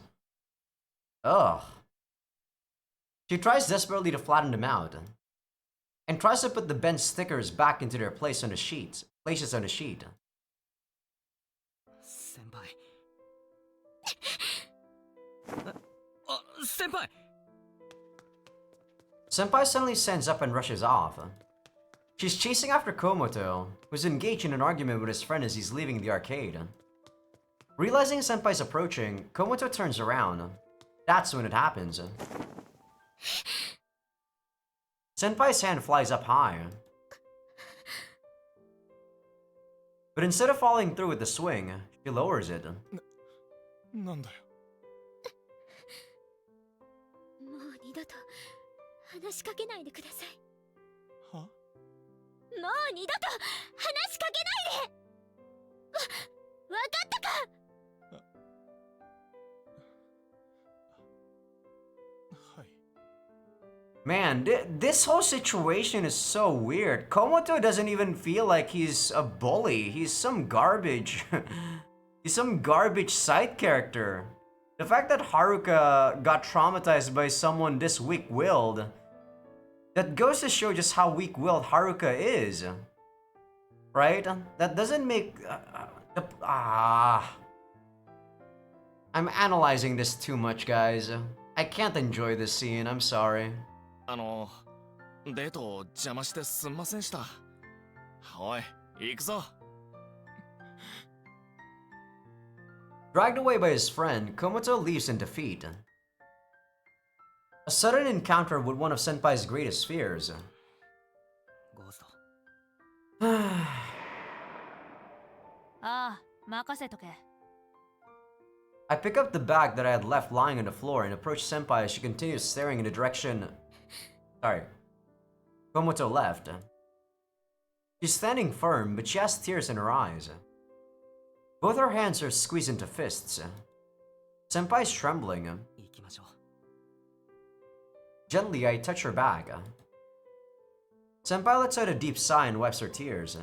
ugh. She tries desperately to flatten them out, and tries to put the bent stickers back into their place on the sheet. Places on the sheet. 先輩。先輩。 Senpai suddenly stands up and rushes off. She's chasing after Komoto, who's engaged in an argument with his friend as he's leaving the arcade. Realizing Senpai's approaching, Komoto turns around. That's when it happens. Senpai's hand flies up high. But instead of following through with the swing, she lowers it. なんだよ。もう二度と話しかけないでください。は？もう二度と話しかけないで。わかったか？はい。Man, this whole situation is so weird. Komoto doesn't even feel like he's a bully. He's some garbage. He's some garbage side character. The fact that Haruka got traumatized by someone this weak-willed, that goes to show just how weak-willed Haruka is. Right? That doesn't make... I'm analyzing this too much, guys. I can't enjoy this scene, I'm sorry. デートを邪魔してすんませんしたおい行くぞ Dragged away by his friend, Komoto leaves in defeat. A sudden encounter with one of Senpai's greatest fears. ゴースト ああ、任せとけ。 I pick up the bag that I had left lying on the floor and approach Senpai as she continues staring in the direction... Sorry. Komoto left. She's standing firm, but she has tears in her eyes. Both her hands are squeezed into fists. Senpai's trembling. 行きましょう Gently, I touch her bag. Senpai lets out a deep sigh and wipes her tears.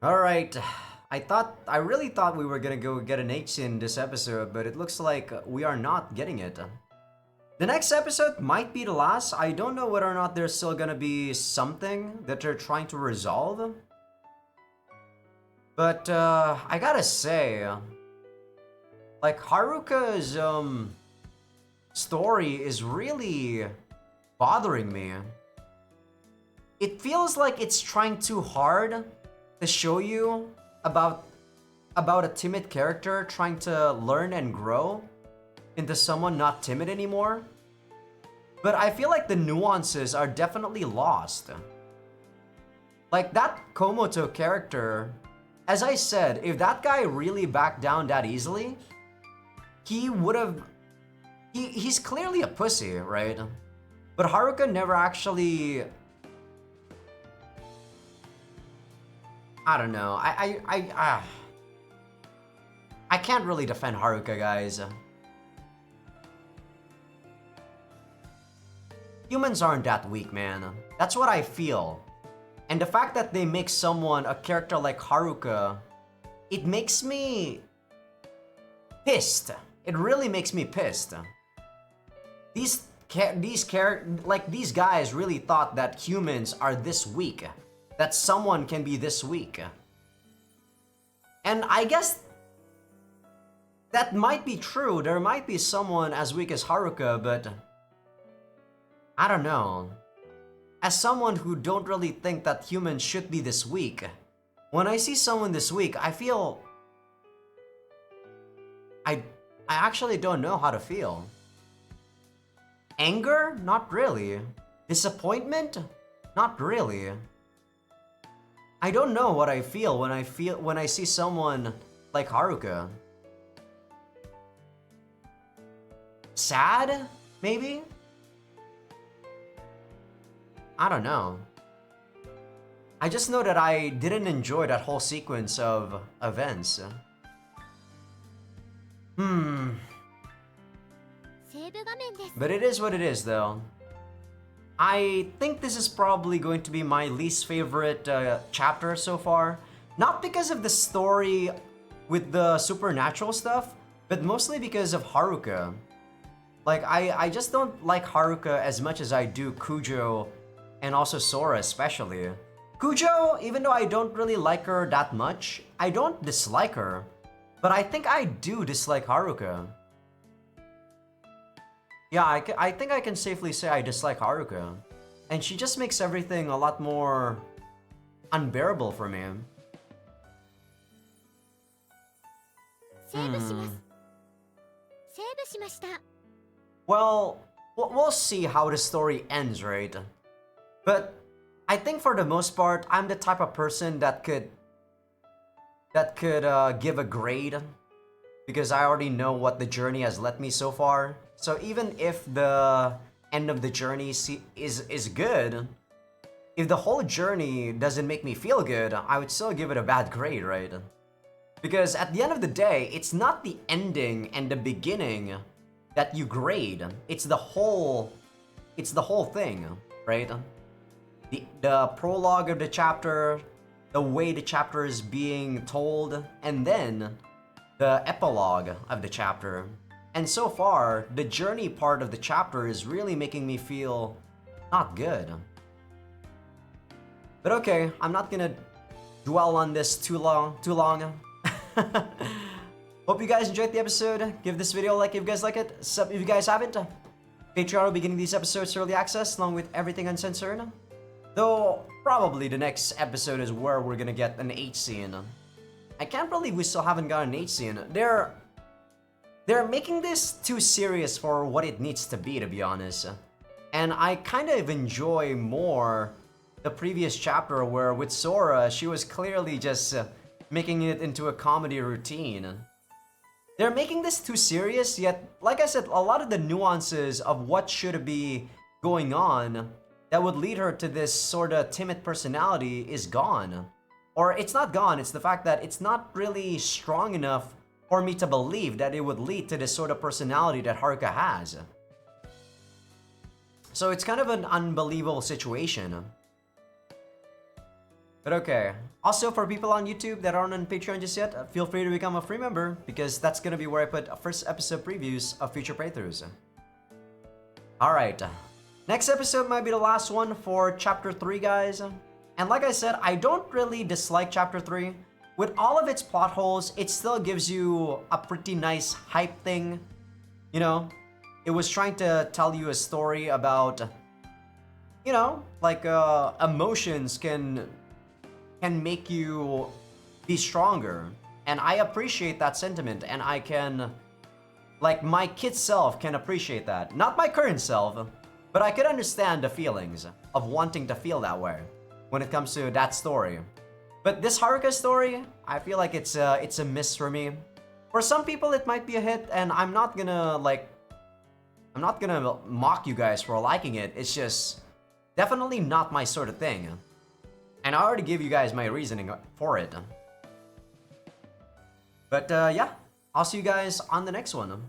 Alright, I really thought we were gonna go get an H in this episode, but it looks like we are not getting it. The next episode might be the last. I don't know whether or not there's still gonna be something that they're trying to resolve. But, I gotta say, like, Haruka's, story is really bothering me. It feels like it's trying too hard to show you about a timid character trying to learn and grow into someone not timid anymore. But I feel like the nuances are definitely lost. Like that Komoto character, as I said, if that guy really backed down that easily, he would have... He's clearly a pussy, right? But Haruka never actually... I don't know. I can't really defend Haruka, guys. Humans aren't that weak, man. That's what I feel. And the fact that they make someone a character like Haruka, it makes me pissed. It really makes me pissed. These guys really thought that humans are this weak. That someone can be this weak. And I guess that might be true. There might be someone as weak as Haruka, but I don't know. As someone who don't really think that humans should be this weak, when I see someone this weak, I feel... I actually don't know how to feel. Anger? Not really. Disappointment? Not really. I don't know what I feel when I see someone like Haruka. Sad? Maybe? I don't know. I just know that I didn't enjoy that whole sequence of events. But it is what it is, though. I think this is probably going to be my least favorite chapter so far. Not because of the story with the supernatural stuff, but mostly because of Haruka. Like, I just don't like Haruka as much as I do Kujo and also Sora especially. Kujo, even though I don't really like her that much, I don't dislike her. But I think I do dislike Haruka. Yeah, I think I can safely say I dislike Haruka. And she just makes everything a lot more unbearable for me. Well, we'll see how the story ends, right? But I think for the most part, I'm the type of person that could give a grade because I already know what the journey has led me so far. So even if the end of the journey is good, if the whole journey doesn't make me feel good, I would still give it a bad grade, right? Because at the end of the day, it's not the ending and the beginning that you grade. It's the whole thing, right? The prologue of the chapter, the way the chapter is being told, and then the epilogue of the chapter. And so far, the journey part of the chapter is really making me feel not good. But okay, I'm not gonna dwell on this too long. Hope you guys enjoyed the episode. Give this video a like if you guys like it. Sub if you guys haven't. Patreon will be getting these episodes early access along with everything uncensored. Though probably the next episode is where we're gonna get an H scene. I can't believe we still haven't got an H scene. They're making this too serious for what it needs to be honest. And I kind of enjoy more the previous chapter where with Sora, she was clearly just making it into a comedy routine. They're making this too serious, yet, like I said, a lot of the nuances of what should be going on that would lead her to this sort of timid personality is gone. Or it's not gone, it's the fact that it's not really strong enough for me to believe that it would lead to this sort of personality that Haruka has. So it's kind of an unbelievable situation. But okay. Also, for people on YouTube that aren't on Patreon just yet, feel free to become a free member because that's gonna be where I put first episode previews of future playthroughs. Alright. Next episode might be the last one for Chapter 3, guys. And like I said, I don't really dislike Chapter 3. With all of its plot holes, it still gives you a pretty nice hype thing. You know? It was trying to tell you a story about, you know, like emotions can make you be stronger. And I appreciate that sentiment, and I can, like, my kid self can appreciate that. Not my current self, but I could understand the feelings of wanting to feel that way when it comes to that story. But this Haruka story, I feel like it's a miss for me. For some people, it might be a hit, and I'm not gonna mock you guys for liking it. It's just definitely not my sort of thing. And I already gave you guys my reasoning for it. But yeah, I'll see you guys on the next one.